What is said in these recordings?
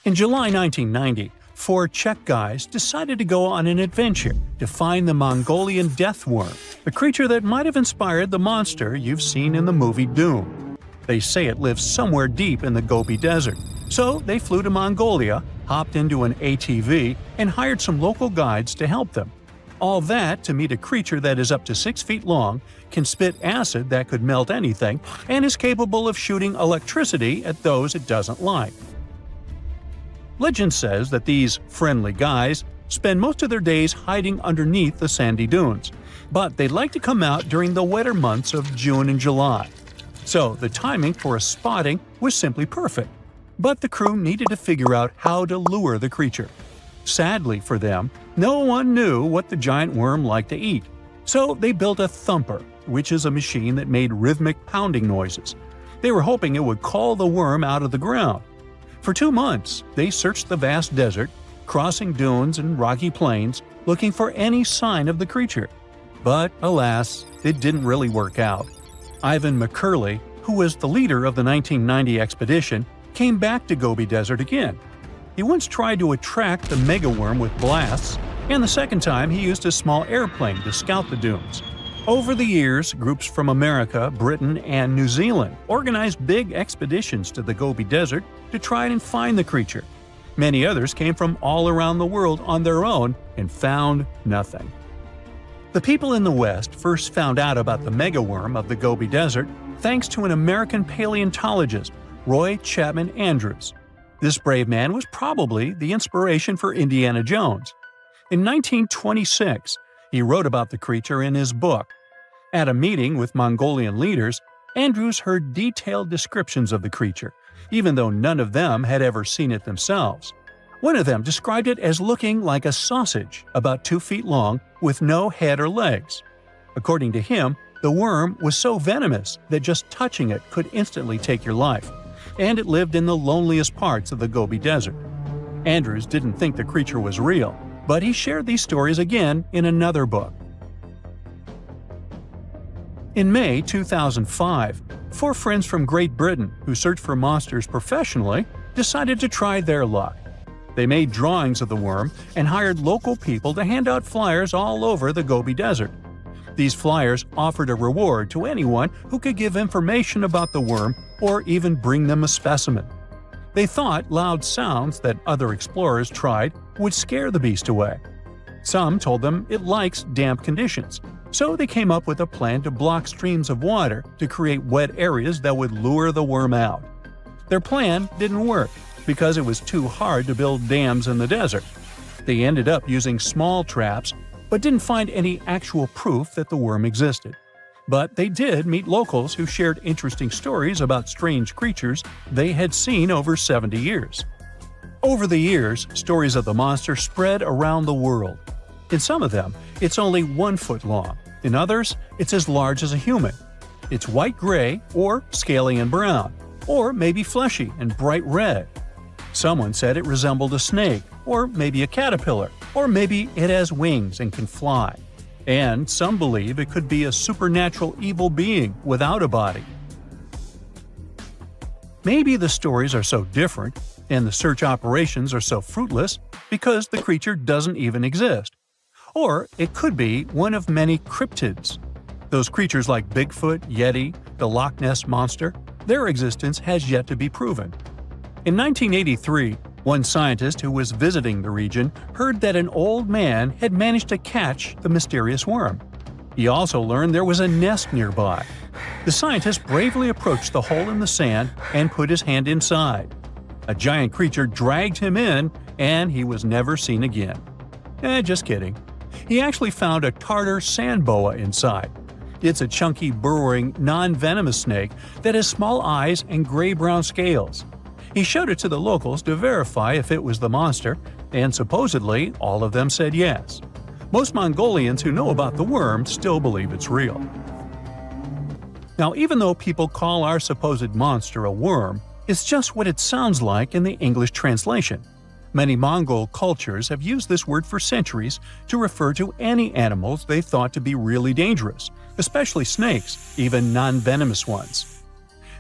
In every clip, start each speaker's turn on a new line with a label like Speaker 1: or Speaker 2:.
Speaker 1: In July 1990, four Czech guys decided to go on an adventure to find the Mongolian death worm, a creature that might have inspired the monster you've seen in the movie Dune. They say it lives somewhere deep in the Gobi Desert, so they flew to Mongolia, hopped into an ATV, and hired some local guides to help them. All that to meet a creature that is up to 6 feet long, can spit acid that could melt anything, and is capable of shooting electricity at those it doesn't like. Legend says that these friendly guys spend most of their days hiding underneath the sandy dunes, but they'd like to come out during the wetter months of June and July. So the timing for a spotting was simply perfect. But the crew needed to figure out how to lure the creature. Sadly for them, no one knew what the giant worm liked to eat. So they built a thumper, which is a machine that made rhythmic pounding noises. They were hoping it would call the worm out of the ground. For 2 months, they searched the vast desert, crossing dunes and rocky plains, looking for any sign of the creature. But alas, it didn't really work out. Ivan McCurley, who was the leader of the 1990 expedition, came back to Gobi Desert again. He once tried to attract the megaworm with blasts, and the second time he used a small airplane to scout the dunes. Over the years, groups from America, Britain, and New Zealand organized big expeditions to the Gobi Desert to try and find the creature. Many others came from all around the world on their own and found nothing. The people in the West first found out about the megaworm of the Gobi Desert thanks to an American paleontologist, Roy Chapman Andrews. This brave man was probably the inspiration for Indiana Jones. In 1926, he wrote about the creature in his book. At a meeting with Mongolian leaders, Andrews heard detailed descriptions of the creature, even though none of them had ever seen it themselves. One of them described it as looking like a sausage, about 2 feet long, with no head or legs. According to him, the worm was so venomous that just touching it could instantly take your life, and it lived in the loneliest parts of the Gobi Desert. Andrews didn't think the creature was real, but he shared these stories again in another book. In May 2005, 4 friends from Great Britain who search for monsters professionally decided to try their luck. They made drawings of the worm and hired local people to hand out flyers all over the Gobi Desert. These flyers offered a reward to anyone who could give information about the worm or even bring them a specimen. They thought loud sounds that other explorers tried would scare the beast away. Some told them it likes damp conditions, so they came up with a plan to block streams of water to create wet areas that would lure the worm out. Their plan didn't work because it was too hard to build dams in the desert. They ended up using small traps, but didn't find any actual proof that the worm existed. But they did meet locals who shared interesting stories about strange creatures they had seen over 70 years. Over the years, stories of the monster spread around the world. In some of them, it's only 1 foot long. In others, it's as large as a human. It's white-gray or scaly and brown, or maybe fleshy and bright red. Someone said it resembled a snake, or maybe a caterpillar, or maybe it has wings and can fly. And some believe it could be a supernatural evil being without a body. Maybe the stories are so different, and the search operations are so fruitless, because the creature doesn't even exist. Or it could be one of many cryptids. Those creatures like Bigfoot, Yeti, the Loch Ness Monster, their existence has yet to be proven. In 1983, one scientist who was visiting the region heard that an old man had managed to catch the mysterious worm. He also learned there was a nest nearby. The scientist bravely approached the hole in the sand and put his hand inside. A giant creature dragged him in, and he was never seen again. Just kidding. He actually found a Tartar sand boa inside. It's a chunky, burrowing, non-venomous snake that has small eyes and gray-brown scales. He showed it to the locals to verify if it was the monster, and supposedly all of them said yes. Most Mongolians who know about the worm still believe it's real. Now, even though people call our supposed monster a worm, it's just what it sounds like in the English translation. Many Mongol cultures have used this word for centuries to refer to any animals they thought to be really dangerous, especially snakes, even non-venomous ones.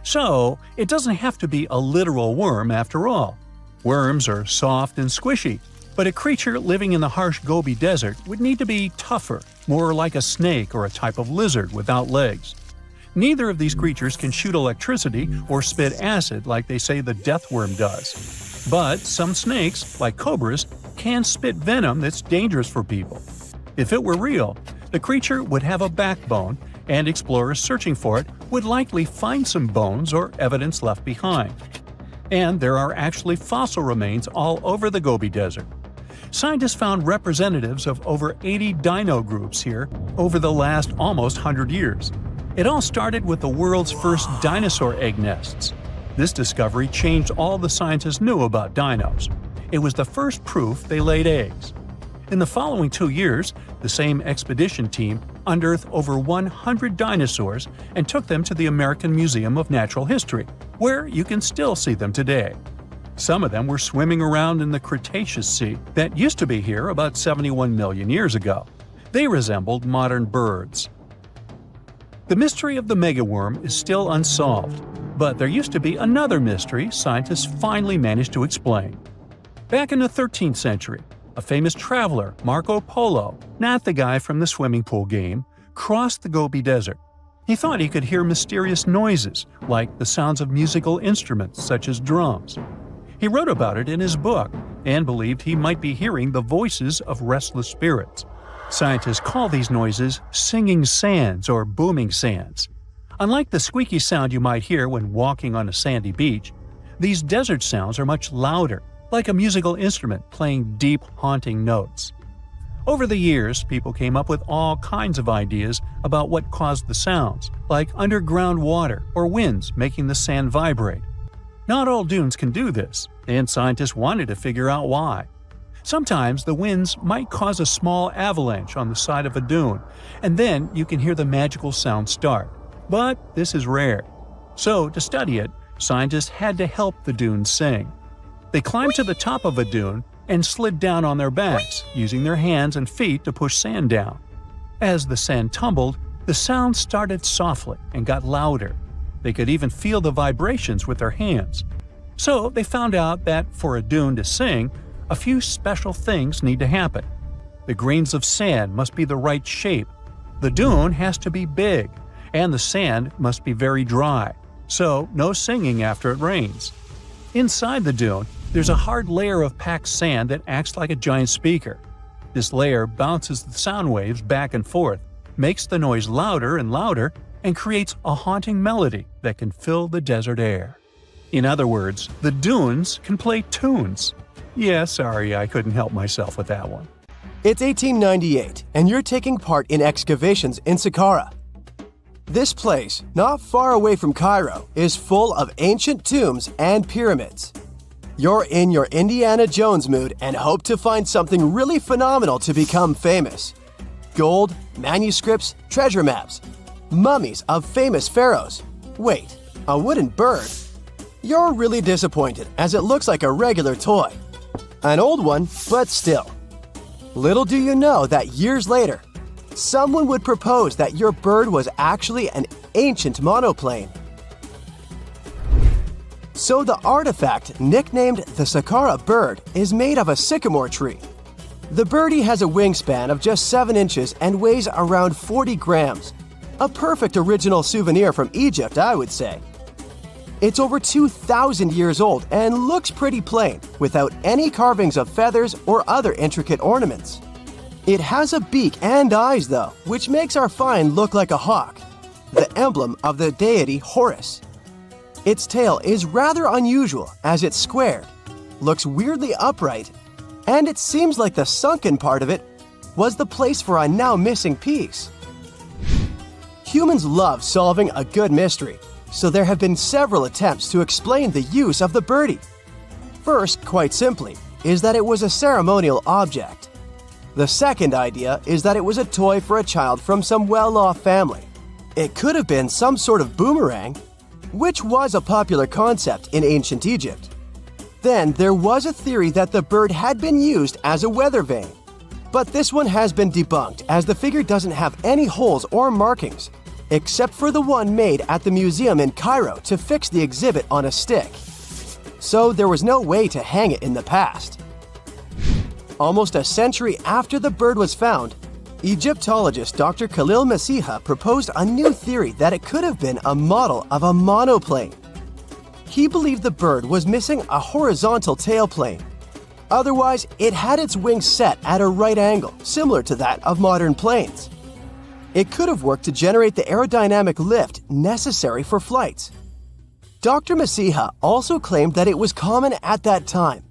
Speaker 1: So, it doesn't have to be a literal worm after all. Worms are soft and squishy, but a creature living in the harsh Gobi Desert would need to be tougher, more like a snake or a type of lizard without legs. Neither of these creatures can shoot electricity or spit acid like they say the death worm does. But some snakes, like cobras, can spit venom that's dangerous for people. If it were real, the creature would have a backbone, and explorers searching for it would likely find some bones or evidence left behind. And there are actually fossil remains all over the Gobi Desert. Scientists found representatives of over 80 dino groups here over the last almost 100 years. It all started with the world's first dinosaur egg nests. This discovery changed all the scientists knew about dinos. It was the first proof they laid eggs. In the following 2 years, the same expedition team unearthed over 100 dinosaurs and took them to the American Museum of Natural History, where you can still see them today. Some of them were swimming around in the Cretaceous Sea that used to be here about 71 million years ago. They resembled modern birds. The mystery of the megaworm is still unsolved, but there used to be another mystery scientists finally managed to explain. Back in the 13th century, a famous traveler, Marco Polo, not the guy from the swimming pool game, crossed the Gobi Desert. He thought he could hear mysterious noises, like the sounds of musical instruments such as drums. He wrote about it in his book and believed he might be hearing the voices of restless spirits. Scientists call these noises singing sands or booming sands. Unlike the squeaky sound you might hear when walking on a sandy beach, these desert sounds are much louder, like a musical instrument playing deep, haunting notes. Over the years, people came up with all kinds of ideas about what caused the sounds, like underground water or winds making the sand vibrate. Not all dunes can do this, and scientists wanted to figure out why. Sometimes the winds might cause a small avalanche on the side of a dune, and then you can hear the magical sound start. But this is rare. So, to study it, scientists had to help the dunes sing. They climbed to the top of a dune and slid down on their backs, using their hands and feet to push sand down. As the sand tumbled, the sound started softly and got louder. They could even feel the vibrations with their hands. So they found out that for a dune to sing, a few special things need to happen. The grains of sand must be the right shape. The dune has to be big, and the sand must be very dry, so no singing after it rains. Inside the dune, there's a hard layer of packed sand that acts like a giant speaker. This layer bounces the sound waves back and forth, makes the noise louder and louder, and creates a haunting melody that can fill the desert air. In other words, the dunes can play tunes. Yeah, sorry, I couldn't help myself with that one.
Speaker 2: It's 1898, and you're taking part in excavations in Saqqara. This place, not far away from Cairo, is full of ancient tombs and pyramids. You're in your Indiana Jones mood and hope to find something really phenomenal to become famous. Gold, manuscripts, treasure maps, mummies of famous pharaohs. Wait, a wooden bird? You're really disappointed as it looks like a regular toy. An old one, but still. Little do you know that years later, someone would propose that your bird was actually an ancient monoplane. So the artifact, nicknamed the Saqqara bird, is made of a sycamore tree. The birdie has a wingspan of just 7 inches and weighs around 40 grams. A perfect original souvenir from Egypt, I would say. It's over 2,000 years old and looks pretty plain, without any carvings of feathers or other intricate ornaments. It has a beak and eyes though, which makes our find look like a hawk, the emblem of the deity Horus. Its tail is rather unusual as it's squared, looks weirdly upright, and it seems like the sunken part of it was the place for a now missing piece. Humans love solving a good mystery, so there have been several attempts to explain the use of the birdie. First, quite simply, is that it was a ceremonial object. The second idea is that it was a toy for a child from some well-off family. It could have been some sort of boomerang, which was a popular concept in ancient Egypt. Then there was a theory that the bird had been used as a weather vane. But this one has been debunked as the figure doesn't have any holes or markings, except for the one made at the museum in Cairo to fix the exhibit on a stick. so there was no way to hang it in the past. Almost a century after the bird was found, Egyptologist Dr. Khalil Masiha proposed a new theory that it could have been a model of a monoplane. He believed the bird was missing a horizontal tailplane. Otherwise, it had its wings set at a right angle, similar to that of modern planes. It could have worked to generate the aerodynamic lift necessary for flights. Dr. Masiha also claimed that it was common at that time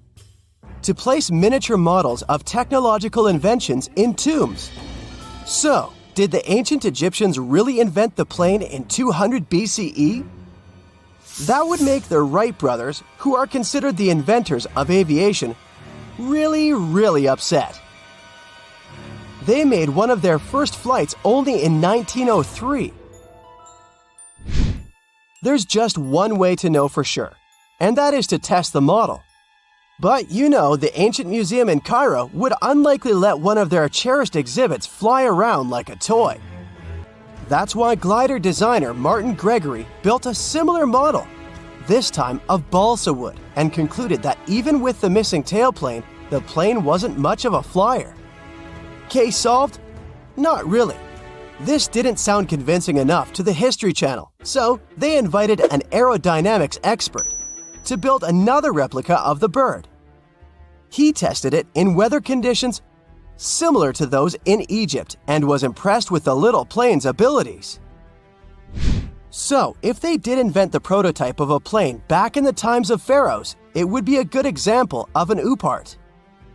Speaker 2: to place miniature models of technological inventions in tombs. So, did the ancient Egyptians really invent the plane in 200 BCE? That would make the Wright brothers, who are considered the inventors of aviation, really upset. They made one of their first flights only in 1903. There's just one way to know for sure, and that is to test the model. But you know, the ancient museum in Cairo would unlikely let one of their cherished exhibits fly around like a toy. That's why glider designer Martin Gregory built a similar model, this time of balsa wood, and concluded that even with the missing tailplane, the plane wasn't much of a flyer. Case solved? Not really. This didn't sound convincing enough to the History Channel, so they invited an aerodynamics expert to build another replica of the bird. He tested it in weather conditions similar to those in Egypt and was impressed with the little plane's abilities. So, if they did invent the prototype of a plane back in the times of pharaohs, it would be a good example of an oupart.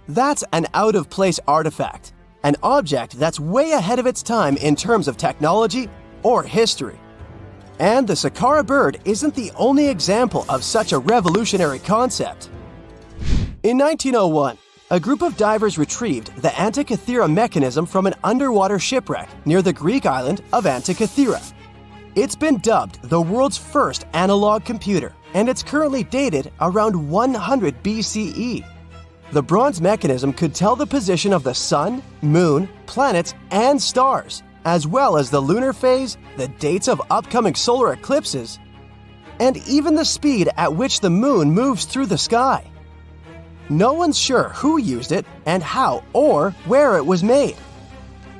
Speaker 2: That's an out-of-place artifact, an object that's way ahead of its time in terms of technology or history. And the Saqqara bird isn't the only example of such a revolutionary concept. In 1901, a group of divers retrieved the Antikythera mechanism from an underwater shipwreck near the Greek island of Antikythera. It's been dubbed the world's first analog computer, and it's currently dated around 100 BCE. The bronze mechanism could tell the position of the sun, moon, planets, and stars, as well as the lunar phase, the dates of upcoming solar eclipses, and even the speed at which the moon moves through the sky. No one's sure who used it and how or where it was made.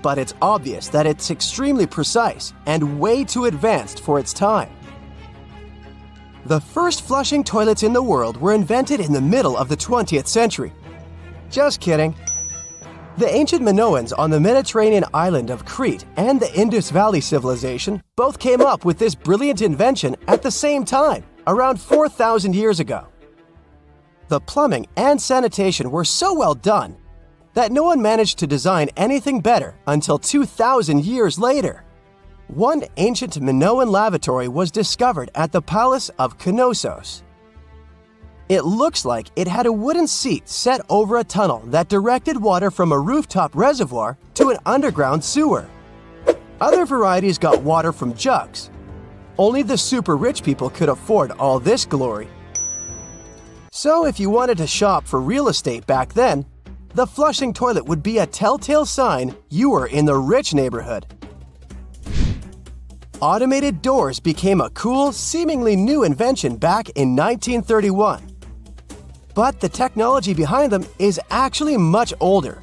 Speaker 2: But it's obvious that it's extremely precise and way too advanced for its time. The first flushing toilets in the world were invented in the middle of the 20th century. Just kidding. The ancient Minoans on the Mediterranean island of Crete and the Indus Valley civilization both came up with this brilliant invention at the same time, around 4,000 years ago. The plumbing and sanitation were so well done that no one managed to design anything better until 2,000 years later. One ancient Minoan lavatory was discovered at the Palace of Knossos. It looks like it had a wooden seat set over a tunnel that directed water from a rooftop reservoir to an underground sewer. Other varieties got water from jugs. Only the super rich people could afford all this glory. So if you wanted to shop for real estate back then, the flushing toilet would be a telltale sign you were in the rich neighborhood. Automated doors became a cool, seemingly new invention back in 1931. But the technology behind them is actually much older.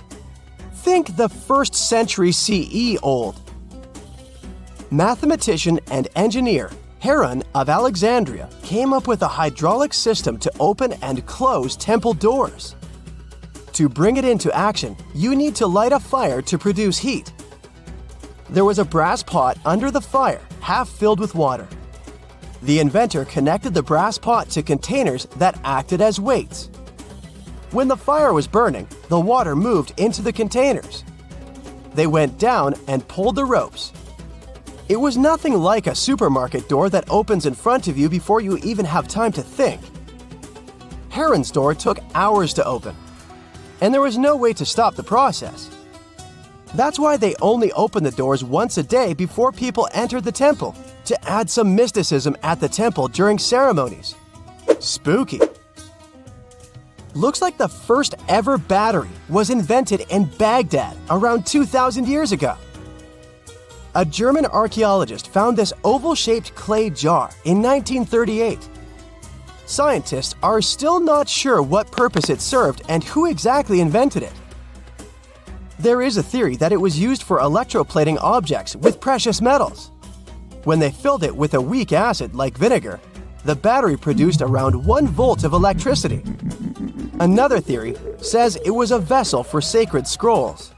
Speaker 2: Think the 1st century CE old. Mathematician and engineer Heron of Alexandria came up with a hydraulic system to open and close temple doors. To bring it into action, you need to light a fire to produce heat. There was a brass pot under the fire, half filled with water. The inventor connected the brass pot to containers that acted as weights. When the fire was burning, the water moved into the containers. They went down and pulled the ropes. It was nothing like a supermarket door that opens in front of you before you even have time to think. Heron's door took hours to open, and there was no way to stop the process. That's why they only opened the doors once a day before people entered the temple, to add some mysticism at the temple during ceremonies. Spooky. Looks like the first ever battery was invented in Baghdad around 2,000 years ago. A German archaeologist found this oval-shaped clay jar in 1938. Scientists are still not sure what purpose it served and who exactly invented it. There is a theory that it was used for electroplating objects with precious metals. When they filled it with a weak acid like vinegar, the battery produced around 1 volt of electricity. Another theory says it was a vessel for sacred scrolls.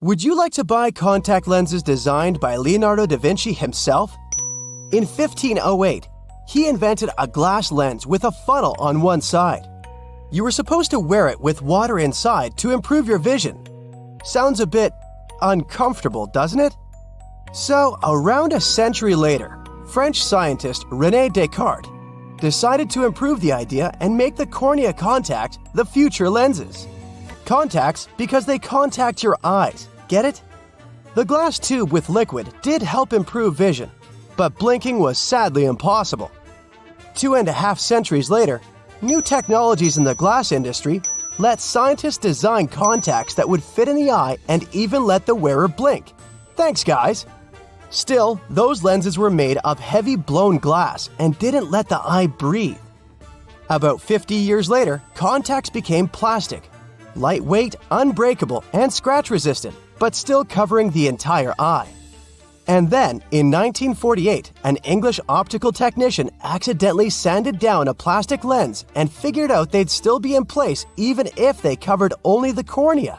Speaker 2: Would you like to buy contact lenses designed by Leonardo da Vinci himself? In 1508, he invented a glass lens with a funnel on one side. You were supposed to wear it with water inside to improve your vision. Sounds a bit uncomfortable, doesn't it? So, around a century later, French scientist René Descartes decided to improve the idea and make the cornea contact the future lenses. Contacts because they contact your eyes, get it? The glass tube with liquid did help improve vision, but blinking was sadly impossible. 2.5 centuries later, new technologies in the glass industry let scientists design contacts that would fit in the eye and even let the wearer blink. Thanks, guys! Still, those lenses were made of heavy blown glass and didn't let the eye breathe. About 50 years later, contacts became plastic, lightweight, unbreakable, and scratch-resistant, but still covering the entire eye. And then, in 1948, an English optical technician accidentally sanded down a plastic lens and figured out they'd still be in place even if they covered only the cornea.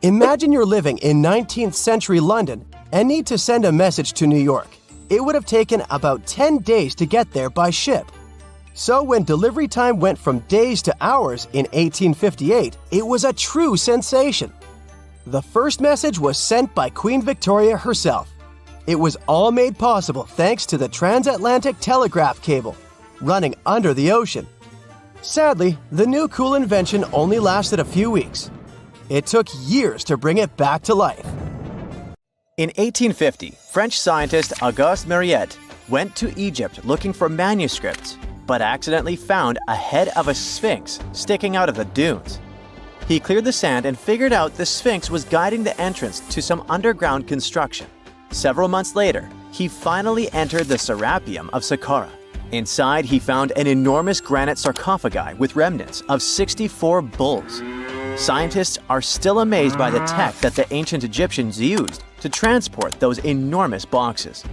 Speaker 2: Imagine you're living in 19th century London and need to send a message to New York. It would have taken about 10 days to get there by ship. So when delivery time went from days to hours in 1858, it was a true sensation. The first message was sent by Queen Victoria herself. It was all made possible thanks to the transatlantic telegraph cable, running under the ocean. Sadly, the new cool invention only lasted a few weeks. It took years to bring it back to life.
Speaker 3: In 1850, French scientist Auguste Mariette went to Egypt looking for manuscripts, but accidentally found a head of a sphinx sticking out of the dunes. He cleared the sand and figured out the sphinx was guiding the entrance to some underground construction. Several months later, he finally entered the Serapeum of Saqqara. Inside, he found an enormous granite sarcophagi with remnants of 64 bulls. Scientists are still amazed by the tech that the ancient Egyptians used to transport those enormous boxes.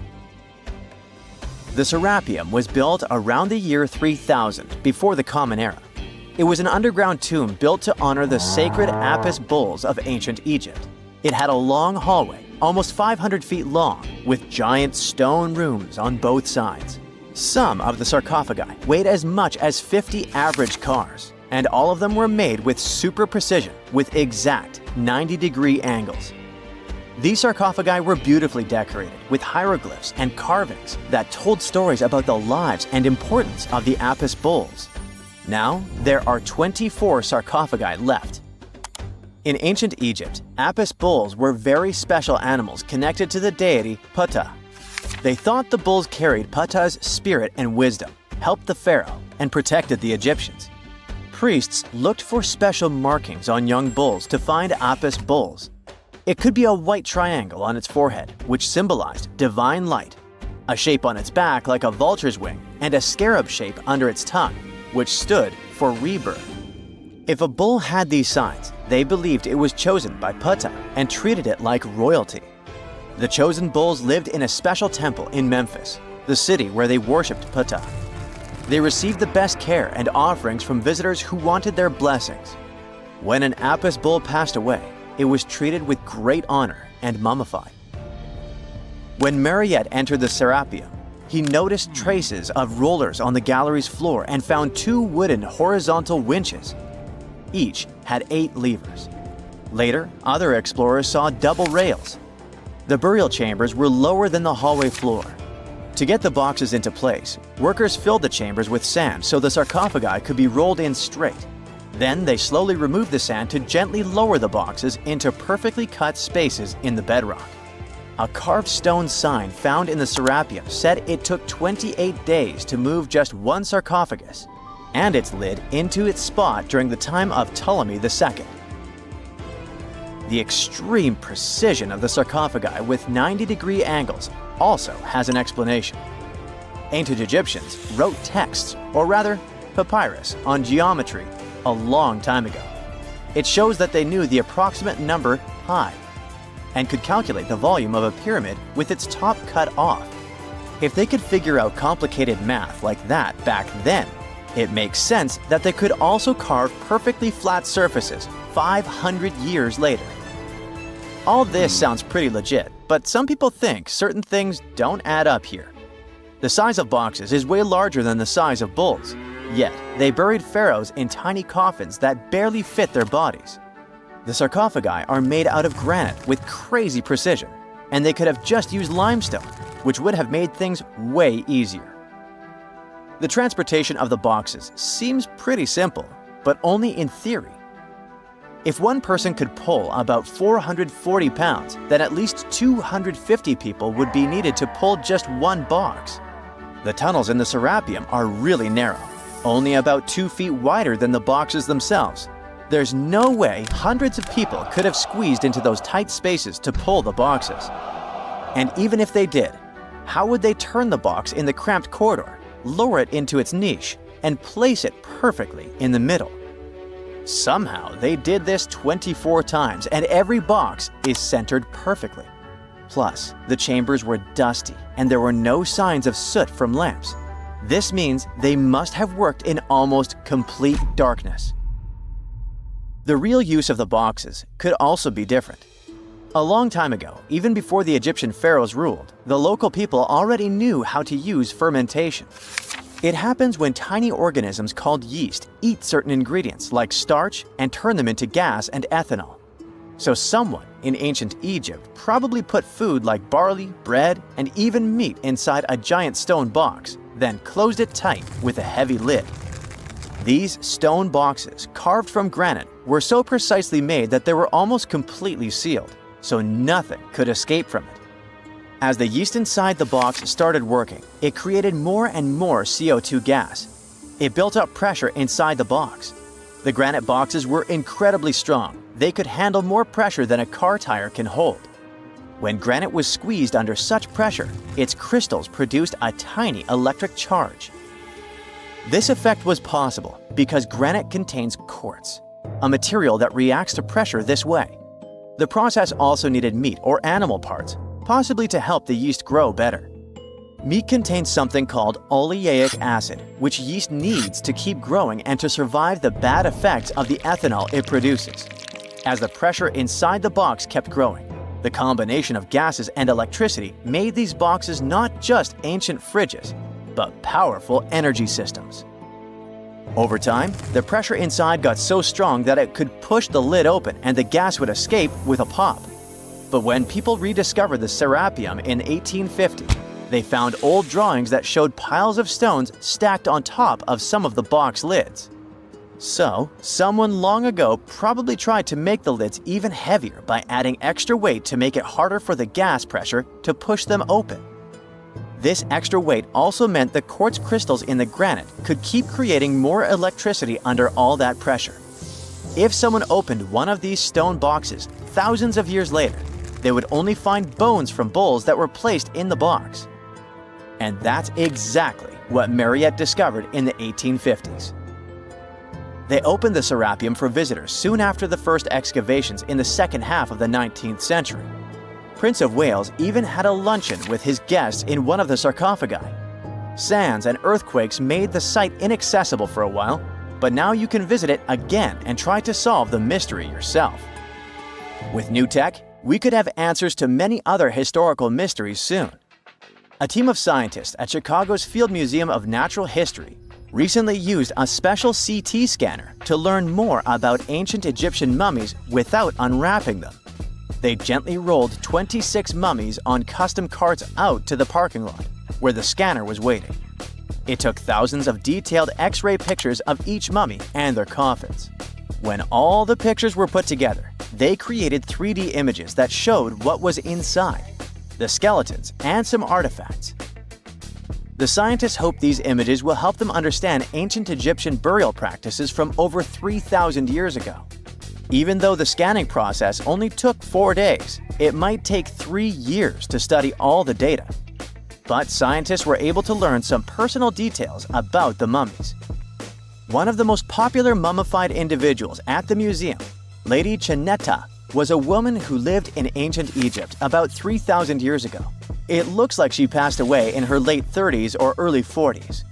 Speaker 3: The Serapeum was built around the year 3000 before the Common Era. It was an underground tomb built to honor the sacred Apis bulls of ancient Egypt. It had a long hallway, almost 500 feet long, with giant stone rooms on both sides. Some of the sarcophagi weighed as much as 50 average cars, and all of them were made with super precision with exact 90-degree angles. These sarcophagi were beautifully decorated with hieroglyphs and carvings that told stories about the lives and importance of the Apis bulls. Now, there are 24 sarcophagi left. In ancient Egypt, Apis bulls were very special animals connected to the deity Ptah. They thought the bulls carried Ptah's spirit and wisdom, helped the pharaoh, and protected the Egyptians. Priests looked for special markings on young bulls to find Apis bulls. It could be a white triangle on its forehead, which symbolized divine light, a shape on its back like a vulture's wing, and a scarab shape under its tongue, which stood for rebirth. If a bull had these signs, they believed it was chosen by Ptah and treated it like royalty. The chosen bulls lived in a special temple in Memphis, the city where they worshipped Ptah. They received the best care and offerings from visitors who wanted their blessings. When an Apis bull passed away, it was treated with great honor and mummified. When Mariette entered the Serapeum, he noticed traces of rollers on the gallery's floor and found 2 wooden horizontal winches. Each had 8 levers. Later, other explorers saw double rails. The burial chambers were lower than the hallway floor. To get the boxes into place, workers filled the chambers with sand so the sarcophagi could be rolled in straight. Then they slowly removed the sand to gently lower the boxes into perfectly cut spaces in the bedrock. A carved stone sign found in the Serapeum said it took 28 days to move just one sarcophagus and its lid into its spot during the time of Ptolemy II. The extreme precision of the sarcophagi with 90-degree angles also has an explanation. Ancient Egyptians wrote texts, or rather, papyrus, on geometry a long time ago. It shows that they knew the approximate number pi and could calculate the volume of a pyramid with its top cut off. If they could figure out complicated math like that back then, it makes sense that they could also carve perfectly flat surfaces 500 years later. All this sounds pretty legit, but some people think certain things don't add up here. The size of boxes is way larger than the size of bulls, yet they buried pharaohs in tiny coffins that barely fit their bodies. The sarcophagi are made out of granite with crazy precision, and they could have just used limestone, which would have made things way easier. The transportation of the boxes seems pretty simple, but only in theory. If one person could pull about 440 pounds, then at least 250 people would be needed to pull just one box. The tunnels in the Serapeum are really narrow, only about 2 feet wider than the boxes themselves. There's no way hundreds of people could have squeezed into those tight spaces to pull the boxes. And even if they did, how would they turn the box in the cramped corridor, lower it into its niche, and place it perfectly in the middle? Somehow they did this 24 times, and every box is centered perfectly. Plus, the chambers were dusty, and there were no signs of soot from lamps. This means they must have worked in almost complete darkness. The real use of the boxes could also be different. A long time ago, even before the Egyptian pharaohs ruled, the local people already knew how to use fermentation. It happens when tiny organisms called yeast eat certain ingredients like starch and turn them into gas and ethanol. So someone in ancient Egypt probably put food like barley, bread, and even meat inside a giant stone box, then closed it tight with a heavy lid. These stone boxes, carved from granite, were so precisely made that they were almost completely sealed, so nothing could escape from it. As the yeast inside the box started working, it created more and more CO2 gas. It built up pressure inside the box. The granite boxes were incredibly strong. They could handle more pressure than a car tire can hold. When granite was squeezed under such pressure, its crystals produced a tiny electric charge. This effect was possible because granite contains quartz, a material that reacts to pressure this way. The process also needed meat or animal parts, possibly to help the yeast grow better. Meat contains something called oleic acid, which yeast needs to keep growing and to survive the bad effects of the ethanol it produces. As the pressure inside the box kept growing, the combination of gases and electricity made these boxes not just ancient fridges, but powerful energy systems. Over time, the pressure inside got so strong that it could push the lid open and the gas would escape with a pop. But when people rediscovered the Serapeum in 1850, they found old drawings that showed piles of stones stacked on top of some of the box lids. So, someone long ago probably tried to make the lids even heavier by adding extra weight to make it harder for the gas pressure to push them open. This extra weight also meant the quartz crystals in the granite could keep creating more electricity under all that pressure. If someone opened one of these stone boxes thousands of years later, they would only find bones from bulls that were placed in the box. And that's exactly what Mariette discovered in the 1850s. They opened the Serapeum for visitors soon after the first excavations in the second half of the 19th century. Prince of Wales even had a luncheon with his guests in one of the sarcophagi. Sands and earthquakes made the site inaccessible for a while, but now you can visit it again and try to solve the mystery yourself. With new tech, we could have answers to many other historical mysteries soon. A team of scientists at Chicago's Field Museum of Natural History recently used a special CT scanner to learn more about ancient Egyptian mummies without unwrapping them. They gently rolled 26 mummies on custom carts out to the parking lot, where the scanner was waiting. It took thousands of detailed X-ray pictures of each mummy and their coffins. When all the pictures were put together, they created 3D images that showed what was inside, the skeletons, and some artifacts. The scientists hope these images will help them understand ancient Egyptian burial practices from over 3,000 years ago. Even though the scanning process only took 4 days, it might take 3 years to study all the data. but scientists were able to learn some personal details about the mummies. One of the most popular mummified individuals at the museum, Lady Chineta, was a woman who lived in ancient Egypt about 3,000 years ago. It looks like she passed away in her late 30s or early 40s.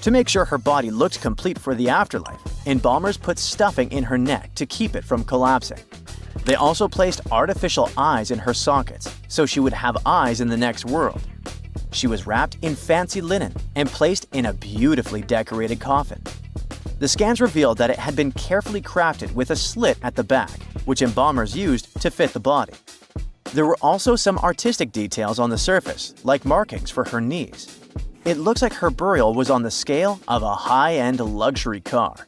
Speaker 3: To make sure her body looked complete for the afterlife, embalmers put stuffing in her neck to keep it from collapsing. They also placed artificial eyes in her sockets, so she would have eyes in the next world. She was wrapped in fancy linen and placed in a beautifully decorated coffin. The scans revealed that it had been carefully crafted with a slit at the back, which embalmers used to fit the body. There were also some artistic details on the surface, like markings for her knees. It looks like her burial was on the scale of a high-end luxury car.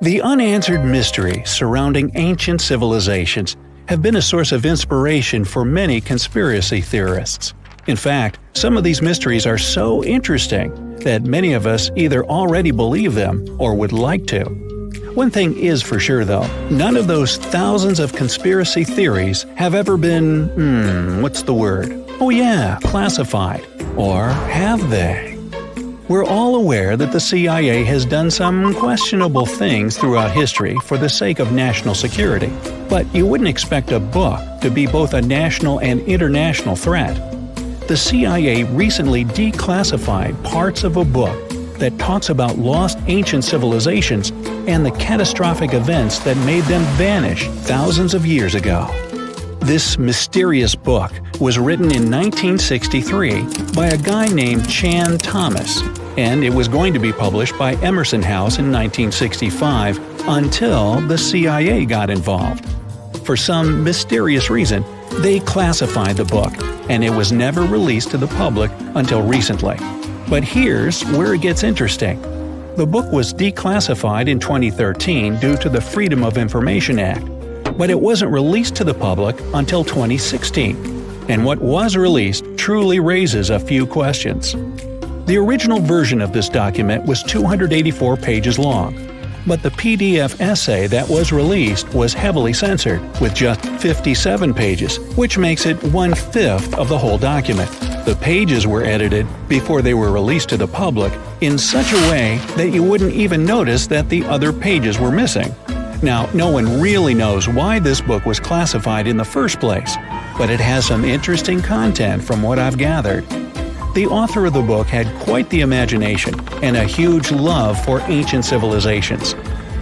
Speaker 1: The unanswered mysteries surrounding ancient civilizations have been a source of inspiration for many conspiracy theorists. In fact, some of these mysteries are so interesting that many of us either already believe them or would like to. One thing is for sure though, none of those thousands of conspiracy theories have ever been, classified. Or have they? We're all aware that the CIA has done some questionable things throughout history for the sake of national security, but you wouldn't expect a book to be both a national and international threat. The CIA recently declassified parts of a book that talks about lost ancient civilizations and the catastrophic events that made them vanish thousands of years ago. This mysterious book was written in 1963 by a guy named Chan Thomas, and it was going to be published by Emerson House in 1965 until the CIA got involved. For some mysterious reason, they classified the book, and it was never released to the public until recently. But here's where it gets interesting. The book was declassified in 2013 due to the Freedom of Information Act, but it wasn't released to the public until 2016. And what was released truly raises a few questions. The original version of this document was 284 pages long, but the PDF essay that was released was heavily censored, with just 57 pages, which makes it 1/5 of the whole document. The pages were edited before they were released to the public in such a way that you wouldn't even notice that the other pages were missing. Now, no one really knows why this book was classified in the first place, but it has some interesting content from what I've gathered. The author of the book had quite the imagination and a huge love for ancient civilizations.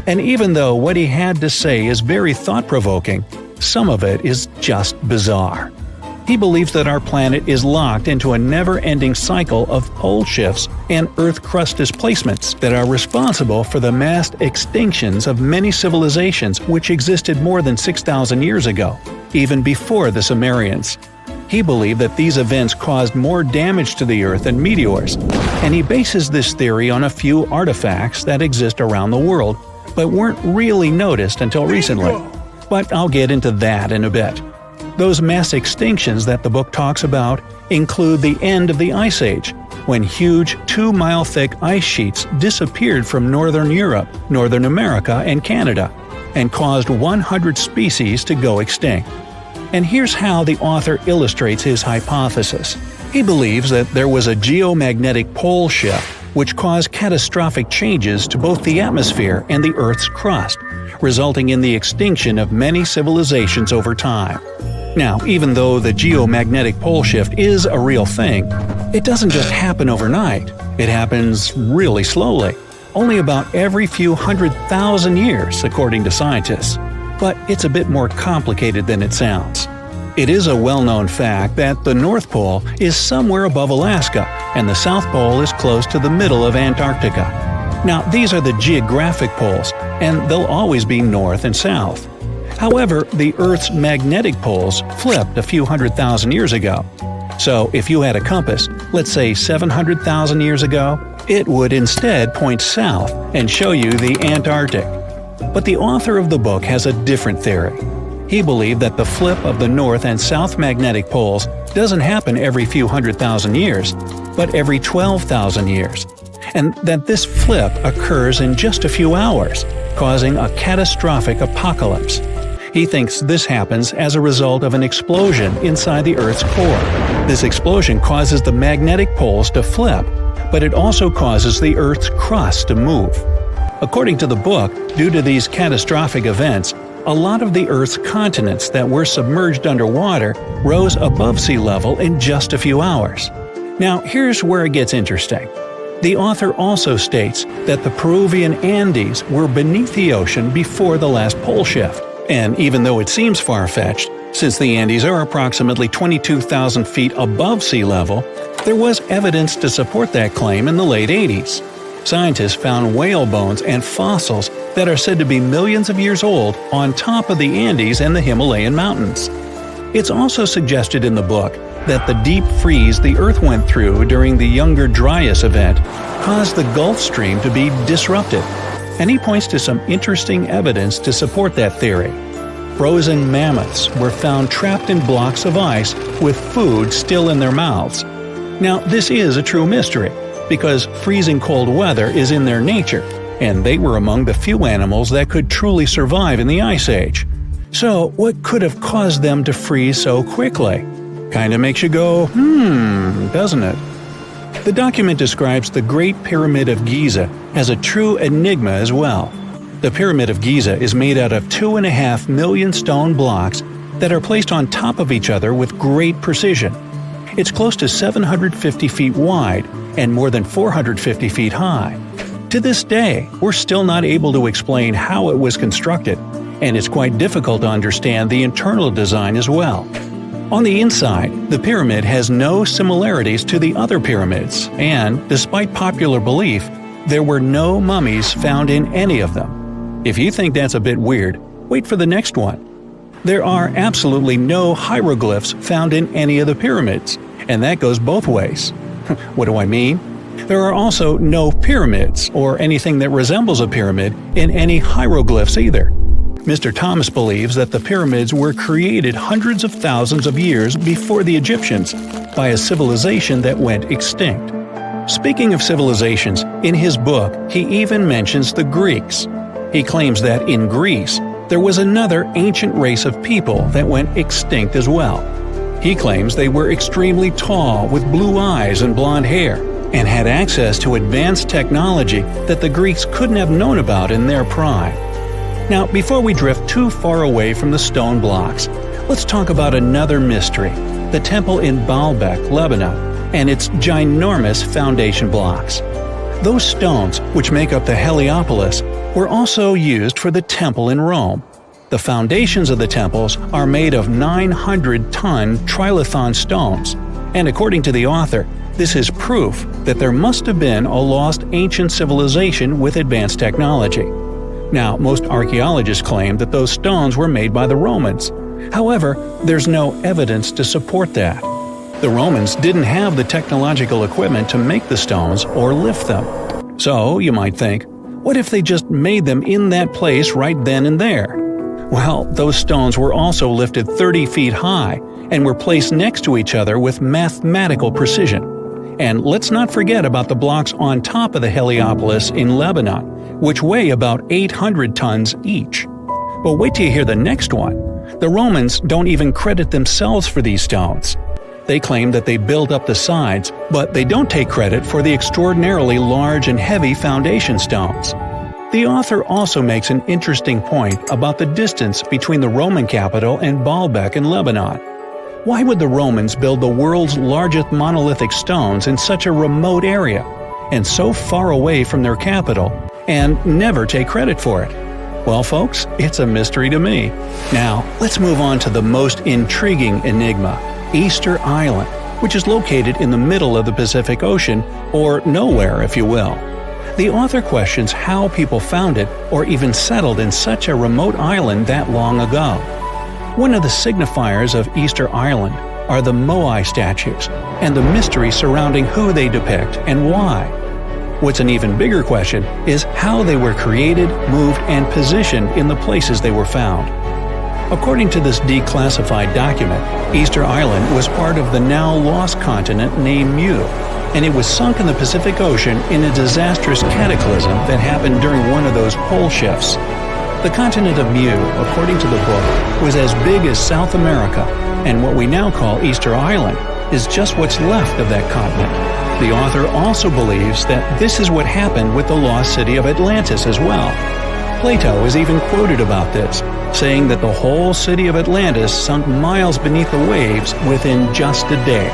Speaker 1: And even though what he had to say is very thought-provoking, some of it is just bizarre. He believes that our planet is locked into a never-ending cycle of pole shifts and Earth crust displacements that are responsible for the mass extinctions of many civilizations which existed more than 6,000 years ago, even before the Sumerians. He believed that these events caused more damage to the Earth than meteors, and he bases this theory on a few artifacts that exist around the world, but weren't really noticed until recently. But I'll get into that in a bit. Those mass extinctions that the book talks about include the end of the Ice Age, when huge 2-mile-thick ice sheets disappeared from northern Europe, Northern America, and Canada, and caused 100 species to go extinct. And here's how the author illustrates his hypothesis. He believes that there was a geomagnetic pole shift which caused catastrophic changes to both the atmosphere and the Earth's crust, resulting in the extinction of many civilizations over time. Now, even though the geomagnetic pole shift is a real thing, it doesn't just happen overnight. It happens really slowly, only about every few 100,000 years, according to scientists. But it's a bit more complicated than it sounds. It is a well-known fact that the North Pole is somewhere above Alaska, and the South Pole is close to the middle of Antarctica. Now, these are the geographic poles, and they'll always be north and south. However, the Earth's magnetic poles flipped a few 100,000 years ago. So if you had a compass, let's say 700,000 years ago, it would instead point south and show you the Antarctic. But the author of the book has a different theory. He believed that the flip of the north and south magnetic poles doesn't happen every few 100,000 years, but every 12,000 years, and that this flip occurs in just a few hours, causing a catastrophic apocalypse. He thinks this happens as a result of an explosion inside the Earth's core. This explosion causes the magnetic poles to flip, but it also causes the Earth's crust to move. According to the book, due to these catastrophic events, a lot of the Earth's continents that were submerged underwater rose above sea level in just a few hours. Now, here's where it gets interesting. The author also states that the Peruvian Andes were beneath the ocean before the last pole shift. And even though it seems far-fetched, since the Andes are approximately 22,000 feet above sea level, there was evidence to support that claim in the late 80s. Scientists found whale bones and fossils that are said to be millions of years old on top of the Andes and the Himalayan mountains. It's also suggested in the book that the deep freeze the Earth went through during the Younger Dryas event caused the Gulf Stream to be disrupted, and he points to some interesting evidence to support that theory. Frozen mammoths were found trapped in blocks of ice with food still in their mouths. Now, this is a true mystery, because freezing cold weather is in their nature, and they were among the few animals that could truly survive in the Ice Age. So, what could have caused them to freeze so quickly? Kinda makes you go, doesn't it? The document describes the Great Pyramid of Giza as a true enigma as well. The Pyramid of Giza is made out of 2.5 million stone blocks that are placed on top of each other with great precision. It's close to 750 feet wide and more than 450 feet high. To this day, we're still not able to explain how it was constructed, and it's quite difficult to understand the internal design as well. On the inside, the pyramid has no similarities to the other pyramids, and, despite popular belief, there were no mummies found in any of them. If you think that's a bit weird, wait for the next one. There are absolutely no hieroglyphs found in any of the pyramids, and that goes both ways. What do I mean? There are also no pyramids, or anything that resembles a pyramid, in any hieroglyphs either. Mr. Thomas believes that the pyramids were created hundreds of thousands of years before the Egyptians, by a civilization that went extinct. Speaking of civilizations, in his book he even mentions the Greeks. He claims that in Greece, there was another ancient race of people that went extinct as well. He claims they were extremely tall with blue eyes and blonde hair, and had access to advanced technology that the Greeks couldn't have known about in their prime. Now, before we drift too far away from the stone blocks, let's talk about another mystery, the temple in Baalbek, Lebanon, and its ginormous foundation blocks. Those stones, which make up the Heliopolis, were also used for the temple in Rome. The foundations of the temples are made of 900-ton trilithon stones, and according to the author, this is proof that there must have been a lost ancient civilization with advanced technology. Now, most archaeologists claim that those stones were made by the Romans. However, there's no evidence to support that. The Romans didn't have the technological equipment to make the stones or lift them. So, you might think, what if they just made them in that place right then and there? Well, those stones were also lifted 30 feet high and were placed next to each other with mathematical precision. And let's not forget about the blocks on top of the Heliopolis in Lebanon, which weigh about 800 tons each. But wait till you hear the next one. The Romans don't even credit themselves for these stones. They claim that they built up the sides, but they don't take credit for the extraordinarily large and heavy foundation stones. The author also makes an interesting point about the distance between the Roman capital and Baalbek in Lebanon. Why would the Romans build the world's largest monolithic stones in such a remote area, and so far away from their capital, and never take credit for it? Well, folks, it's a mystery to me. Now, let's move on to the most intriguing enigma, Easter Island, which is located in the middle of the Pacific Ocean, or nowhere, if you will. The author questions how people found it or even settled in such a remote island that long ago. One of the signifiers of Easter Island are the moai statues, and the mystery surrounding who they depict and why. What's an even bigger question is how they were created, moved, and positioned in the places they were found. According to this declassified document, Easter Island was part of the now lost continent named Mu, and it was sunk in the Pacific Ocean in a disastrous cataclysm that happened during one of those pole shifts. The continent of Mu, according to the book, was as big as South America, and what we now call Easter Island is just what's left of that continent. The author also believes that this is what happened with the lost city of Atlantis as well. Plato is even quoted about this, saying that the whole city of Atlantis sunk miles beneath the waves within just a day.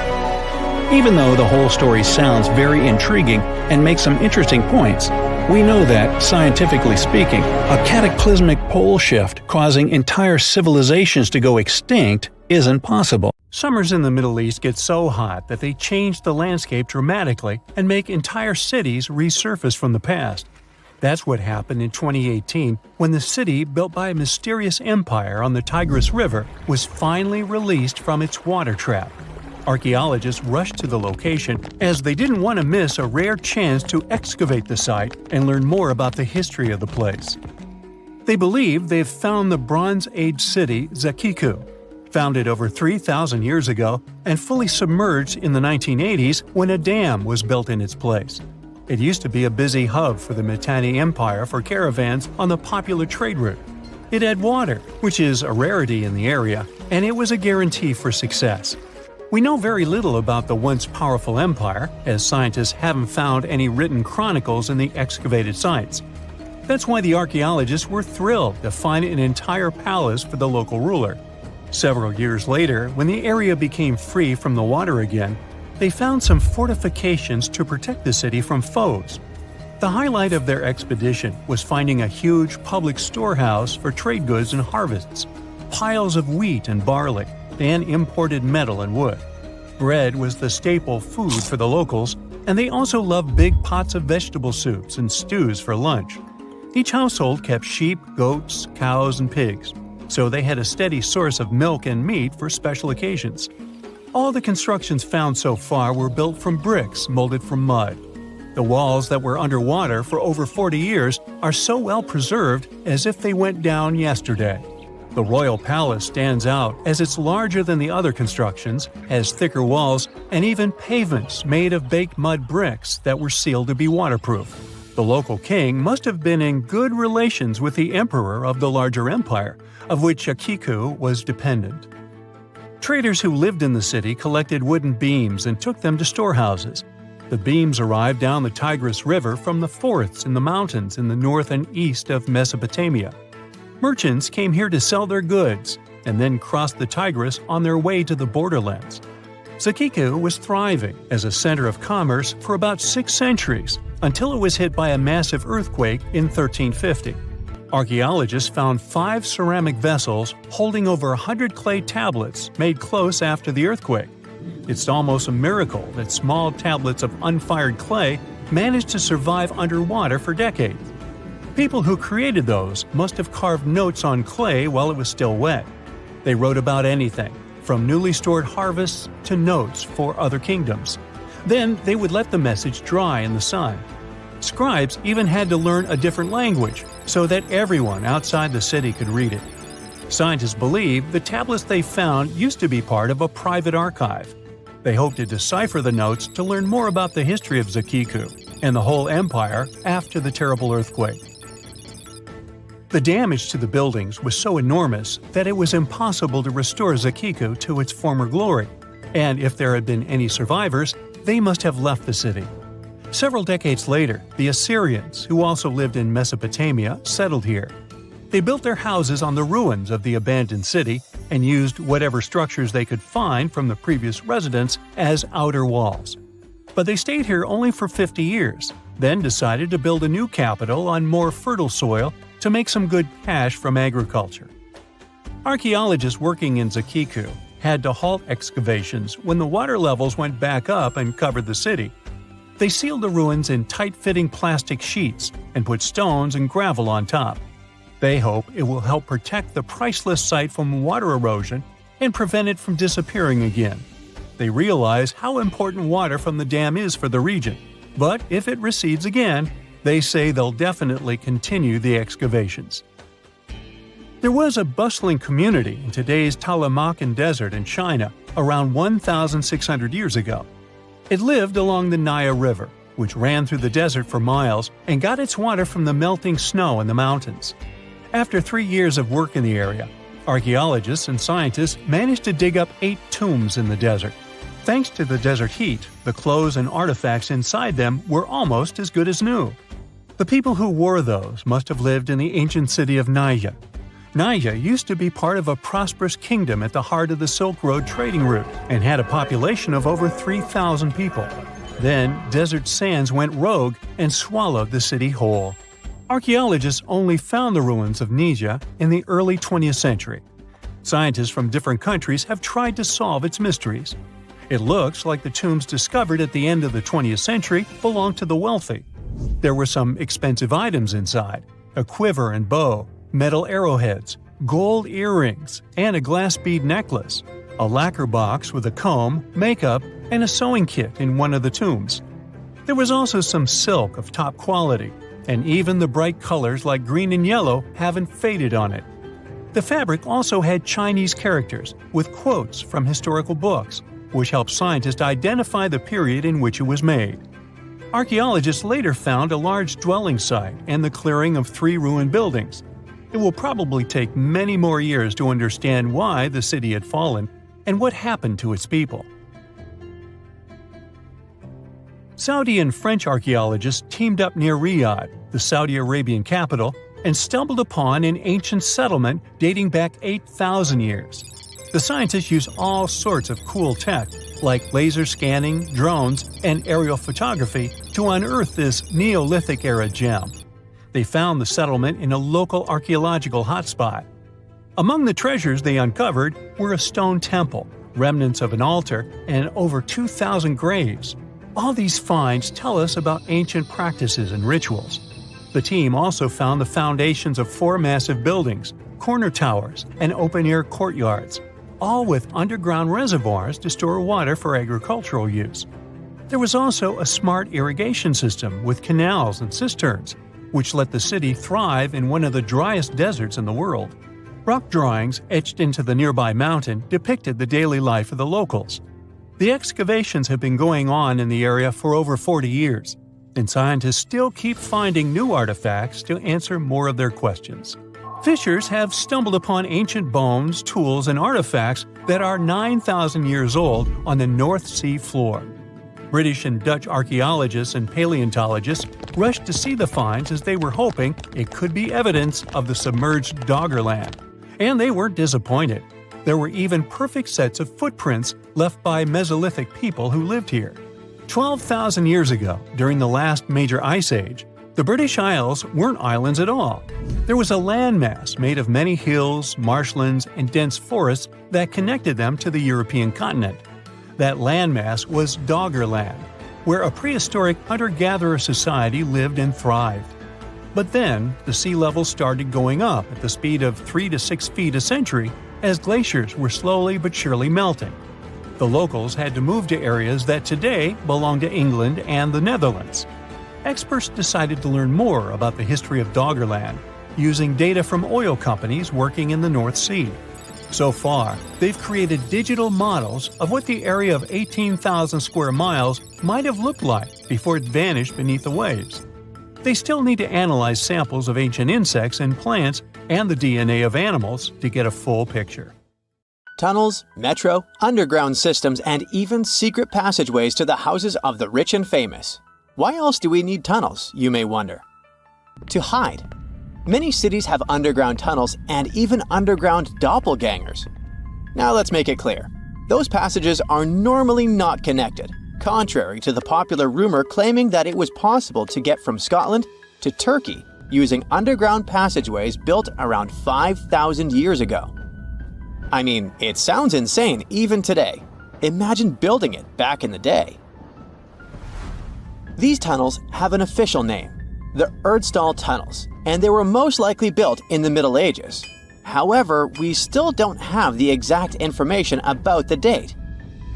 Speaker 1: Even though the whole story sounds very intriguing and makes some interesting points, we know that, scientifically speaking, a cataclysmic pole shift causing entire civilizations to go extinct isn't possible. Summers in the Middle East get so hot that they change the landscape dramatically and make entire cities resurface from the past. That's what happened in 2018 when the city, built by a mysterious empire on the Tigris River, was finally released from its water trap. Archaeologists rushed to the location as they didn't want to miss a rare chance to excavate the site and learn more about the history of the place. They believe they've found the Bronze Age city Zakiku, founded over 3,000 years ago and fully submerged in the 1980s when a dam was built in its place. It used to be a busy hub for the Mitanni Empire for caravans on the popular trade route. It had water, which is a rarity in the area, and it was a guarantee for success. We know very little about the once powerful empire, as scientists haven't found any written chronicles in the excavated sites. That's why the archaeologists were thrilled to find an entire palace for the local ruler. Several years later, when the area became free from the water again, they found some fortifications to protect the city from foes. The highlight of their expedition was finding a huge public storehouse for trade goods and harvests, piles of wheat and barley, and imported metal and wood. Bread was the staple food for the locals, and they also loved big pots of vegetable soups and stews for lunch. Each household kept sheep, goats, cows, and pigs, so they had a steady source of milk and meat for special occasions. All the constructions found so far were built from bricks molded from mud. The walls that were underwater for over 40 years are so well preserved as if they went down yesterday. The royal palace stands out as it's larger than the other constructions, has thicker walls, and even pavements made of baked mud bricks that were sealed to be waterproof. The local king must have been in good relations with the emperor of the larger empire, of which Akiku was dependent. Traders who lived in the city collected wooden beams and took them to storehouses. The beams arrived down the Tigris River from the forests in the mountains in the north and east of Mesopotamia. Merchants came here to sell their goods and then crossed the Tigris on their way to the borderlands. Zakiku was thriving as a center of commerce for about 6 centuries until it was hit by a massive earthquake in 1350. Archaeologists found 5 ceramic vessels holding over 100 clay tablets made close after the earthquake. It's almost a miracle that small tablets of unfired clay managed to survive underwater for decades. People who created those must have carved notes on clay while it was still wet. They wrote about anything, from newly stored harvests to notes for other kingdoms. Then they would let the message dry in the sun. Scribes even had to learn a different language so that everyone outside the city could read it. Scientists believe the tablets they found used to be part of a private archive. They hoped to decipher the notes to learn more about the history of Zakiku and the whole empire after the terrible earthquake. The damage to the buildings was so enormous that it was impossible to restore Zakiku to its former glory, and if there had been any survivors, they must have left the city. Several decades later, the Assyrians, who also lived in Mesopotamia, settled here. They built their houses on the ruins of the abandoned city and used whatever structures they could find from the previous residents as outer walls. But they stayed here only for 50 years, then decided to build a new capital on more fertile soil to make some good cash from agriculture. Archaeologists working in Zakiku had to halt excavations when the water levels went back up and covered the city. They sealed the ruins in tight-fitting plastic sheets and put stones and gravel on top. They hope it will help protect the priceless site from water erosion and prevent it from disappearing again. They realize how important water from the dam is for the region, but if it recedes again, they say they'll definitely continue the excavations. There was a bustling community in today's Taklamakan Desert in China around 1,600 years ago. It lived along the Nile River, which ran through the desert for miles and got its water from the melting snow in the mountains. After 3 years of work in the area, archaeologists and scientists managed to dig up 8 tombs in the desert. Thanks to the desert heat, the clothes and artifacts inside them were almost as good as new. The people who wore those must have lived in the ancient city of Naya. Naya used to be part of a prosperous kingdom at the heart of the Silk Road trading route and had a population of over 3,000 people. Then, desert sands went rogue and swallowed the city whole. Archaeologists only found the ruins of Nija in the early 20th century. Scientists from different countries have tried to solve its mysteries. It looks like the tombs discovered at the end of the 20th century belonged to the wealthy. There were some expensive items inside: a quiver and bow, metal arrowheads, gold earrings, and a glass bead necklace, a lacquer box with a comb, makeup, and a sewing kit in one of the tombs. There was also some silk of top quality, and even the bright colors like green and yellow haven't faded on it. The fabric also had Chinese characters with quotes from historical books, which helped scientists identify the period in which it was made. Archaeologists later found a large dwelling site and the clearing of 3 ruined buildings. It will probably take many more years to understand why the city had fallen and what happened to its people. Saudi and French archaeologists teamed up near Riyadh, the Saudi Arabian capital, and stumbled upon an ancient settlement dating back 8,000 years. The scientists used all sorts of cool tech, like laser scanning, drones, and aerial photography, to unearth this Neolithic-era gem. They found the settlement in a local archaeological hotspot. Among the treasures they uncovered were a stone temple, remnants of an altar, and over 2,000 graves. All these finds tell us about ancient practices and rituals. The team also found the foundations of 4 massive buildings, corner towers, and open-air courtyards, all with underground reservoirs to store water for agricultural use. There was also a smart irrigation system with canals and cisterns, which let the city thrive in one of the driest deserts in the world. Rock drawings etched into the nearby mountain depicted the daily life of the locals. The excavations have been going on in the area for over 40 years, and scientists still keep finding new artifacts to answer more of their questions. Fishers have stumbled upon ancient bones, tools, and artifacts that are 9,000 years old on the North Sea floor. British and Dutch archaeologists and paleontologists rushed to see the finds as they were hoping it could be evidence of the submerged Doggerland. And they weren't disappointed. There were even perfect sets of footprints left by Mesolithic people who lived here. 12,000 years ago, during the last major ice age, the British Isles weren't islands at all. There was a landmass made of many hills, marshlands, and dense forests that connected them to the European continent. That landmass was Doggerland, where a prehistoric hunter-gatherer society lived and thrived. But then, the sea level started going up at the speed of 3 to 6 feet a century as glaciers were slowly but surely melting. The locals had to move to areas that today belong to England and the Netherlands. Experts decided to learn more about the history of Doggerland, using data from oil companies working in the North Sea. So far, they've created digital models of what the area of 18,000 square miles might have looked like before it vanished beneath the waves. They still need to analyze samples of ancient insects and plants and the DNA of animals to get a full picture.
Speaker 3: Tunnels, metro, underground systems, and even secret passageways to the houses of the rich and famous. Why else do we need tunnels, you may wonder? To hide. Many cities have underground tunnels and even underground doppelgangers. Now let's make it clear. Those passages are normally not connected, contrary to the popular rumor claiming that it was possible to get from Scotland to Turkey using underground passageways built around 5,000 years ago. I mean, it sounds insane even today. Imagine building it back in the day. These tunnels have an official name, the Erdstall Tunnels, and they were most likely built in the Middle Ages. However, we still don't have the exact information about the date.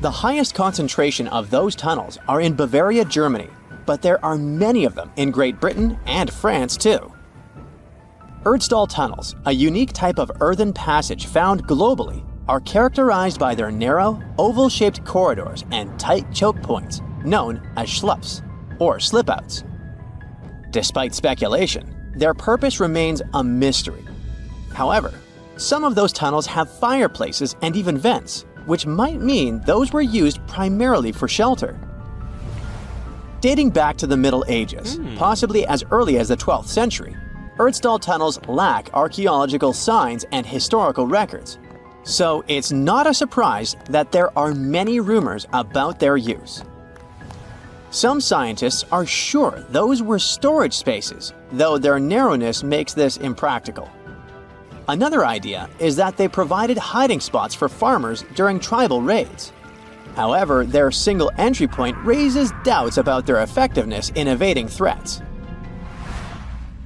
Speaker 3: The highest concentration of those tunnels are in Bavaria, Germany, but there are many of them in Great Britain and France too. Erdstall tunnels, a unique type of earthen passage found globally, are characterized by their narrow, oval-shaped corridors and tight choke points, known as schlups, or slip-outs. Despite speculation, their purpose remains a mystery, However, some of those tunnels have fireplaces and even vents, which might mean those were used primarily for shelter. Dating back to the Middle Ages, possibly as early as the 12th century, Erdstall tunnels lack archaeological signs and historical records. So it's not a surprise that there are many rumors about their use. Some scientists are sure those were storage spaces, though their narrowness makes this impractical. Another idea is that they provided hiding spots for farmers during tribal raids. However, their single entry point raises doubts about their effectiveness in evading threats.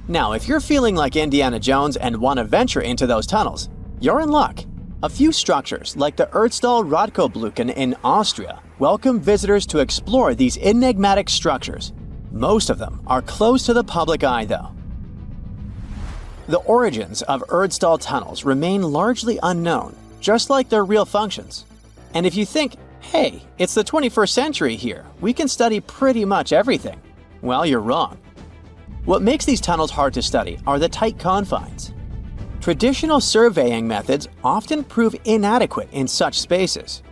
Speaker 3: Now, if you're feeling like Indiana Jones and want to venture into those tunnels, you're in luck. A few structures, like the Erdstall Radkobluken in Austria, welcome visitors to explore these enigmatic structures. Most of them are closed to the public eye, though. The origins of Erdstall tunnels remain largely unknown, just like their real functions. And if you think, hey, it's the 21st century here, we can study pretty much everything, well, you're wrong. What makes these tunnels hard to study are the tight confines. Traditional surveying methods often prove inadequate in such spaces.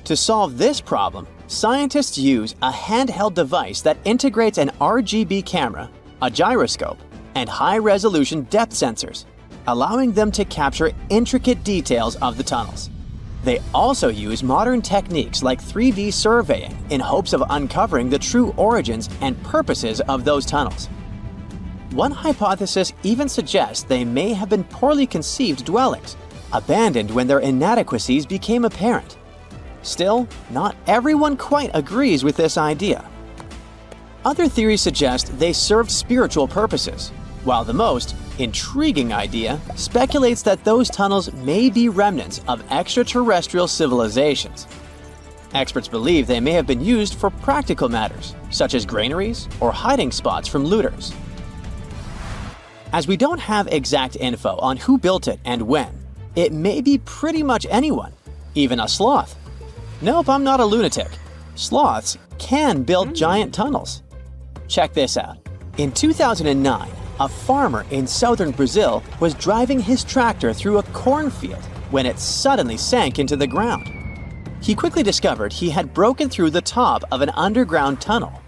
Speaker 3: To solve this problem, scientists use a handheld device that integrates an RGB camera, a gyroscope, and high-resolution depth sensors, allowing them to capture intricate details of the tunnels. They also use modern techniques like 3D surveying in hopes of uncovering the true origins and purposes of those tunnels. One hypothesis even suggests they may have been poorly conceived dwellings, abandoned when their inadequacies became apparent. Still, not everyone quite agrees with this idea. Other theories suggest they served spiritual purposes, while the most intriguing idea speculates that those tunnels may be remnants of extraterrestrial civilizations. Experts believe they may have been used for practical matters, such as granaries or hiding spots from looters. As we don't have exact info on who built it and when, it may be pretty much anyone, even a sloth. Nope, I'm not a lunatic. Sloths can build giant tunnels. Check this out. In 2009, a farmer in southern Brazil was driving his tractor through a cornfield when it suddenly sank into the ground. He quickly discovered he had broken through the top of an underground tunnel.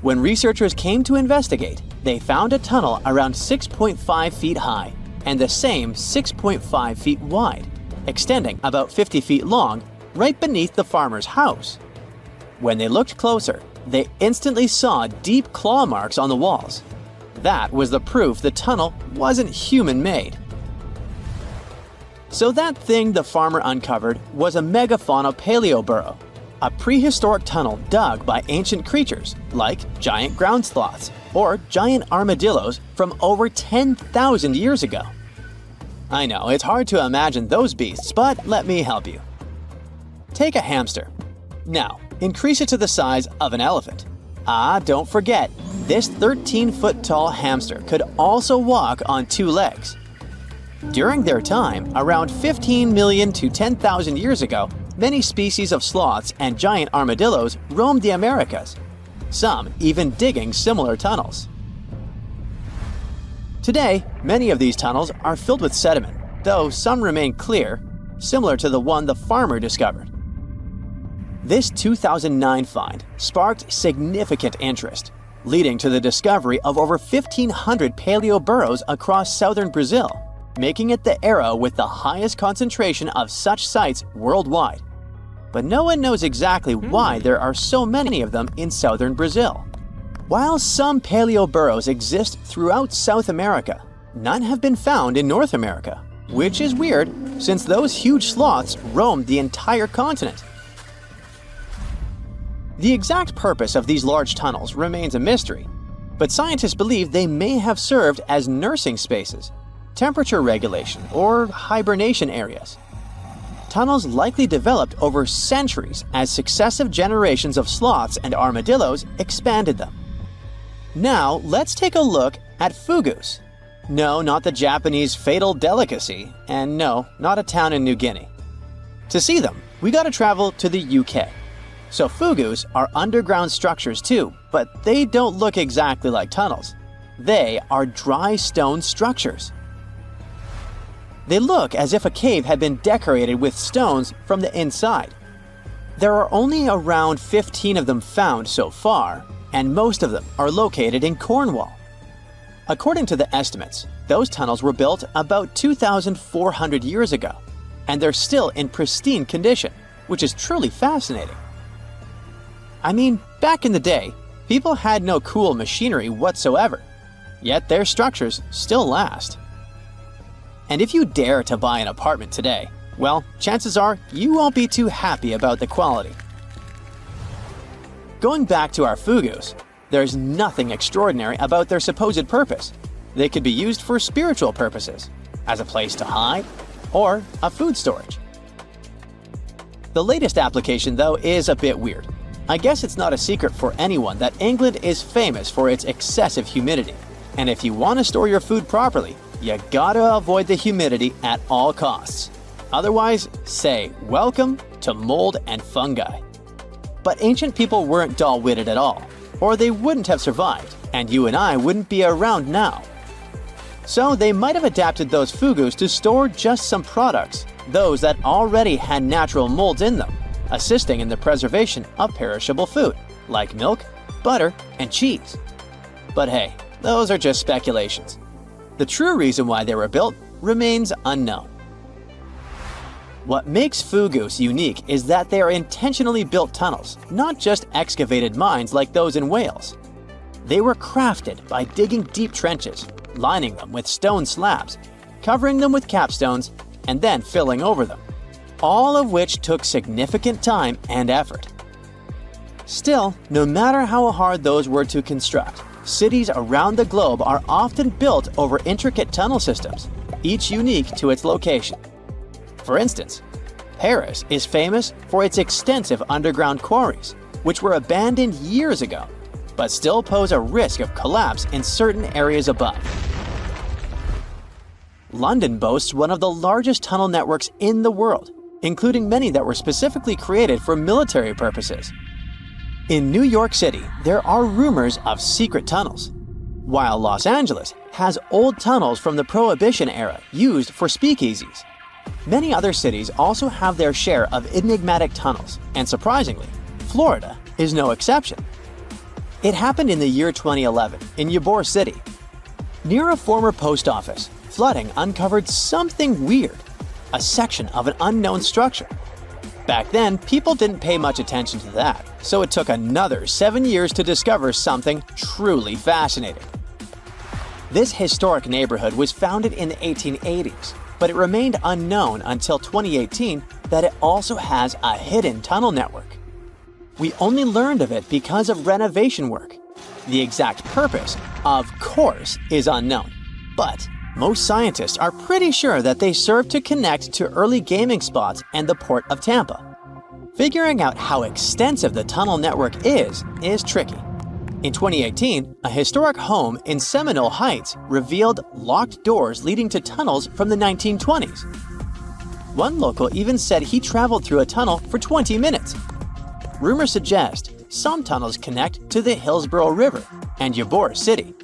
Speaker 3: When researchers came to investigate, they found a tunnel around 6.5 feet high and the same 6.5 feet wide, extending about 50 feet long right beneath the farmer's house. When they looked closer, they instantly saw deep claw marks on the walls. That was the proof the tunnel wasn't human-made. So that thing the farmer uncovered was a megafauna paleoburrow, a prehistoric tunnel dug by ancient creatures like giant ground sloths or giant armadillos from over 10,000 years ago. I know, it's hard to imagine those beasts, but let me help you. Take a hamster. Now, increase it to the size of an elephant. Don't forget, this 13-foot-tall hamster could also walk on two legs. During their time, around 15 million to 10,000 years ago, many species of sloths and giant armadillos roamed the Americas, some even digging similar tunnels. Today, many of these tunnels are filled with sediment, though some remain clear, similar to the one the farmer discovered. This 2009 find sparked significant interest, leading to the discovery of over 1,500 paleoburrows across southern Brazil, making it the era with the highest concentration of such sites worldwide. But no one knows exactly why there are so many of them in southern Brazil. While some paleoburrows exist throughout South America, none have been found in North America, which is weird since those huge sloths roamed the entire continent. The exact purpose of these large tunnels remains a mystery, but scientists believe they may have served as nursing spaces, temperature regulation, or hibernation areas. Tunnels likely developed over centuries as successive generations of sloths and armadillos expanded them. Now, let's take a look at fugus. No, not the Japanese fatal delicacy, and no, not a town in New Guinea. To see them, we gotta travel to the UK. So fugus are underground structures too, but they don't look exactly like tunnels. They are dry stone structures. They look as if a cave had been decorated with stones from the inside. There are only around 15 of them found so far, and most of them are located in Cornwall. According to the estimates, those tunnels were built about 2,400 years ago, and they're still in pristine condition, which is truly fascinating. I mean, back in the day, people had no cool machinery whatsoever, yet their structures still last. And if you dare to buy an apartment today, well, chances are you won't be too happy about the quality. Going back to our fugus, there's nothing extraordinary about their supposed purpose. They could be used for spiritual purposes, as a place to hide, or a food storage. The latest application, though, is a bit weird. I guess it's not a secret for anyone that England is famous for its excessive humidity. And if you want to store your food properly, you gotta avoid the humidity at all costs. Otherwise, say welcome to mold and fungi. But ancient people weren't dull-witted at all, or they wouldn't have survived, and you and I wouldn't be around now. So they might have adapted those fugus to store just some products, those that already had natural molds in them, assisting in the preservation of perishable food, like milk, butter, and cheese. But hey, those are just speculations. The true reason why they were built remains unknown. What makes fugus unique is that they are intentionally built tunnels, not just excavated mines like those in Wales. They were crafted by digging deep trenches, lining them with stone slabs, covering them with capstones, and then filling over them, all of which took significant time and effort. Still, no matter how hard those were to construct, cities around the globe are often built over intricate tunnel systems, each unique to its location. For instance, Paris is famous for its extensive underground quarries, which were abandoned years ago, but still pose a risk of collapse in certain areas above. London boasts one of the largest tunnel networks in the world, including many that were specifically created for military purposes. In New York City, there are rumors of secret tunnels, while Los Angeles has old tunnels from the Prohibition era used for speakeasies. Many other cities also have their share of enigmatic tunnels, and surprisingly, Florida is no exception. It happened in the year 2011 in Ybor City. Near a former post office, flooding uncovered something weird, a section of an unknown structure. Back then, people didn't pay much attention to that, so it took another 7 years to discover something truly fascinating. This historic neighborhood was founded in the 1880s, but it remained unknown until 2018 that it also has a hidden tunnel network. We only learned of it because of renovation work. The exact purpose, of course, is unknown, but most scientists are pretty sure that they serve to connect to early gaming spots and the port of Tampa. Figuring out how extensive the tunnel network is tricky. In 2018, a historic home in Seminole Heights revealed locked doors leading to tunnels from the 1920s. One local even said he traveled through a tunnel for 20 minutes. Rumors suggest some tunnels connect to the Hillsborough River and Ybor City.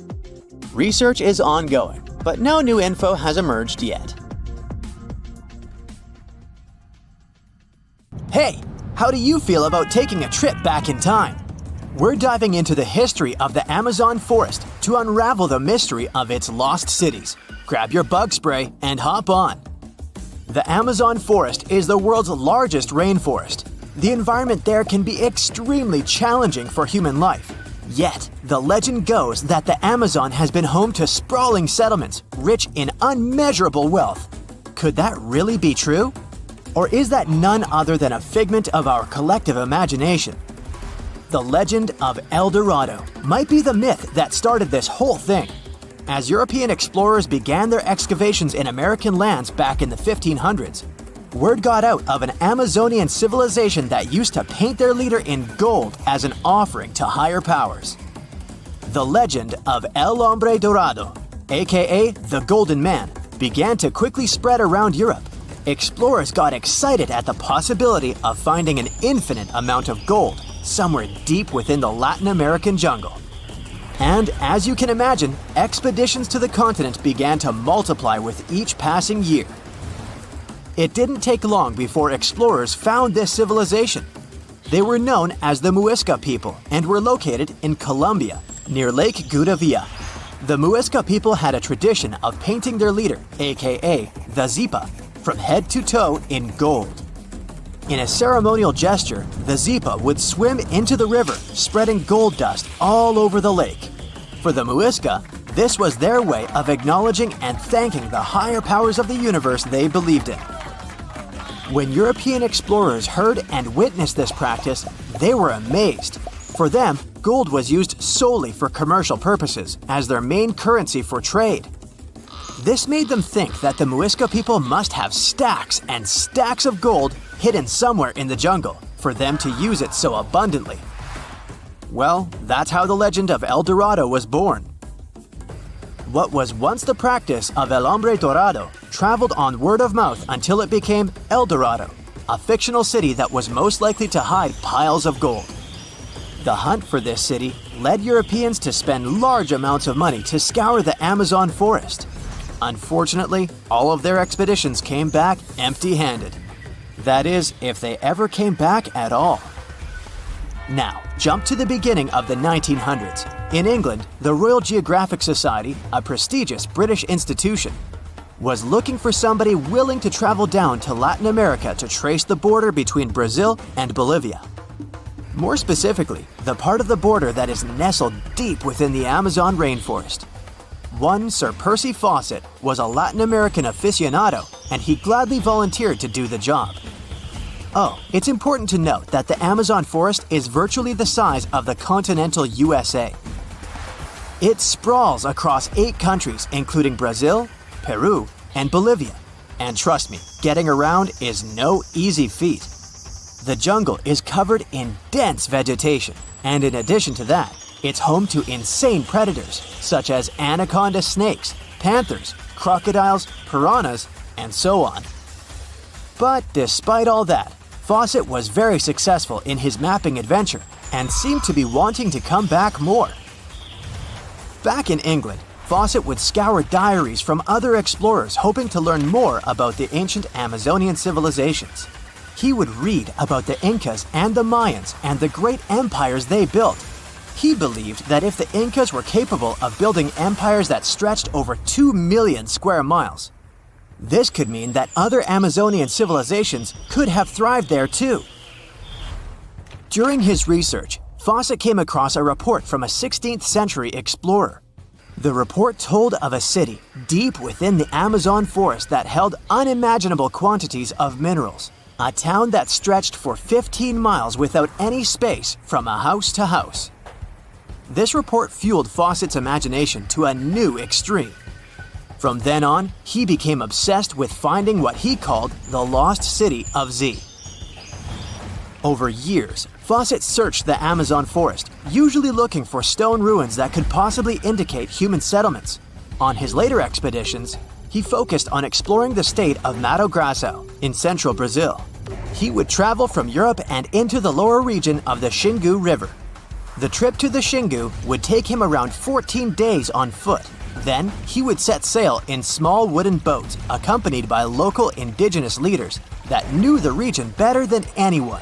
Speaker 3: Research is ongoing, but no new info has emerged yet.
Speaker 2: Hey, how do you feel about taking a trip back in time? We're diving into the history of the Amazon forest to unravel the mystery of its lost cities. Grab your bug spray and hop on. The Amazon forest is the world's largest rainforest. The environment there can be extremely challenging for human life. Yet, the legend goes that the Amazon has been home to sprawling settlements rich in unmeasurable wealth. Could that really be true? Or is that none other than a figment of our collective imagination? The legend of El Dorado might be the myth that started this whole thing. As European explorers began their excavations in American lands back in the 1500s, word got out of an Amazonian civilization that used to paint their leader in gold as an offering to higher powers. The legend of El Hombre Dorado, aka the Golden Man, began to quickly spread around Europe. Explorers got excited at the possibility of finding an infinite amount of gold somewhere deep within the Latin American jungle. And as you can imagine, expeditions to the continent began to multiply with each passing year. It didn't take long before explorers found this civilization. They were known as the Muisca people and were located in Colombia, near Lake Gudavia. The Muisca people had a tradition of painting their leader, aka the Zipa, from head to toe in gold. In a ceremonial gesture, the Zipa would swim into the river, spreading gold dust all over the lake. For the Muisca, this was their way of acknowledging and thanking the higher powers of the universe they believed in. When European explorers heard and witnessed this practice, they were amazed. For them, gold was used solely for commercial purposes as their main currency for trade. This made them think that the Muisca people must have stacks and stacks of gold hidden somewhere in the jungle for them to use it so abundantly. Well, that's how the legend of El Dorado was born. What was once the practice of El Hombre Dorado traveled on word of mouth until it became El Dorado, a fictional city that was most likely to hide piles of gold. The hunt for this city led Europeans to spend large amounts of money to scour the Amazon forest. Unfortunately, all of their expeditions came back empty-handed. That is, if they ever came back at all. Now, jump to the beginning of the 1900s. In England, the Royal Geographic Society, a prestigious British institution, was looking for somebody willing to travel down to Latin America to trace the border between Brazil and Bolivia. More specifically, the part of the border that is nestled deep within the Amazon rainforest. One Sir Percy Fawcett was a Latin American aficionado, and he gladly volunteered to do the job. Oh, it's important to note that the Amazon forest is virtually the size of the continental USA. It sprawls across 8 countries, including Brazil, Peru, and Bolivia. And trust me, getting around is no easy feat. The jungle is covered in dense vegetation, and in addition to that, it's home to insane predators such as anaconda snakes, panthers, crocodiles, piranhas, and so on. But despite all that, Fawcett was very successful in his mapping adventure and seemed to be wanting to come back more. Back in England, Fawcett would scour diaries from other explorers hoping to learn more about the ancient Amazonian civilizations. He would read about the Incas and the Mayans and the great empires they built. He believed that if the Incas were capable of building empires that stretched over 2 million square miles, this could mean that other Amazonian civilizations could have thrived there too. During his research, Fawcett came across a report from a 16th century explorer. The report told of a city deep within the Amazon forest that held unimaginable quantities of minerals, a town that stretched for 15 miles without any space from a house to house. This report fueled Fawcett's imagination to a new extreme. From then on, he became obsessed with finding what he called the lost city of Z. Over years, Fawcett searched the Amazon forest, usually looking for stone ruins that could possibly indicate human settlements. On his later expeditions, he focused on exploring the state of Mato Grosso in central Brazil. He would travel from Europe and into the lower region of the Xingu River. The trip to the Xingu would take him around 14 days on foot. Then, he would set sail in small wooden boats accompanied by local indigenous leaders that knew the region better than anyone.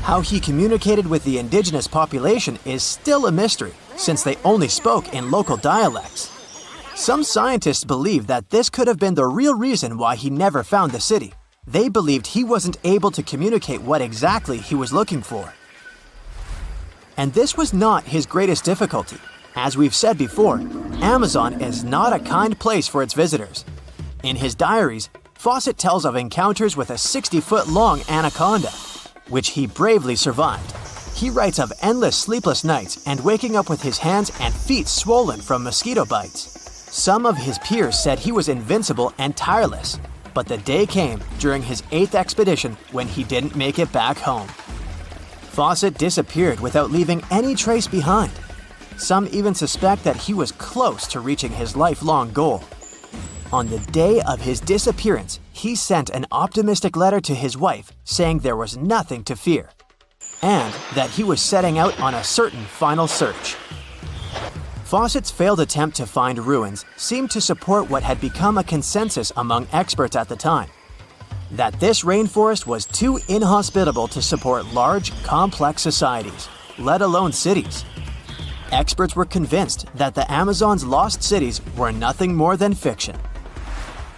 Speaker 2: How he communicated with the indigenous population is still a mystery, since they only spoke in local dialects. Some scientists believe that this could have been the real reason why he never found the city. They believed he wasn't able to communicate what exactly he was looking for. And this was not his greatest difficulty. As we've said before, Amazon is not a kind place for its visitors. In his diaries, Fawcett tells of encounters with a 60-foot-long anaconda, which he bravely survived. He writes of endless sleepless nights and waking up with his hands and feet swollen from mosquito bites. Some of his peers said he was invincible and tireless, but the day came during his 8th expedition when he didn't make it back home. Fawcett disappeared without leaving any trace behind. Some even suspect that he was close to reaching his lifelong goal. On the day of his disappearance, he sent an optimistic letter to his wife saying there was nothing to fear, and that he was setting out on a certain final search. Fawcett's failed attempt to find ruins seemed to support what had become a consensus among experts at the time. that this rainforest was too inhospitable to support large, complex societies, let alone cities. Experts were convinced that the Amazon's lost cities were nothing more than fiction.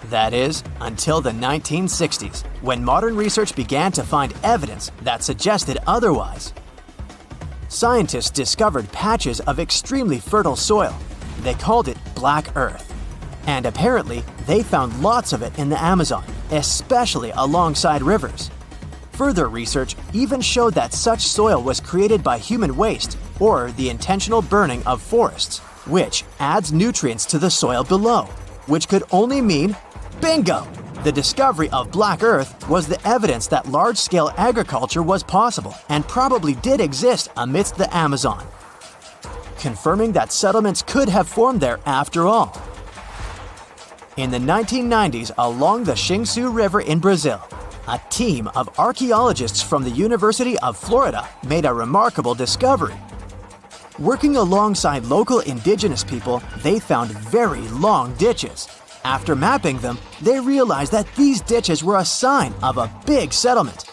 Speaker 2: That is, until the 1960s, when modern research began to find evidence that suggested otherwise. Scientists discovered patches of extremely fertile soil. They called it Black Earth. And apparently, they found lots of it in the Amazon, especially alongside rivers. Further research even showed that such soil was created by human waste or the intentional burning of forests, which adds nutrients to the soil below, which could only mean bingo! The discovery of Black Earth was the evidence that large-scale agriculture was possible and probably did exist amidst the Amazon, confirming that settlements could have formed there after all. In the 1990s, along the Xingsu River in Brazil, a team of archaeologists from the University of Florida made a remarkable discovery. Working alongside local indigenous people, they found very long ditches. After mapping them, they realized that these ditches were a sign of a big settlement.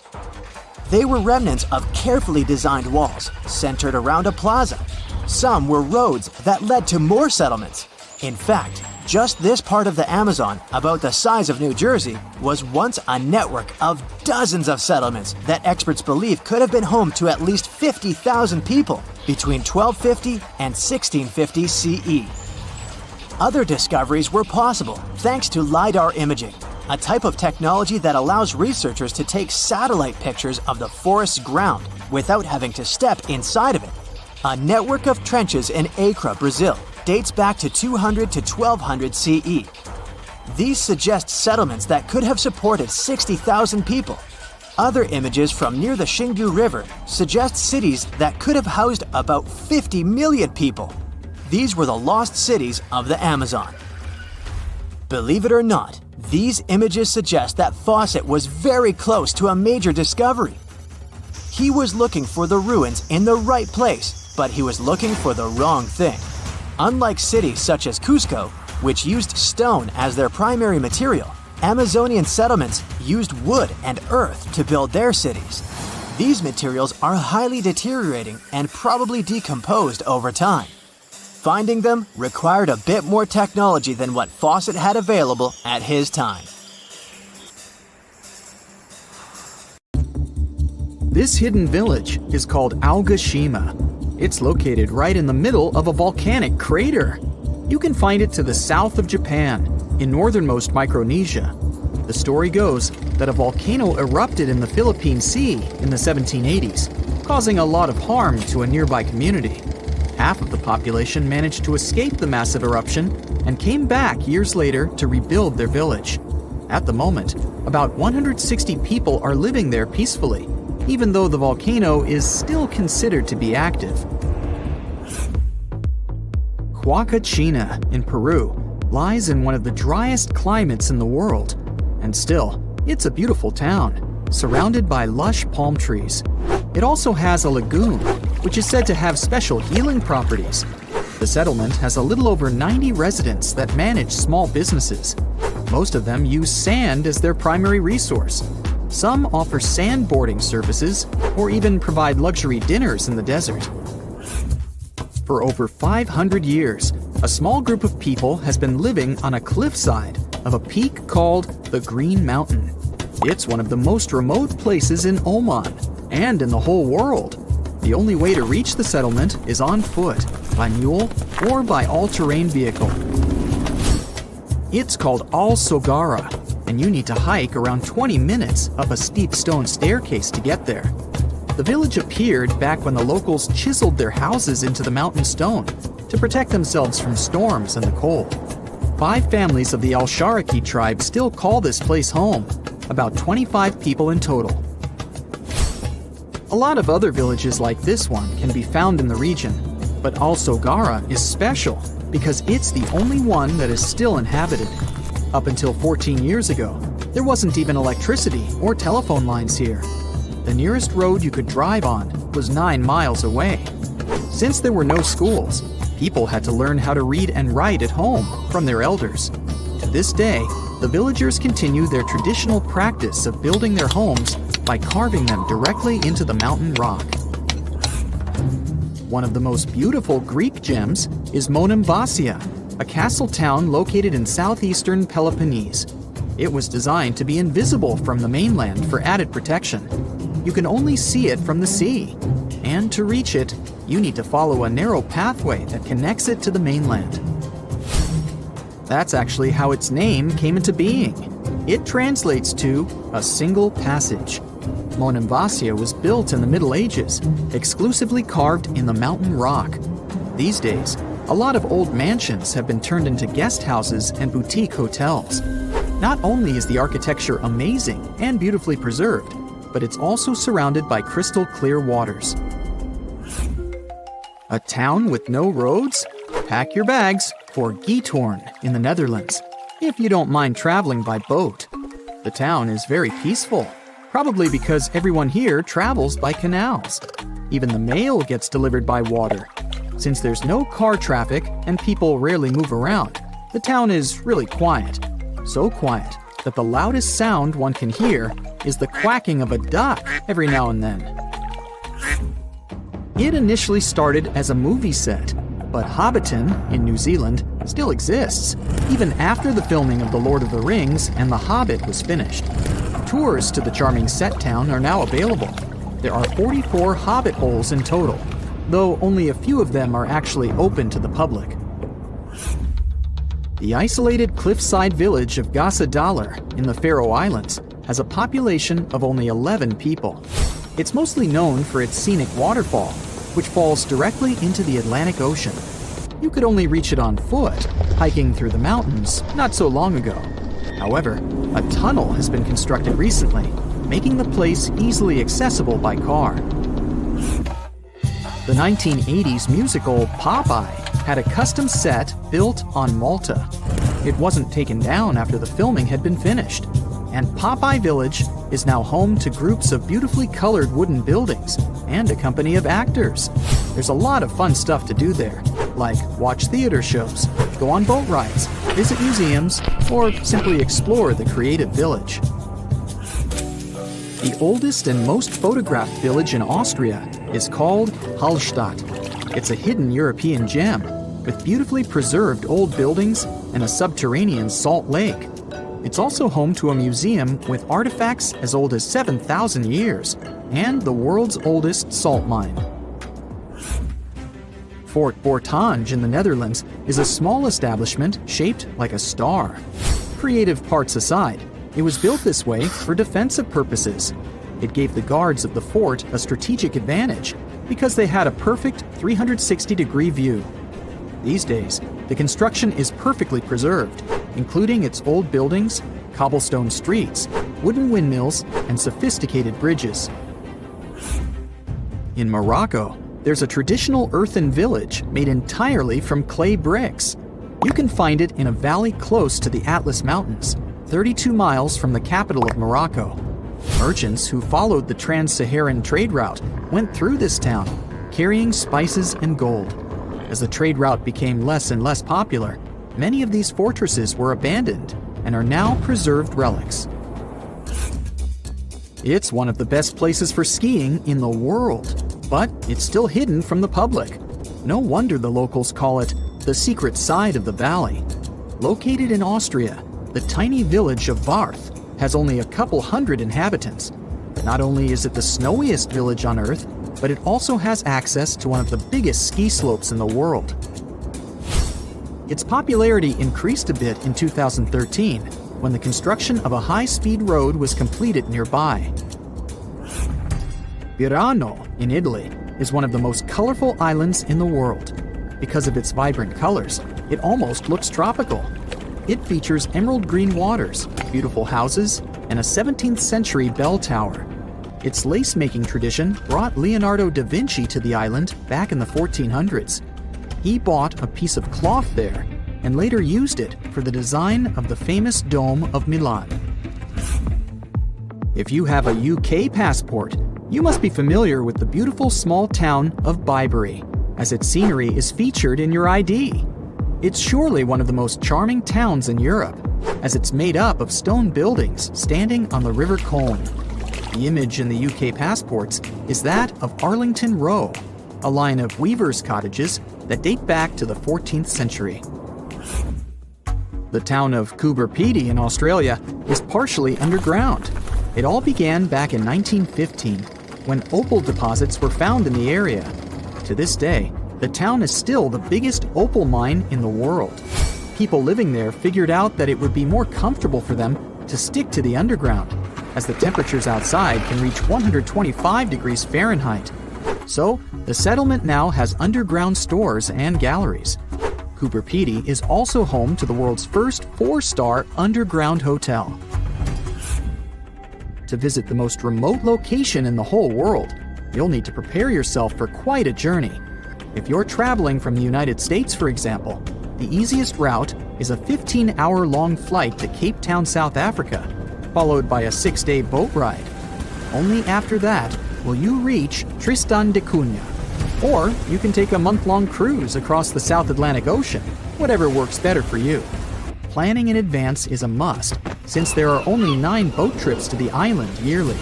Speaker 2: They were remnants of carefully designed walls centered around a plaza. Some were roads that led to more settlements. In fact, just this part of the Amazon, about the size of New Jersey, was once a network of dozens of settlements that experts believe could have been home to at least 50,000 people between 1250 and 1650 CE. Other discoveries were possible thanks to LiDAR imaging, a type of technology that allows researchers to take satellite pictures of the forest's ground without having to step inside of it. A network of trenches in Acre, Brazil, dates back to 200 to 1200 CE. These suggest settlements that could have supported 60,000 people. Other images from near the Xingu River suggest cities that could have housed about 50 million people. These were the lost cities of the Amazon. Believe it or not, these images suggest that Fawcett was very close to a major discovery. He was looking for the ruins in the right place, but he was looking for the wrong thing. Unlike cities such as Cusco, which used stone as their primary material, Amazonian settlements used wood and earth to build their cities. These materials are highly deteriorating and probably decomposed over time. Finding them required a bit more technology than what Fawcett had available at his time.
Speaker 4: This hidden village is called Aogashima. It's located right in the middle of a volcanic crater. You can find it to the south of Japan, in northernmost Micronesia. The story goes that a volcano erupted in the Philippine Sea in the 1780s, causing a lot of harm to a nearby community. Half of the population managed to escape the massive eruption and came back years later to rebuild their village. At the moment, about 160 people are living there peacefully, even though the volcano is still considered to be active. Huacachina in Peru lies in one of the driest climates in the world, and still, it's a beautiful town, surrounded by lush palm trees. It also has a lagoon, which is said to have special healing properties. The settlement has a little over 90 residents that manage small businesses. Most of them use sand as their primary resource. Some offer sandboarding services or even provide luxury dinners in the desert. For over 500 years, a small group of people has been living on a cliffside of a peak called the Green Mountain. It's one of the most remote places in Oman and in the whole world. The only way to reach the settlement is on foot, by mule, or by all-terrain vehicle. It's called Al Sogara, and you need to hike around 20 minutes up a steep stone staircase to get there. The village appeared back when the locals chiseled their houses into the mountain stone to protect themselves from storms and the cold. 5 families of the Al-Sharaki tribe still call this place home, about 25 people in total. A lot of other villages like this one can be found in the region, but Al Sogara is special because it's the only one that is still inhabited. Up until 14 years ago, there wasn't even electricity or telephone lines here. The nearest road you could drive on was 9 miles away. Since there were no schools, people had to learn how to read and write at home from their elders. To this day, the villagers continue their traditional practice of building their homes by carving them directly into the mountain rock. One of the most beautiful Greek gems is Monemvasia, a castle town located in southeastern Peloponnese. It was designed to be invisible from the mainland for added protection. You can only see it from the sea, and to reach it, you need to follow a narrow pathway that connects it to the mainland. That's actually how its name came into being. It translates to a single passage. Monemvasia was built in the Middle Ages, exclusively carved in the mountain rock. These days, a lot of old mansions have been turned into guest houses and boutique hotels. Not only is the architecture amazing and beautifully preserved, but it's also surrounded by crystal clear waters. A town with no roads? Pack your bags for Giethoorn in the Netherlands, if you don't mind traveling by boat. The town is very peaceful, probably because everyone here travels by canals. Even the mail gets delivered by water. Since there's no car traffic and people rarely move around, the town is really quiet. So quiet that the loudest sound one can hear is the quacking of a duck every now and then. It initially started as a movie set, but Hobbiton in New Zealand still exists, even after the filming of The Lord of the Rings and The Hobbit was finished. Tours to the charming set town are now available. There are 44 Hobbit holes in total, though only a few of them are actually open to the public. The isolated cliffside village of Gasadalar in the Faroe Islands has a population of only 11 people. It's mostly known for its scenic waterfall, which falls directly into the Atlantic Ocean. You could only reach it on foot, hiking through the mountains not so long ago. However, a tunnel has been constructed recently, making the place easily accessible by car. The 1980s musical Popeye had a custom set built on Malta. It wasn't taken down after the filming had been finished, and Popeye Village is now home to groups of beautifully colored wooden buildings and a company of actors. There's a lot of fun stuff to do there, like watch theater shows, go on boat rides, visit museums, or simply explore the creative village. The oldest and most photographed village in Austria is called Hallstatt. It's a hidden European gem with beautifully preserved old buildings and a subterranean salt lake. It's also home to a museum with artifacts as old as 7,000 years and the world's oldest salt mine. Fort Bortange in the Netherlands is a small establishment shaped like a star. Creative parts aside, it was built this way for defensive purposes. It gave the guards of the fort a strategic advantage because they had a perfect 360-degree view. These days, the construction is perfectly preserved, including its old buildings, cobblestone streets, wooden windmills, and sophisticated bridges. In Morocco, there's a traditional earthen village made entirely from clay bricks. You can find it in a valley close to the Atlas Mountains, 32 miles from the capital of Morocco. Merchants who followed the trans-Saharan trade route went through this town, carrying spices and gold. As the trade route became less and less popular, many of these fortresses were abandoned and are now preserved relics. It's one of the best places for skiing in the world, but it's still hidden from the public. No wonder the locals call it the secret side of the valley. Located in Austria, the tiny village of Varth has only a couple hundred inhabitants. Not only is it the snowiest village on Earth, but it also has access to one of the biggest ski slopes in the world. Its popularity increased a bit in 2013 when the construction of a high-speed road was completed nearby. Virano in Italy is one of the most colorful islands in the world. Because of its vibrant colors, it almost looks tropical. It features emerald green waters, beautiful houses, and a 17th century bell tower. Its lace-making tradition brought Leonardo da Vinci to the island back in the 1400s. He bought a piece of cloth there and later used it for the design of the famous Dome of Milan. If you have a UK passport, you must be familiar with the beautiful small town of Bibury, as its scenery is featured in your ID. It's surely one of the most charming towns in Europe, as it's made up of stone buildings standing on the River Colne. The image in the UK passports is that of Arlington Row, a line of weavers' cottages that date back to the 14th century. The town of Coober Pedy in Australia is partially underground. It all began back in 1915, when opal deposits were found in the area. To this day, the town is still the biggest opal mine in the world. People living there figured out that it would be more comfortable for them to stick to the underground, as the temperatures outside can reach 125 degrees Fahrenheit. So, the settlement now has underground stores and galleries. Coober Pedy is also home to the world's first 4-star underground hotel. To visit the most remote location in the whole world, you'll need to prepare yourself for quite a journey. If you're traveling from the United States, for example, the easiest route is a 15-hour-long flight to Cape Town, South Africa, followed by a 6-day boat ride. Only after that will you reach Tristan da Cunha. Or you can take a month-long cruise across the South Atlantic Ocean, whatever works better for you. Planning in advance is a must, since there are only 9 boat trips to the island yearly.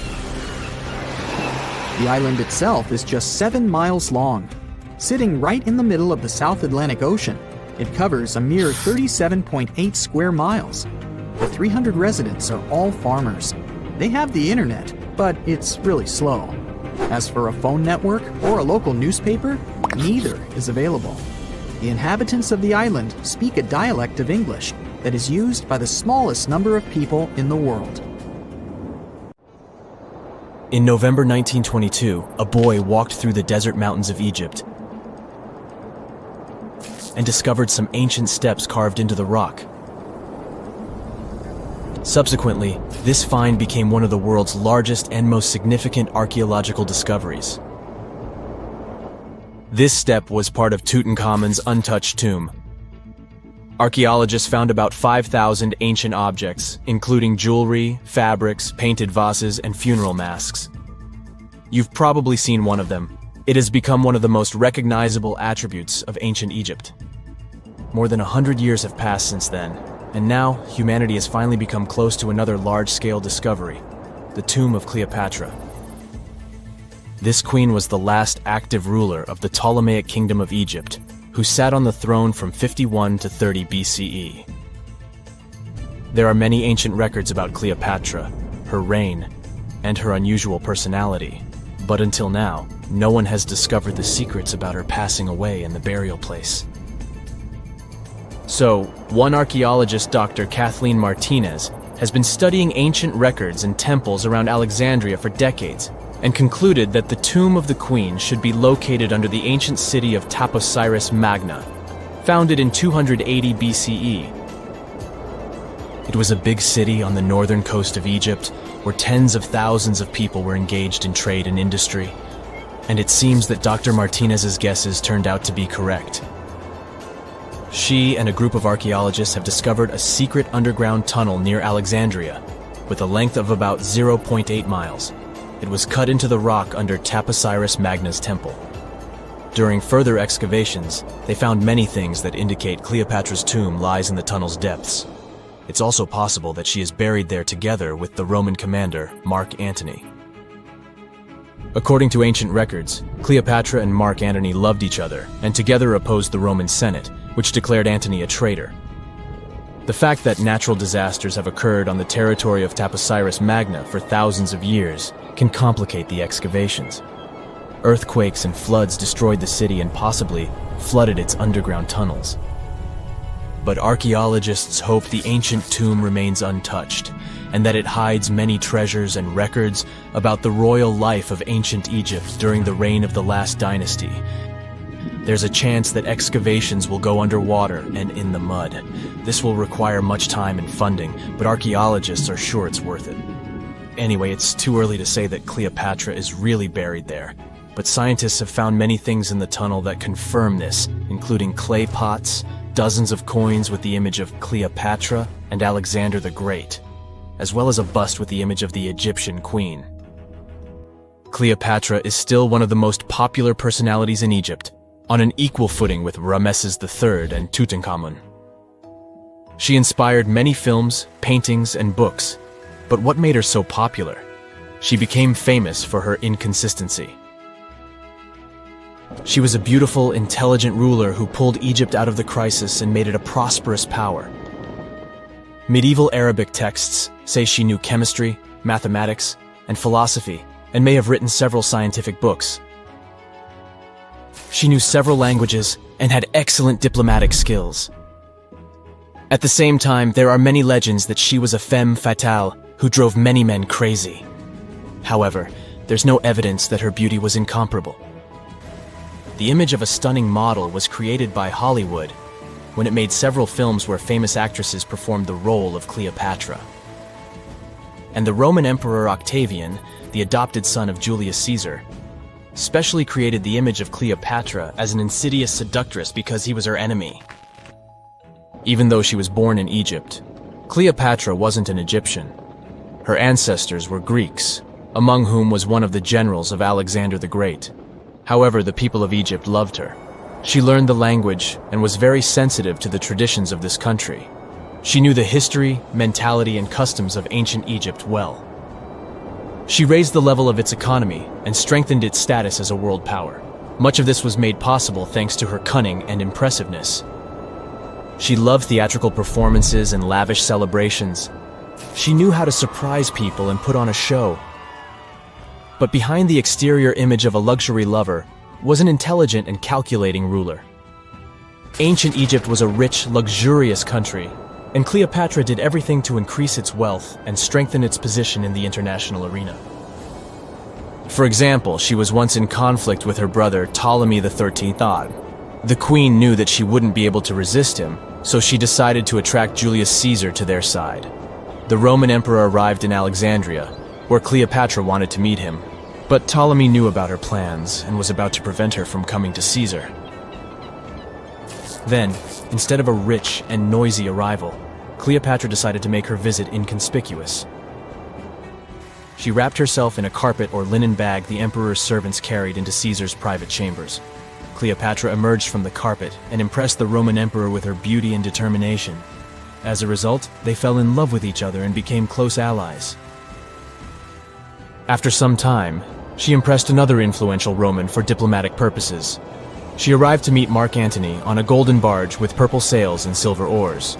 Speaker 4: The island itself is just 7 miles long. Sitting right in the middle of the South Atlantic Ocean, it covers a mere 37.8 square miles. The 300 residents are all farmers. They have the internet, but it's really slow. As for a phone network or a local newspaper, neither is available. The inhabitants of the island speak a dialect of English that is used by the smallest number of people in the world.
Speaker 5: In November 1922, a boy walked through the desert mountains of Egypt and discovered some ancient steps carved into the rock. Subsequently, this find became one of the world's largest and most significant archaeological discoveries. This step was part of Tutankhamun's untouched tomb. Archaeologists found about 5,000 ancient objects, including jewelry, fabrics, painted vases, and funeral masks. You've probably seen one of them. It has become one of the most recognizable attributes of ancient Egypt. More than 100 years have passed since then, and now humanity has finally become close to another large-scale discovery, the tomb of Cleopatra. This queen was the last active ruler of the Ptolemaic Kingdom of Egypt, who sat on the throne from 51 to 30 BCE. There are many ancient records about Cleopatra, her reign, and her unusual personality, but until now, no one has discovered the secrets about her passing away in the burial place. So, one archaeologist, Dr. Kathleen Martinez, has been studying ancient records and temples around Alexandria for decades, and concluded that the tomb of the queen should be located under the ancient city of Taposiris Magna, founded in 280 BCE. It was a big city on the northern coast of Egypt, where tens of thousands of people were engaged in trade and industry, and it seems that Dr. Martinez's guesses turned out to be correct. She and a group of archaeologists have discovered a secret underground tunnel near Alexandria, with a length of about 0.8 miles. It was cut into the rock under Taposiris Magna's temple. During further excavations, they found many things that indicate Cleopatra's tomb lies in the tunnel's depths. It's also possible that she is buried there together with the Roman commander, Mark Antony. According to ancient records, Cleopatra and Mark Antony loved each other and together opposed the Roman Senate, which declared Antony a traitor. The fact that natural disasters have occurred on the territory of Taposiris Magna for thousands of years can complicate the excavations. Earthquakes and floods destroyed the city and possibly flooded its underground tunnels. But archaeologists hope the ancient tomb remains untouched, and that it hides many treasures and records about the royal life of ancient Egypt during the reign of the last dynasty. There's a chance that excavations will go underwater and in the mud. This will require much time and funding, but archaeologists are sure it's worth it. Anyway, it's too early to say that Cleopatra is really buried there, but scientists have found many things in the tunnel that confirm this, including clay pots, dozens of coins with the image of Cleopatra and Alexander the Great, as well as a bust with the image of the Egyptian queen. Cleopatra is still one of the most popular personalities in Egypt, on an equal footing with Ramesses III and Tutankhamun. She inspired many films, paintings, and books. But what made her so popular? She became famous for her inconsistency. She was a beautiful, intelligent ruler who pulled Egypt out of the crisis and made it a prosperous power. Medieval Arabic texts say she knew chemistry, mathematics, and philosophy, and may have written several scientific books. She knew several languages and had excellent diplomatic skills. At the same time, there are many legends that she was a femme fatale who drove many men crazy. However, there's no evidence that her beauty was incomparable. The image of a stunning model was created by Hollywood when it made several films where famous actresses performed the role of Cleopatra. And the Roman Emperor Octavian, the adopted son of Julius Caesar, specially created the image of Cleopatra as an insidious seductress because he was her enemy. Even though she was born in Egypt, Cleopatra wasn't an Egyptian. Her ancestors were Greeks, among whom was one of the generals of Alexander the Great. However, the people of Egypt loved her. She learned the language and was very sensitive to the traditions of this country. She knew the history, mentality, and customs of ancient Egypt well. She raised the level of its economy and strengthened its status as a world power. Much of this was made possible thanks to her cunning and impressiveness. She loved theatrical performances and lavish celebrations. She knew how to surprise people and put on a show. But behind the exterior image of a luxury lover was an intelligent and calculating ruler. Ancient Egypt was a rich, luxurious country, and Cleopatra did everything to increase its wealth and strengthen its position in the international arena. For example, she was once in conflict with her brother Ptolemy XIII Odd. The queen knew that she wouldn't be able to resist him, so she decided to attract Julius Caesar to their side. The Roman emperor arrived in Alexandria, where Cleopatra wanted to meet him, but Ptolemy knew about her plans and was about to prevent her from coming to Caesar. Then, instead of a rich and noisy arrival, Cleopatra decided to make her visit inconspicuous. She wrapped herself in a carpet or linen bag the emperor's servants carried into Caesar's private chambers. Cleopatra emerged from the carpet and impressed the Roman emperor with her beauty and determination. As a result, they fell in love with each other and became close allies. After some time, she impressed another influential Roman for diplomatic purposes. She arrived to meet Mark Antony on a golden barge with purple sails and silver oars.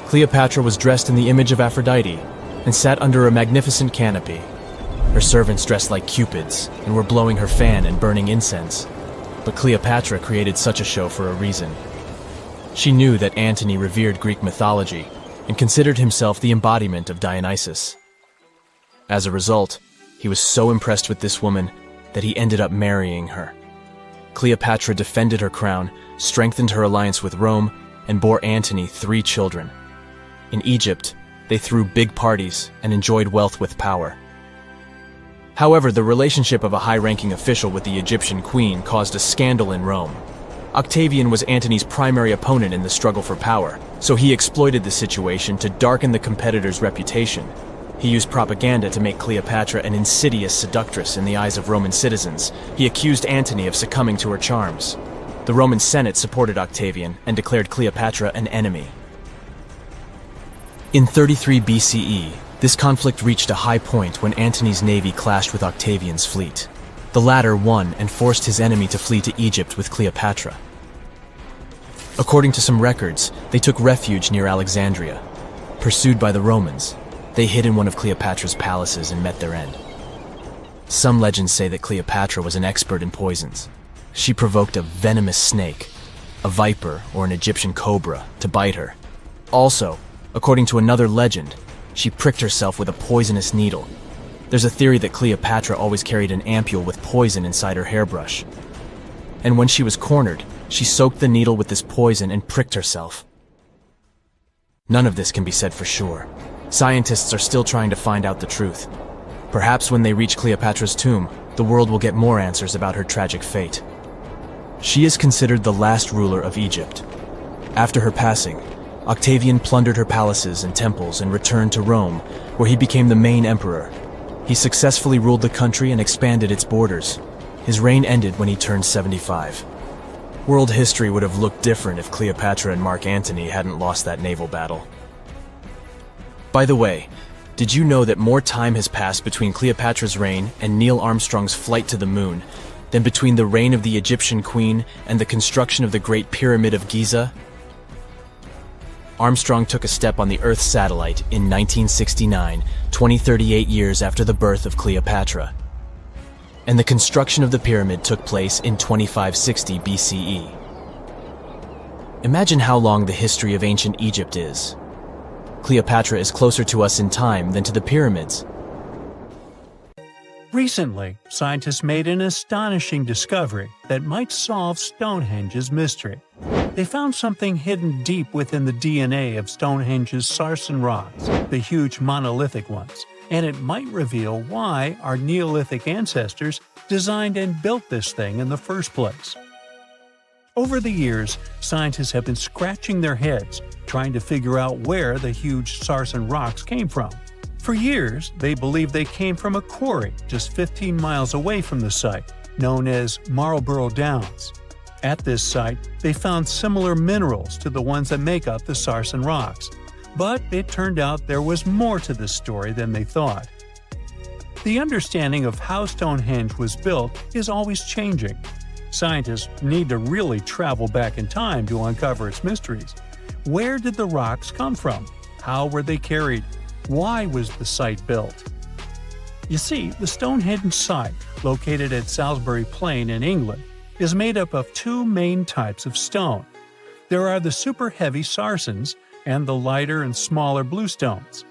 Speaker 5: Cleopatra was dressed in the image of Aphrodite and sat under a magnificent canopy. Her servants dressed like cupids and were blowing her fan and burning incense. But Cleopatra created such a show for a reason. She knew that Antony revered Greek mythology and considered himself the embodiment of Dionysus. As a result, he was so impressed with this woman that he ended up marrying her. Cleopatra defended her crown, strengthened her alliance with Rome, and bore Antony 3 children. In Egypt, they threw big parties and enjoyed wealth with power. However, the relationship of a high-ranking official with the Egyptian queen caused a scandal in Rome. Octavian was Antony's primary opponent in the struggle for power, so he exploited the situation to darken the competitor's reputation. He used propaganda to make Cleopatra an insidious seductress in the eyes of Roman citizens. He accused Antony of succumbing to her charms. The Roman Senate supported Octavian and declared Cleopatra an enemy. In 33 BCE, this conflict reached a high point when Antony's navy clashed with Octavian's fleet. The latter won and forced his enemy to flee to Egypt with Cleopatra. According to some records, they took refuge near Alexandria. Pursued by the Romans, they hid in one of Cleopatra's palaces and met their end. Some legends say that Cleopatra was an expert in poisons. She provoked a venomous snake, a viper or an Egyptian cobra, to bite her. Also, according to another legend, she pricked herself with a poisonous needle. There's a theory that Cleopatra always carried an ampule with poison inside her hairbrush. And when she was cornered, she soaked the needle with this poison and pricked herself. None of this can be said for sure. Scientists are still trying to find out the truth. Perhaps when they reach Cleopatra's tomb, the world will get more answers about her tragic fate. She is considered the last ruler of Egypt. After her passing, Octavian plundered her palaces and temples and returned to Rome, where he became the main emperor. He successfully ruled the country and expanded its borders. His reign ended when he turned 75. World history would have looked different if Cleopatra and Mark Antony hadn't lost that naval battle. By the way, did you know that more time has passed between Cleopatra's reign and Neil Armstrong's flight to the moon than between the reign of the Egyptian queen and the construction of the Great Pyramid of Giza? Armstrong took a step on the Earth satellite in 1969, 38 years after the birth of Cleopatra. And the construction of the pyramid took place in 2560 BCE. Imagine how long the history of ancient Egypt is. Cleopatra is closer to us in time than to the pyramids.
Speaker 1: Recently, scientists made an astonishing discovery that might solve Stonehenge's mystery. They found something hidden deep within the DNA of Stonehenge's sarsen rocks, the huge monolithic ones, and it might reveal why our Neolithic ancestors designed and built this thing in the first place. Over the years, scientists have been scratching their heads trying to figure out where the huge sarsen rocks came from. For years, they believed they came from a quarry just 15 miles away from the site, known as Marlborough Downs. At this site, they found similar minerals to the ones that make up the sarsen rocks. But it turned out there was more to this story than they thought. The understanding of how Stonehenge was built is always changing. Scientists need to really travel back in time to uncover its mysteries. Where did the rocks come from? How were they carried? Why was the site built? You see, the Stonehenge site, located at Salisbury Plain in England, is made up of two main types of stone. There are the super heavy sarsens and the lighter and smaller bluestones.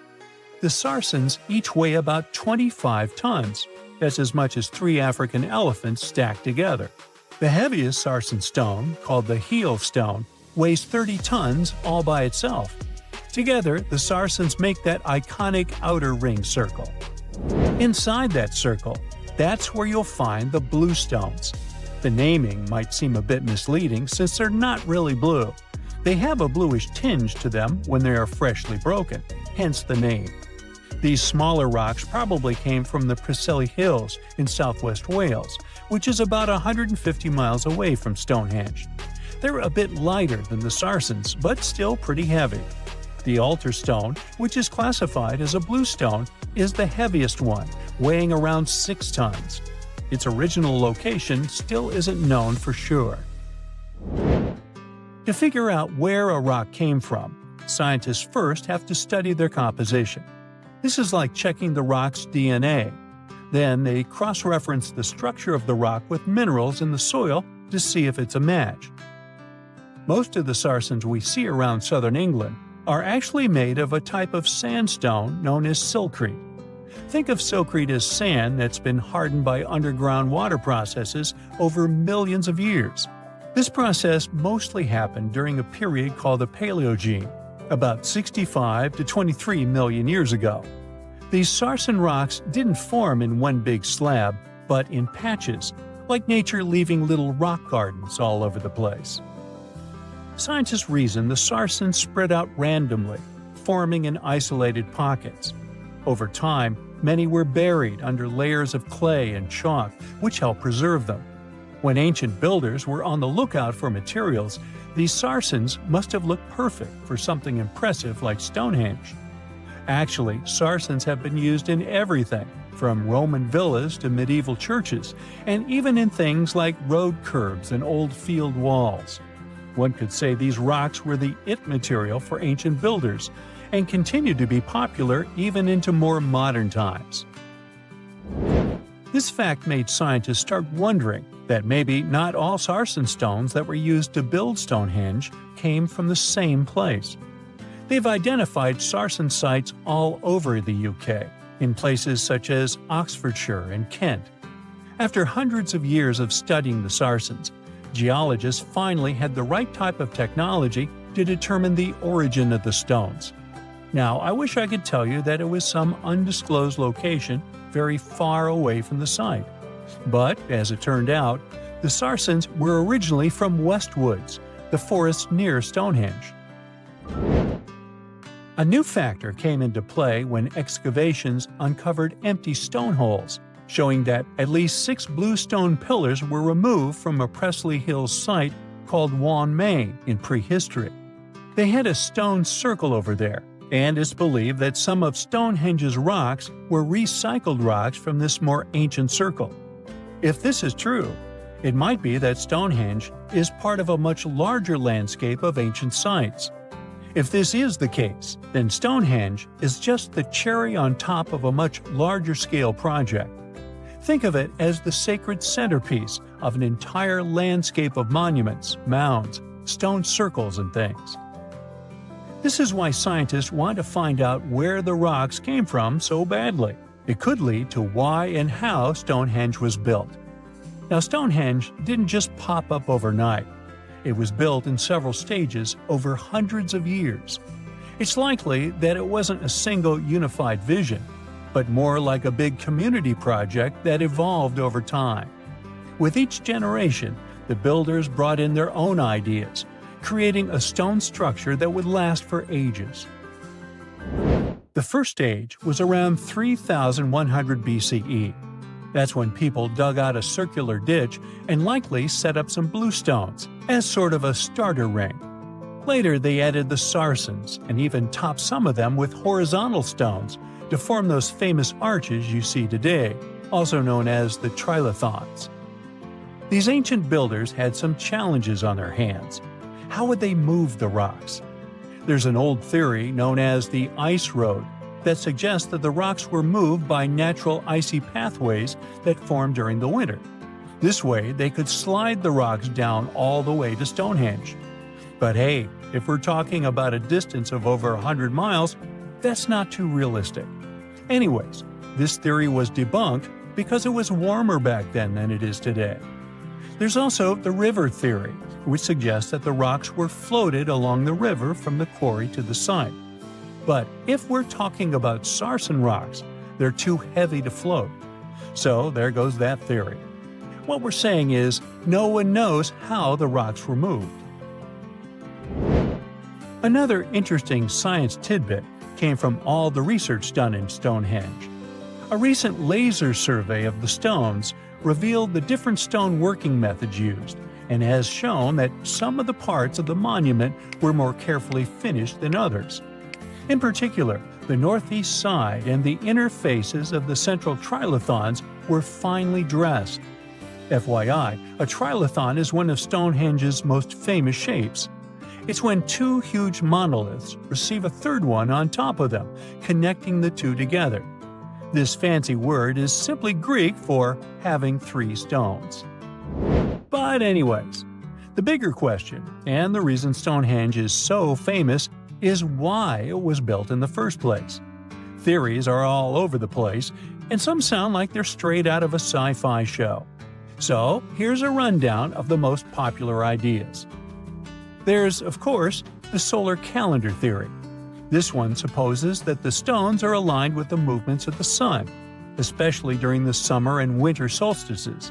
Speaker 1: The sarsens each weigh about 25 tons. That's as much as 3 African elephants stacked together. The heaviest sarsen stone, called the heel stone, weighs 30 tons all by itself. Together, the sarsens make that iconic outer ring circle. Inside that circle, that's where you'll find the bluestones. The naming might seem a bit misleading since they're not really blue. They have a bluish tinge to them when they are freshly broken, hence the name. These smaller rocks probably came from the Preseli Hills in southwest Wales, which is about 150 miles away from Stonehenge. They're a bit lighter than the sarsens, but still pretty heavy. The altar stone, which is classified as a bluestone, is the heaviest one, weighing around 6 tons. Its original location still isn't known for sure. To figure out where a rock came from, scientists first have to study their composition. This is like checking the rock's DNA. Then they cross-reference the structure of the rock with minerals in the soil to see if it's a match. Most of the sarsens we see around southern England are actually made of a type of sandstone known as silcrete. Think of silcrete as sand that's been hardened by underground water processes over millions of years. This process mostly happened during a period called the Paleogene, about 65 to 23 million years ago. These sarsen rocks didn't form in one big slab, but in patches, like nature leaving little rock gardens all over the place. Scientists reason the sarsens spread out randomly, forming in isolated pockets. Over time, many were buried under layers of clay and chalk, which helped preserve them. When ancient builders were on the lookout for materials, these sarsens must have looked perfect for something impressive like Stonehenge. Actually, sarsens have been used in everything, from Roman villas to medieval churches, and even in things like road curbs and old field walls. One could say these rocks were the it material for ancient builders, and continue to be popular even into more modern times. This fact made scientists start wondering that maybe not all sarsen stones that were used to build Stonehenge came from the same place. They've identified sarsen sites all over the UK, in places such as Oxfordshire and Kent. After hundreds of years of studying the sarsens, geologists finally had the right type of technology to determine the origin of the stones. Now, I wish I could tell you that it was some undisclosed location very far away from the site. But, as it turned out, the sarsens were originally from Westwoods, the forest near Stonehenge. A new factor came into play when excavations uncovered empty stone holes, showing that at least 6 bluestone pillars were removed from a Preseli Hills site called Wan Main in prehistory. They had a stone circle over there, and it's believed that some of Stonehenge's rocks were recycled rocks from this more ancient circle. If this is true, it might be that Stonehenge is part of a much larger landscape of ancient sites. If this is the case, then Stonehenge is just the cherry on top of a much larger scale project. Think of it as the sacred centerpiece of an entire landscape of monuments, mounds, stone circles, and things. This is why scientists want to find out where the rocks came from so badly. It could lead to why and how Stonehenge was built. Now, Stonehenge didn't just pop up overnight. It was built in several stages over hundreds of years. It's likely that it wasn't a single unified vision, but more like a big community project that evolved over time. With each generation, the builders brought in their own ideas, creating a stone structure that would last for ages. The first stage was around 3100 BCE. That's when people dug out a circular ditch and likely set up some bluestones as sort of a starter ring. Later, they added the Sarsens and even topped some of them with horizontal stones to form those famous arches you see today, also known as the trilithons. These ancient builders had some challenges on their hands. How would they move the rocks? There's an old theory known as the ice road that suggests that the rocks were moved by natural icy pathways that formed during the winter. This way, they could slide the rocks down all the way to Stonehenge. But hey, if we're talking about a distance of over 100 miles, that's not too realistic. Anyways, this theory was debunked because it was warmer back then than it is today. There's also the river theory, which suggests that the rocks were floated along the river from the quarry to the site. But if we're talking about Sarsen rocks, they're too heavy to float. So there goes that theory. What we're saying is, no one knows how the rocks were moved. Another interesting science tidbit came from all the research done in Stonehenge. A recent laser survey of the stones revealed the different stone working methods used, and has shown that some of the parts of the monument were more carefully finished than others. In particular, the northeast side and the inner faces of the central trilithons were finely dressed. FYI, a trilithon is one of Stonehenge's most famous shapes. It's when two huge monoliths receive a third one on top of them, connecting the two together. This fancy word is simply Greek for having three stones. But anyways, the bigger question, and the reason Stonehenge is so famous, is why it was built in the first place. Theories are all over the place, and some sound like they're straight out of a sci-fi show. So here's a rundown of the most popular ideas. There's, of course, the solar calendar theory. This one supposes that the stones are aligned with the movements of the sun, especially during the summer and winter solstices.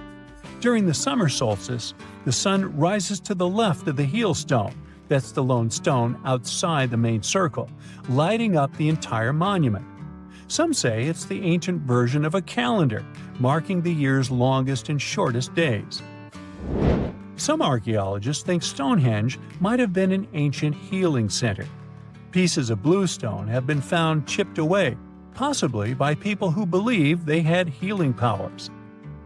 Speaker 1: During the summer solstice, the sun rises to the left of the heel stone, that's the lone stone outside the main circle, lighting up the entire monument. Some say it's the ancient version of a calendar, marking the year's longest and shortest days. Some archaeologists think Stonehenge might have been an ancient healing center. Pieces of bluestone have been found chipped away, possibly by people who believed they had healing powers.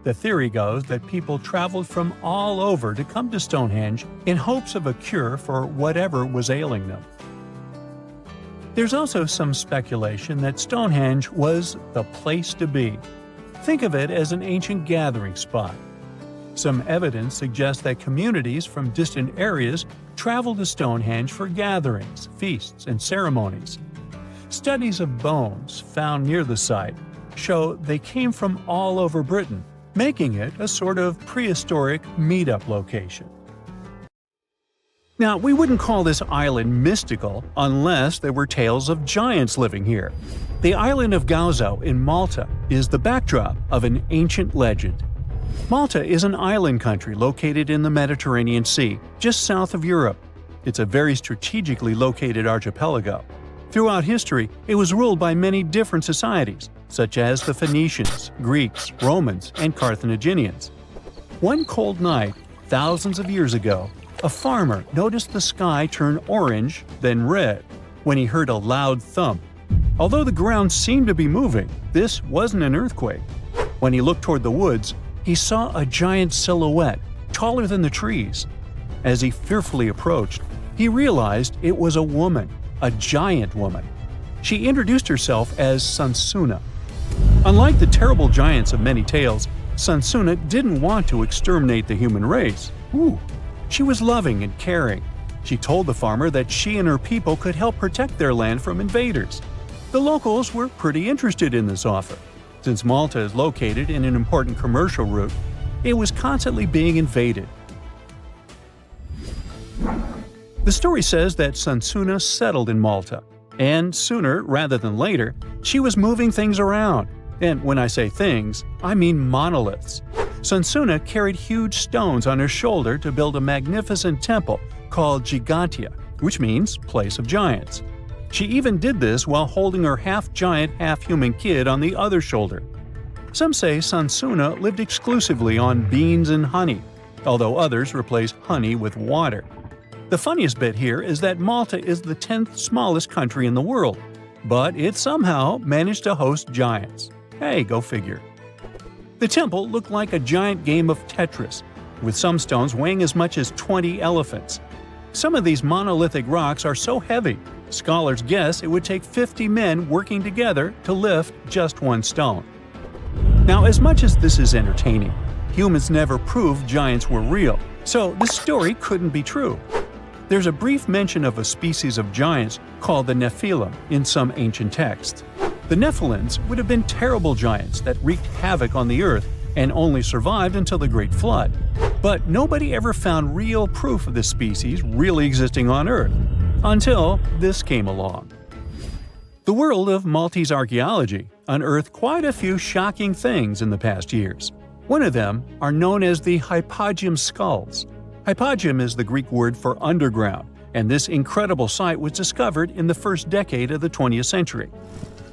Speaker 1: The theory goes that people traveled from all over to come to Stonehenge in hopes of a cure for whatever was ailing them. There's also some speculation that Stonehenge was the place to be. Think of it as an ancient gathering spot. Some evidence suggests that communities from distant areas traveled to Stonehenge for gatherings, feasts, and ceremonies. Studies of bones found near the site show they came from all over Britain, making it a sort of prehistoric meetup location. Now, we wouldn't call this island mystical unless there were tales of giants living here. The island of Gozo in Malta is the backdrop of an ancient legend. Malta is an island country located in the Mediterranean Sea, just south of Europe. It's a very strategically located archipelago. Throughout history, it was ruled by many different societies, such as the Phoenicians, Greeks, Romans, and Carthaginians. One cold night, thousands of years ago, a farmer noticed the sky turn orange, then red, when he heard a loud thump. Although the ground seemed to be moving, this wasn't an earthquake. When he looked toward the woods, he saw a giant silhouette, taller than the trees. As he fearfully approached, he realized it was a woman, a giant woman. She introduced herself as Sunsuna. Unlike the terrible giants of many tales, Sunsuna didn't want to exterminate the human race. She was loving and caring. She told the farmer that she and her people could help protect their land from invaders. The locals were pretty interested in this offer. Since Malta is located in an important commercial route, it was constantly being invaded. The story says that Sunsuna settled in Malta, and sooner rather than later, she was moving things around. And when I say things, I mean monoliths. Sunsuna carried huge stones on her shoulder to build a magnificent temple called Gigantia, which means place of giants. She even did this while holding her half-giant, half-human kid on the other shoulder. Some say Sunsuna lived exclusively on beans and honey, although others replace honey with water. The funniest bit here is that Malta is the 10th smallest country in the world, but it somehow managed to host giants. Hey, go figure. The temple looked like a giant game of Tetris, with some stones weighing as much as 20 elephants. Some of these monolithic rocks are so heavy, scholars guess it would take 50 men working together to lift just one stone. Now, as much as this is entertaining, humans never proved giants were real, so this story couldn't be true. There's a brief mention of a species of giants called the Nephilim in some ancient texts. The Nephilims would have been terrible giants that wreaked havoc on the earth and only survived until the Great Flood. But nobody ever found real proof of this species really existing on Earth, until this came along. The world of Maltese archaeology unearthed quite a few shocking things in the past years. One of them are known as the hypogeum skulls. Hypogeum is the Greek word for underground, and this incredible site was discovered in the first decade of the 20th century.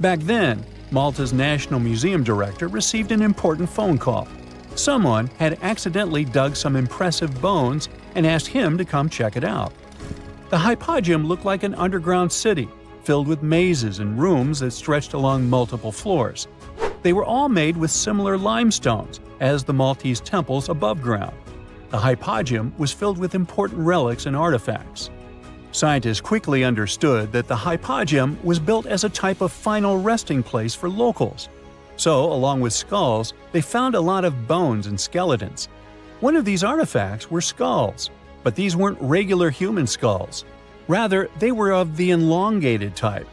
Speaker 1: Back then, Malta's National Museum director received an important phone call. Someone had accidentally dug some impressive bones and asked him to come check it out. The hypogeum looked like an underground city, filled with mazes and rooms that stretched along multiple floors. They were all made with similar limestones as the Maltese temples above ground. The hypogeum was filled with important relics and artifacts. Scientists quickly understood that the hypogeum was built as a type of final resting place for locals. So, along with skulls, they found a lot of bones and skeletons. One of these artifacts were skulls, but these weren't regular human skulls. Rather, they were of the elongated type.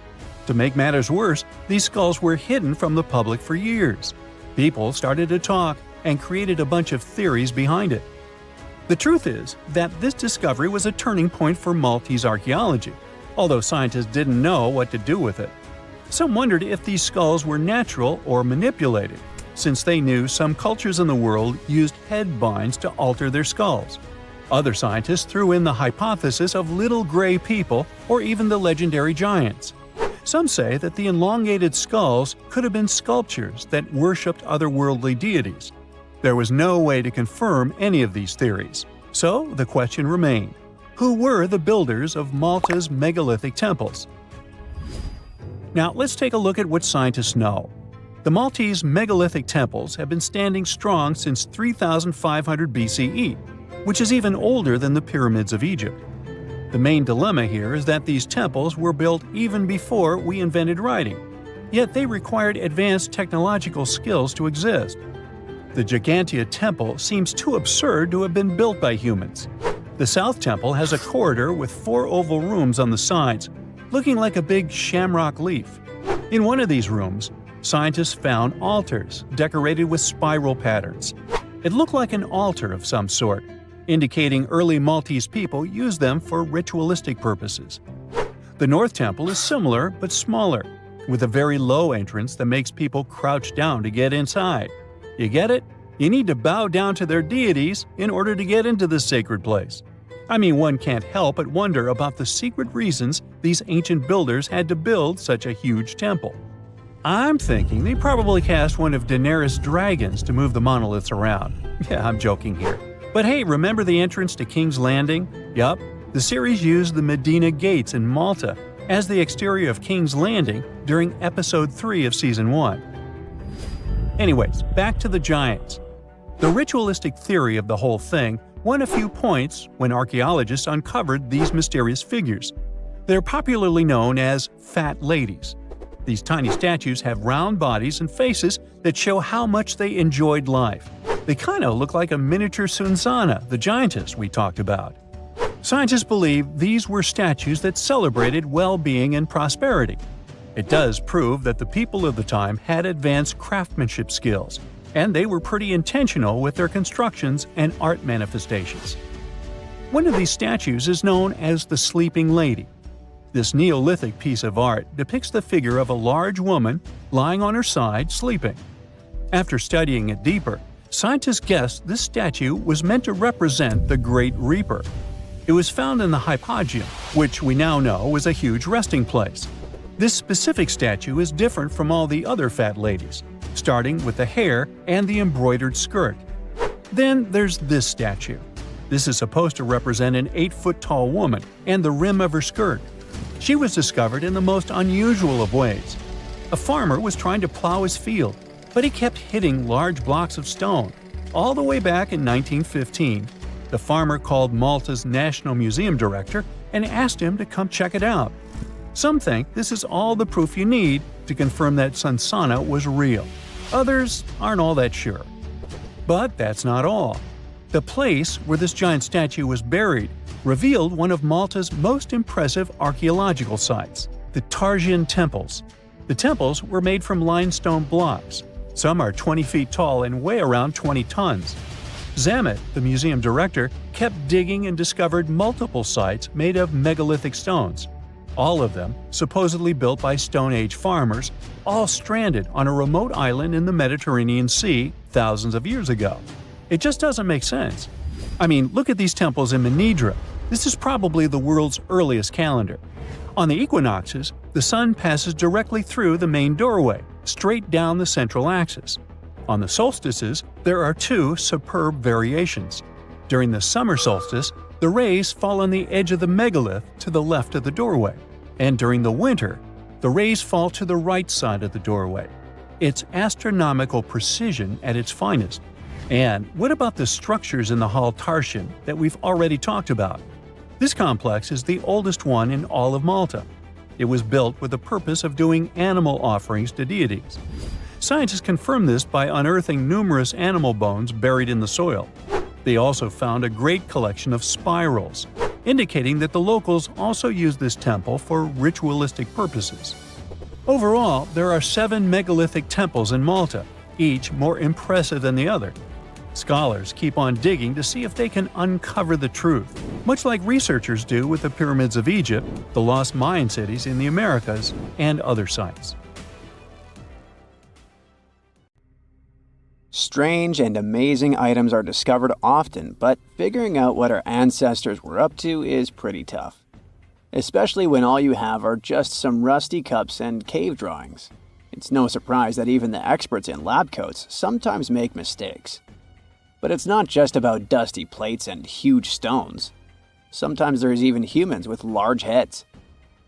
Speaker 1: To make matters worse, these skulls were hidden from the public for years. People started to talk and created a bunch of theories behind it. The truth is that this discovery was a turning point for Maltese archaeology, although scientists didn't know what to do with it. Some wondered if these skulls were natural or manipulated, since they knew some cultures in the world used head binds to alter their skulls. Other scientists threw in the hypothesis of little gray people or even the legendary giants. Some say that the elongated skulls could have been sculptures that worshipped otherworldly deities. There was no way to confirm any of these theories. So the question remained: who were the builders of Malta's megalithic temples? Now let's take a look at what scientists know. The Maltese megalithic temples have been standing strong since 3500 BCE, which is even older than the pyramids of Egypt. The main dilemma here is that these temples were built even before we invented writing, yet they required advanced technological skills to exist. The Gigantia Temple seems too absurd to have been built by humans. The South Temple has a corridor with 4 oval rooms on the sides, looking like a big shamrock leaf. In one of these rooms, scientists found altars decorated with spiral patterns. It looked like an altar of some sort, indicating early Maltese people used them for ritualistic purposes. The North Temple is similar but smaller, with a very low entrance that makes people crouch down to get inside. You get it? You need to bow down to their deities in order to get into this sacred place. I mean, one can't help but wonder about the secret reasons these ancient builders had to build such a huge temple. I'm thinking they probably cast one of Daenerys' dragons to move the monoliths around. Yeah, I'm joking here. But hey, remember the entrance to King's Landing? Yup, the series used the Medina Gates in Malta as the exterior of King's Landing during Episode 3 of Season 1. Anyways, back to the giants. The ritualistic theory of the whole thing won a few points when archaeologists uncovered these mysterious figures. They're popularly known as fat ladies. These tiny statues have round bodies and faces that show how much they enjoyed life. They kind of look like a miniature Sunsana, the giantess we talked about. Scientists believe these were statues that celebrated well-being and prosperity. It does prove that the people of the time had advanced craftsmanship skills, and they were pretty intentional with their constructions and art manifestations. One of these statues is known as the Sleeping Lady. This Neolithic piece of art depicts the figure of a large woman lying on her side sleeping. After studying it deeper, scientists guessed this statue was meant to represent the Great Reaper. It was found in the hypogeum, which we now know is a huge resting place. This specific statue is different from all the other fat ladies, starting with the hair and the embroidered skirt. Then there's this statue. This is supposed to represent an 8-foot-tall woman and the rim of her skirt. She was discovered in the most unusual of ways. A farmer was trying to plow his field, but he kept hitting large blocks of stone. All the way back in 1915, the farmer called Malta's National Museum director and asked him to come check it out. Some think this is all the proof you need to confirm that Sunsana was real. Others aren't all that sure. But that's not all. The place where this giant statue was buried revealed one of Malta's most impressive archaeological sites, the Tarsian temples. The temples were made from limestone blocks. Some are 20 feet tall and weigh around 20 tons. Zamet, the museum director, kept digging and discovered multiple sites made of megalithic stones. All of them supposedly built by Stone Age farmers, all stranded on a remote island in the Mediterranean Sea thousands of years ago. It just doesn't make sense. I mean, look at these temples in Manidra. This is probably the world's earliest calendar. On the equinoxes, the sun passes directly through the main doorway, straight down the central axis. On the solstices, there are two superb variations. During the summer solstice, the rays fall on the edge of the megalith to the left of the doorway, and during the winter, the rays fall to the right side of the doorway. It's astronomical precision at its finest. And what about the structures in the Hall Tarsian that we've already talked about? This complex is the oldest one in all of Malta. It was built with the purpose of doing animal offerings to deities. Scientists confirm this by unearthing numerous animal bones buried in the soil. They also found a great collection of spirals, indicating that the locals also used this temple for ritualistic purposes. Overall, there are 7 megalithic temples in Malta, each more impressive than the other. Scholars keep on digging to see if they can uncover the truth, much like researchers do with the pyramids of Egypt, the lost Mayan cities in the Americas, and other sites.
Speaker 3: Strange and amazing items are discovered often, but figuring out what our ancestors were up to is pretty tough. Especially when all you have are just some rusty cups and cave drawings. It's no surprise that even the experts in lab coats sometimes make mistakes. But it's not just about dusty plates and huge stones. Sometimes there's even humans with large heads.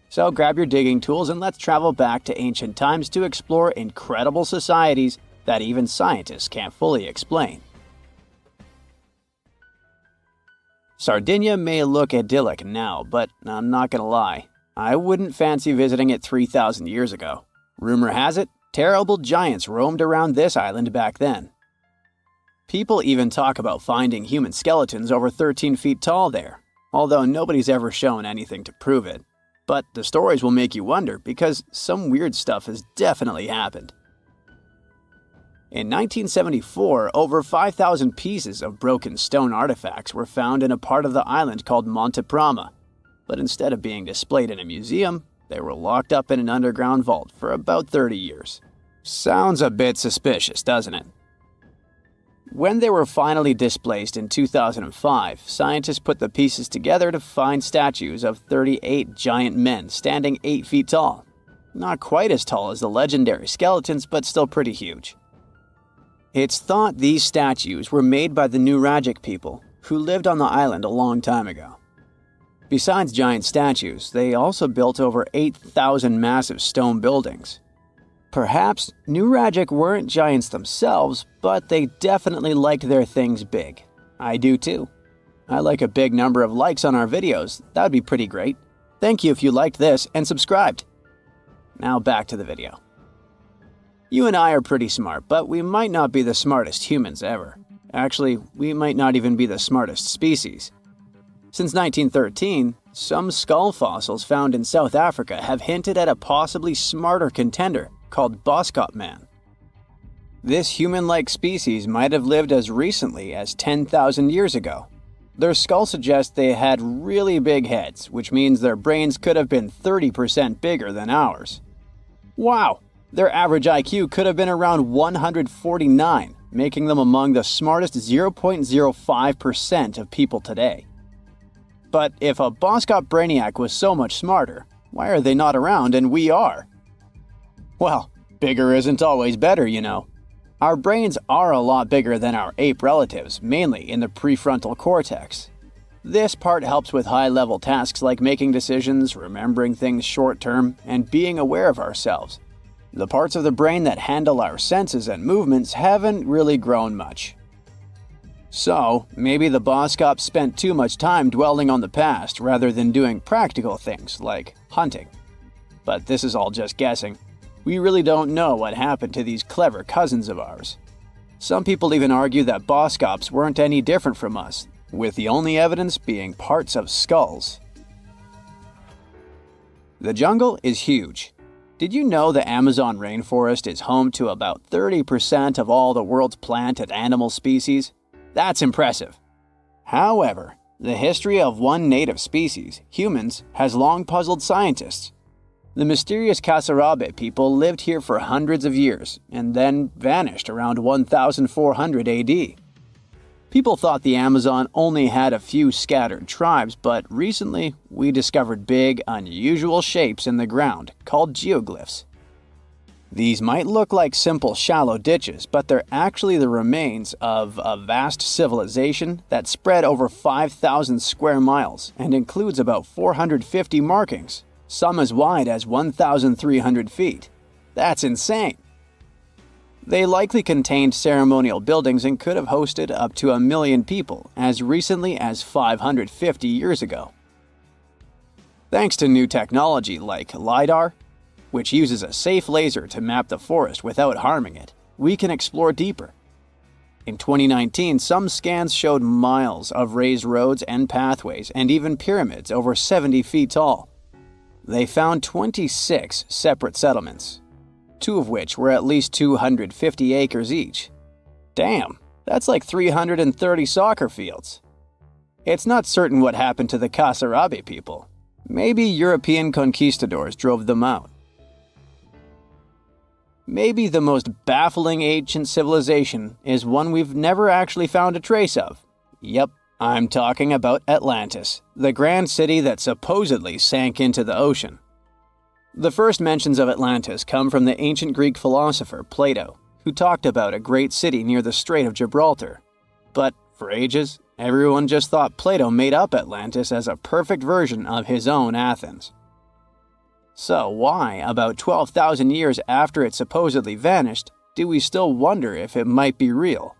Speaker 3: So grab your digging tools and let's travel back to ancient times to explore incredible societies that even scientists can't fully explain. Sardinia may look idyllic now, but I'm not gonna lie, I wouldn't fancy visiting it 3,000 years ago. Rumor has it, terrible giants roamed around this island back then. People even talk about finding human skeletons over 13 feet tall there, although nobody's ever shown anything to prove it. But the stories will make you wonder because some weird stuff has definitely happened. In 1974, over 5,000 pieces of broken stone artifacts were found in a part of the island called Monte Prama, but instead of being displayed in a museum, they were locked up in an underground vault for about 30 years. Sounds a bit suspicious, doesn't it? When they were finally displaced in 2005, scientists put the pieces together to find statues of 38 giant men standing 8 feet tall. Not quite as tall as the legendary skeletons, but still pretty huge. It's thought these statues were made by the Nuragic people, who lived on the island a long time ago. Besides giant statues, they also built over 8,000 massive stone buildings. Perhaps Nuragic weren't giants themselves, but they definitely liked their things big. I do too. I like a big number of likes on our videos. That'd be pretty great. Thank you if you liked this and subscribed. Now back to the video. You and I are pretty smart, but we might not be the smartest humans ever. Actually, we might not even be the smartest species. Since 1913, some skull fossils found in South Africa have hinted at a possibly smarter contender called Boskop Man. This human-like species might have lived as recently as 10,000 years ago. Their skull suggests they had really big heads, which means their brains could have been 30% bigger than ours. Wow! Their average IQ could have been around 149, making them among the smartest 0.05% of people today. But if a Boskop Brainiac was so much smarter, why are they not around and we are? Well, bigger isn't always better, you know. Our brains are a lot bigger than our ape relatives, mainly in the prefrontal cortex. This part helps with high-level tasks like making decisions, remembering things short-term, and being aware of ourselves. The parts of the brain that handle our senses and movements haven't really grown much. So, maybe the Boskops spent too much time dwelling on the past rather than doing practical things like hunting. But this is all just guessing. We really don't know what happened to these clever cousins of ours. Some people even argue that Boskops weren't any different from us, with the only evidence being parts of skulls. The jungle is huge. Did you know the Amazon rainforest is home to about 30% of all the world's plant and animal species? That's impressive. However, the history of one native species, humans, has long puzzled scientists. The mysterious Kasarabe people lived here for hundreds of years and then vanished around 1400 AD. People thought the Amazon only had a few scattered tribes, but recently we discovered big, unusual shapes in the ground called geoglyphs. These might look like simple shallow ditches, but they're actually the remains of a vast civilization that spread over 5,000 square miles and includes about 450 markings, some as wide as 1,300 feet. That's insane! They likely contained ceremonial buildings and could have hosted up to 1 million people as recently as 550 years ago. Thanks to new technology like LiDAR, which uses a safe laser to map the forest without harming it, we can explore deeper. In 2019, some scans showed miles of raised roads and pathways and even pyramids over 70 feet tall. They found 26 separate settlements, 2 of which were at least 250 acres each. Damn, that's like 330 soccer fields. It's not certain what happened to the Kasarabe people. Maybe European conquistadors drove them out. Maybe the most baffling ancient civilization is one we've never actually found a trace of. Yep, I'm talking about Atlantis, the grand city that supposedly sank into the ocean. The first mentions of Atlantis come from the ancient Greek philosopher Plato, who talked about a great city near the Strait of Gibraltar. But for ages, everyone just thought Plato made up Atlantis as a perfect version of his own Athens. So why, about 12,000 years after it supposedly vanished, do we still wonder if it might be real?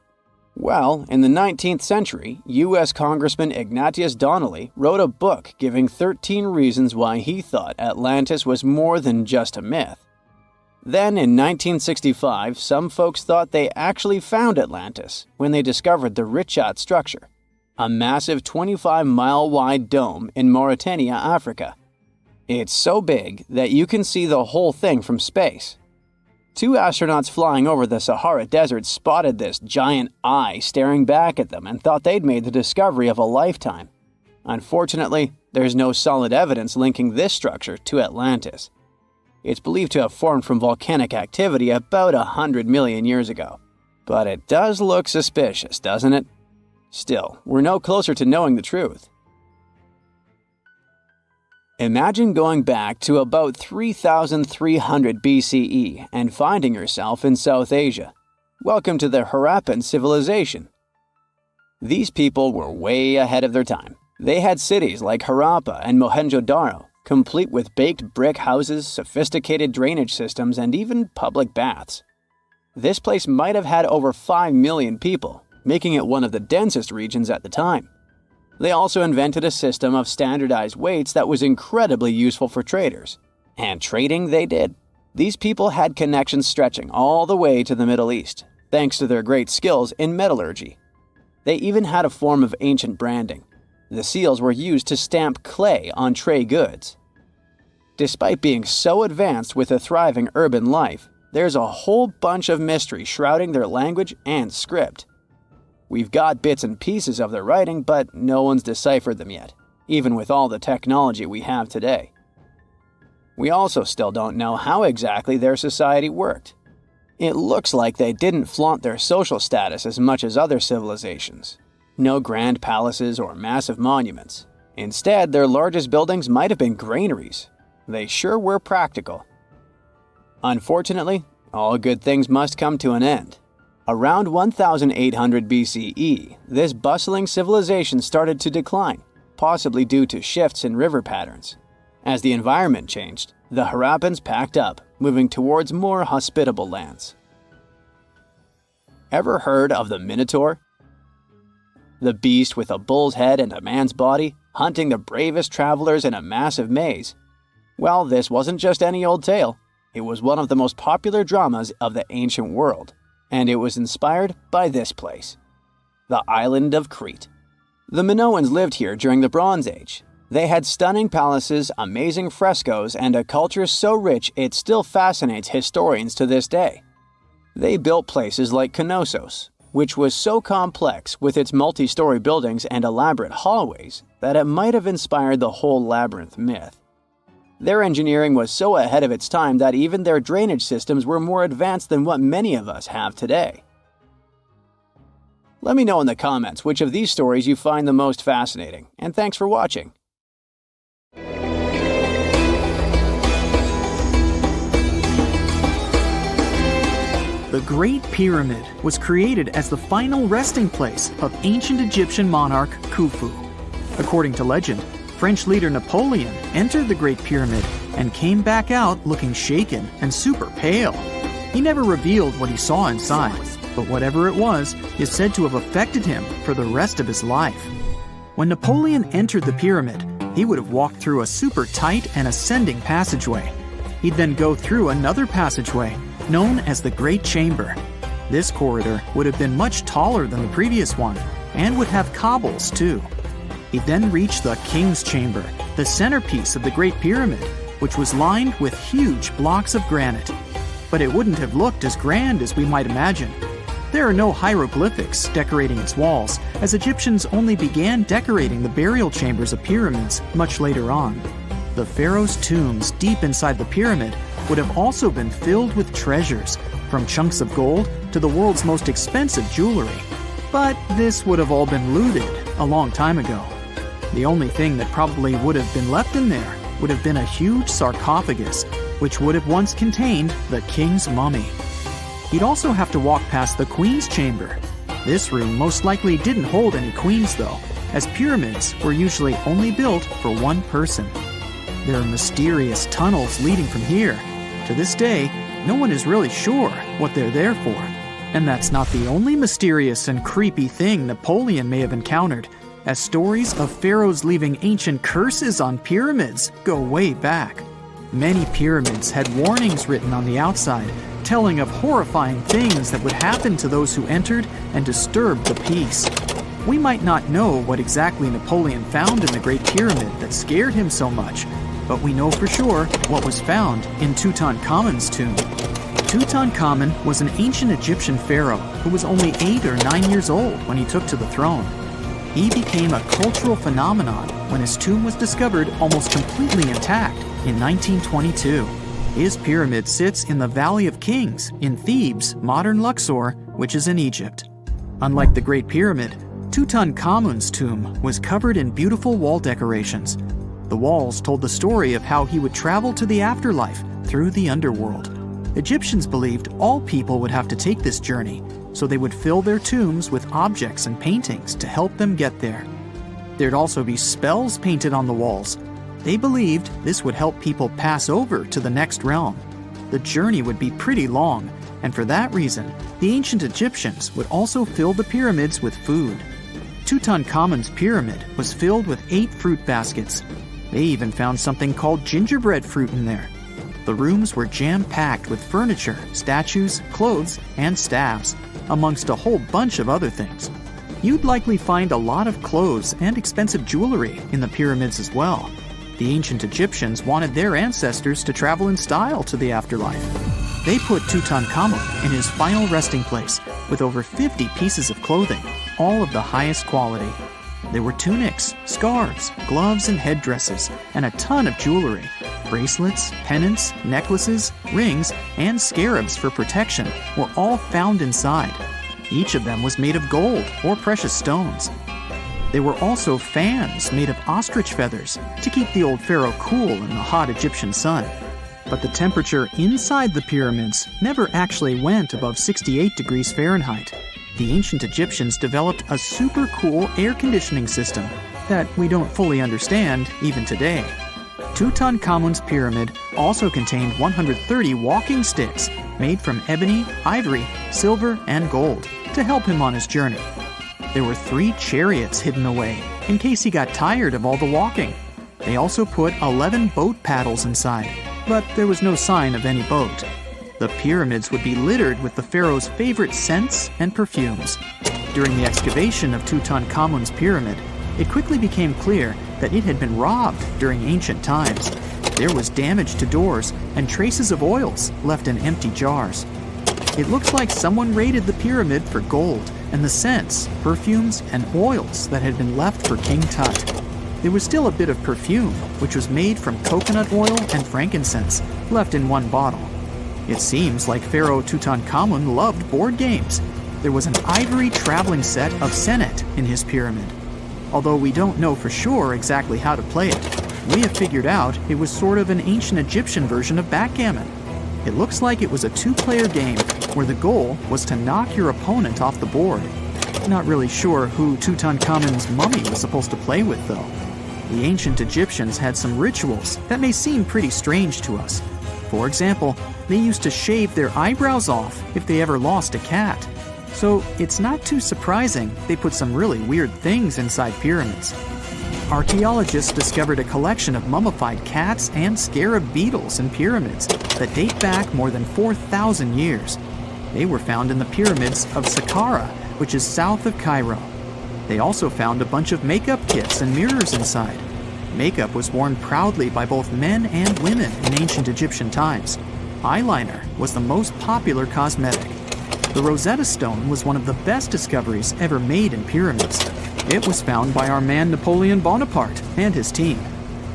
Speaker 3: Well, in the 19th century, U.S. Congressman Ignatius Donnelly wrote a book giving 13 reasons why he thought Atlantis was more than just a myth. Then, in 1965, some folks thought they actually found Atlantis when they discovered the Richat structure, a massive 25-mile-wide dome in Mauritania, Africa. It's so big that you can see the whole thing from space. 2 astronauts flying over the Sahara Desert spotted this giant eye staring back at them and thought they'd made the discovery of a lifetime. Unfortunately, there's no solid evidence linking this structure to Atlantis. It's believed to have formed from volcanic activity about 100 million years ago. But it does look suspicious, doesn't it? Still, we're no closer to knowing the truth. Imagine going back to about 3,300 BCE and finding yourself in South Asia. Welcome to the Harappan civilization. These people were way ahead of their time. They had cities like Harappa and Mohenjo-Daro, complete with baked brick houses, sophisticated drainage systems, and even public baths. This place might have had over 5 million people, making it one of the densest regions at the time. They also invented a system of standardized weights that was incredibly useful for traders. And trading they did. These people had connections stretching all the way to the Middle East, thanks to their great skills in metallurgy. They even had a form of ancient branding. The seals were used to stamp clay on trade goods. Despite being so advanced with a thriving urban life, there's a whole bunch of mystery shrouding their language and script. We've got bits and pieces of their writing, but no one's deciphered them yet, even with all the technology we have today. We also still don't know how exactly their society worked. It looks like they didn't flaunt their social status as much as other civilizations. No grand palaces or massive monuments. Instead, their largest buildings might have been granaries. They sure were practical. Unfortunately, all good things must come to an end. Around 1800 BCE, this bustling civilization started to decline, possibly due to shifts in river patterns. As the environment changed, the Harappans packed up, moving towards more hospitable lands. Ever heard of the Minotaur? The beast with a bull's head and a man's body, hunting the bravest travelers in a massive maze. Well, this wasn't just any old tale. It was one of the most popular dramas of the ancient world, and it was inspired by this place, the island of Crete. The Minoans lived here during the Bronze Age. They had stunning palaces, amazing frescoes, and a culture so rich it still fascinates historians to this day. They built places like Knossos, which was so complex with its multi-story buildings and elaborate hallways that it might have inspired the whole labyrinth myth. Their engineering was so ahead of its time that even their drainage systems were more advanced than what many of us have today. Let me know in the comments which of these stories you find the most fascinating, and thanks for watching.
Speaker 4: The Great Pyramid was created as the final resting place of ancient Egyptian monarch Khufu. According to legend, French leader Napoleon entered the Great Pyramid and came back out looking shaken and super pale. He never revealed what he saw inside, but whatever it was is said to have affected him for the rest of his life. When Napoleon entered the pyramid, he would have walked through a super tight and ascending passageway. He'd then go through another passageway, known as the Great Chamber. This corridor would have been much taller than the previous one, and would have cobbles too. He'd then reach the King's Chamber, the centerpiece of the Great Pyramid, which was lined with huge blocks of granite. But it wouldn't have looked as grand as we might imagine. There are no hieroglyphics decorating its walls, as Egyptians only began decorating the burial chambers of pyramids much later on. The pharaoh's tombs deep inside the pyramid would have also been filled with treasures, from chunks of gold to the world's most expensive jewelry. But this would have all been looted a long time ago. The only thing that probably would have been left in there would have been a huge sarcophagus, which would have once contained the king's mummy. He'd also have to walk past the queen's chamber. This room most likely didn't hold any queens though, as pyramids were usually only built for one person. There are mysterious tunnels leading from here. To this day, no one is really sure what they're there for. And that's not the only mysterious and creepy thing Napoleon may have encountered, as stories of pharaohs leaving ancient curses on pyramids go way back. Many pyramids had warnings written on the outside, telling of horrifying things that would happen to those who entered and disturbed the peace. We might not know what exactly Napoleon found in the Great Pyramid that scared him so much, but we know for sure what was found in Tutankhamun's tomb. Tutankhamun was an ancient Egyptian pharaoh who was only 8 or 9 years old when he took to the throne. He became a cultural phenomenon when his tomb was discovered almost completely intact in 1922. His pyramid sits in the Valley of Kings in Thebes, modern Luxor, which is in Egypt. Unlike the Great Pyramid, Tutankhamun's tomb was covered in beautiful wall decorations. The walls told the story of how he would travel to the afterlife through the underworld. Egyptians believed all people would have to take this journey, so they would fill their tombs with objects and paintings to help them get there. There'd also be spells painted on the walls. They believed this would help people pass over to the next realm. The journey would be pretty long, and for that reason, the ancient Egyptians would also fill the pyramids with food. Tutankhamun's pyramid was filled with 8 fruit baskets. They even found something called gingerbread fruit in there. The rooms were jam-packed with furniture, statues, clothes, and staffs, amongst a whole bunch of other things. You'd likely find a lot of clothes and expensive jewelry in the pyramids as well. The ancient Egyptians wanted their ancestors to travel in style to the afterlife. They put Tutankhamun in his final resting place with over 50 pieces of clothing, all of the highest quality. There were tunics, scarves, gloves, and headdresses, and a ton of jewelry. Bracelets, pendants, necklaces, rings, and scarabs for protection were all found inside. Each of them was made of gold or precious stones. There were also fans made of ostrich feathers to keep the old pharaoh cool in the hot Egyptian sun. But the temperature inside the pyramids never actually went above 68 degrees Fahrenheit. The ancient Egyptians developed a super cool air conditioning system that we don't fully understand even today. Tutankhamun's pyramid also contained 130 walking sticks made from ebony, ivory, silver, and gold to help him on his journey. There were 3 chariots hidden away in case he got tired of all the walking. They also put 11 boat paddles inside, but there was no sign of any boat. The pyramids would be littered with the pharaoh's favorite scents and perfumes. During the excavation of Tutankhamun's pyramid, it quickly became clear that it had been robbed during ancient times. There was damage to doors and traces of oils left in empty jars. It looks like someone raided the pyramid for gold and the scents, perfumes, and oils that had been left for King Tut. There was still a bit of perfume, which was made from coconut oil and frankincense, left in one bottle. It seems like Pharaoh Tutankhamun loved board games. There was an ivory traveling set of senet in his pyramid. Although we don't know for sure exactly how to play it, we have figured out it was sort of an ancient Egyptian version of backgammon. It looks like it was a 2-player game where the goal was to knock your opponent off the board. Not really sure who Tutankhamun's mummy was supposed to play with, though. The ancient Egyptians had some rituals that may seem pretty strange to us. For example, they used to shave their eyebrows off if they ever lost a cat. So it's not too surprising they put some really weird things inside pyramids. Archaeologists discovered a collection of mummified cats and scarab beetles in pyramids that date back more than 4,000 years. They were found in the pyramids of Saqqara, which is south of Cairo. They also found a bunch of makeup kits and mirrors inside. Makeup was worn proudly by both men and women in ancient Egyptian times. Eyeliner was the most popular cosmetic. The Rosetta Stone was one of the best discoveries ever made in pyramids. It was found by our man Napoleon Bonaparte and his team.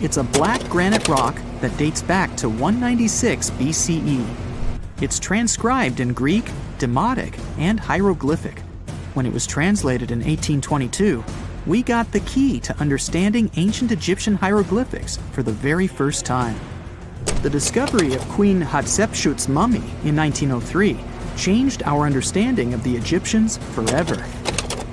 Speaker 4: It's a black granite rock that dates back to 196 BCE. It's transcribed in Greek, Demotic, and hieroglyphic. When it was translated in 1822, we got the key to understanding ancient Egyptian hieroglyphics for the very first time. The discovery of Queen Hatshepsut's mummy in 1903 changed our understanding of the Egyptians forever.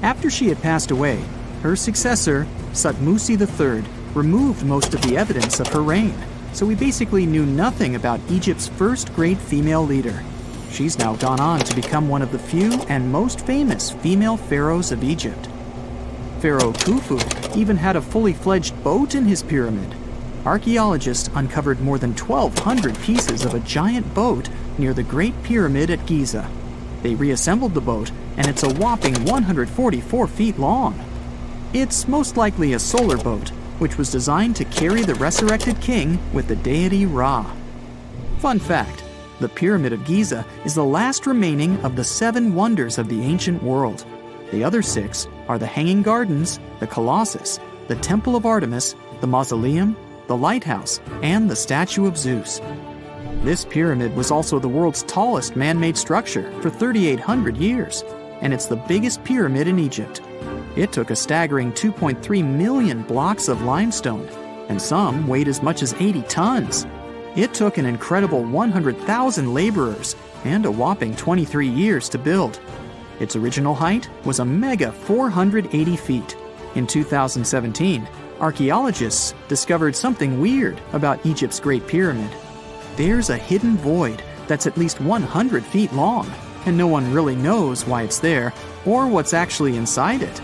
Speaker 4: After she had passed away, her successor, Thutmose III, removed most of the evidence of her reign, so we basically knew nothing about Egypt's first great female leader. She's now gone on to become one of the few and most famous female pharaohs of Egypt. Pharaoh Khufu even had a fully fledged boat in his pyramid. Archaeologists uncovered more than 1,200 pieces of a giant boat near the Great Pyramid at Giza. They reassembled the boat, and it's a whopping 144 feet long. It's most likely a solar boat, which was designed to carry the resurrected king with the deity Ra. Fun fact, the Pyramid of Giza is the last remaining of the 7 wonders of the ancient world. The other 6 are the Hanging Gardens, the Colossus, the Temple of Artemis, the Mausoleum, the Lighthouse, and the Statue of Zeus. This pyramid was also the world's tallest man-made structure for 3,800 years, and it's the biggest pyramid in Egypt. It took a staggering 2.3 million blocks of limestone, and some weighed as much as 80 tons. It took an incredible 100,000 laborers and a whopping 23 years to build. Its original height was a mega 480 feet. In 2017, archaeologists discovered something weird about Egypt's Great Pyramid. There's a hidden void that's at least 100 feet long, and no one really knows why it's there or what's actually inside it.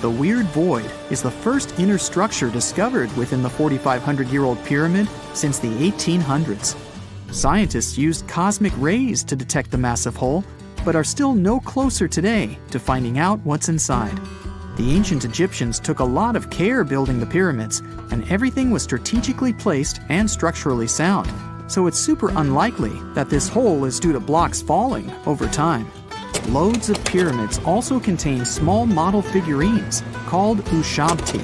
Speaker 4: The weird void is the first inner structure discovered within the 4,500-year-old pyramid since the 1800s. Scientists used cosmic rays to detect the massive hole, but are still no closer today to finding out what's inside. The ancient Egyptians took a lot of care building the pyramids, and everything was strategically placed and structurally sound, so it's super unlikely that this hole is due to blocks falling over time. Loads of pyramids also contain small model figurines called ushabti.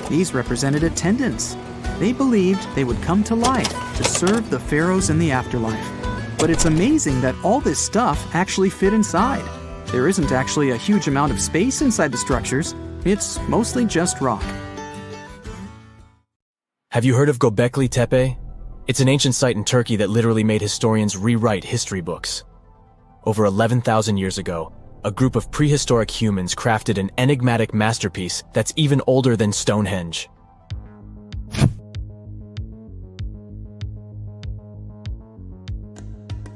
Speaker 4: These represented attendants. They believed they would come to life to serve the pharaohs in the afterlife. But it's amazing that all this stuff actually fit inside. There isn't actually a huge amount of space inside the structures. It's mostly just rock.
Speaker 5: Have you heard of Göbekli Tepe? It's an ancient site in Turkey that literally made historians rewrite history books. Over 11,000 years ago, a group of prehistoric humans crafted an enigmatic masterpiece that's even older than Stonehenge.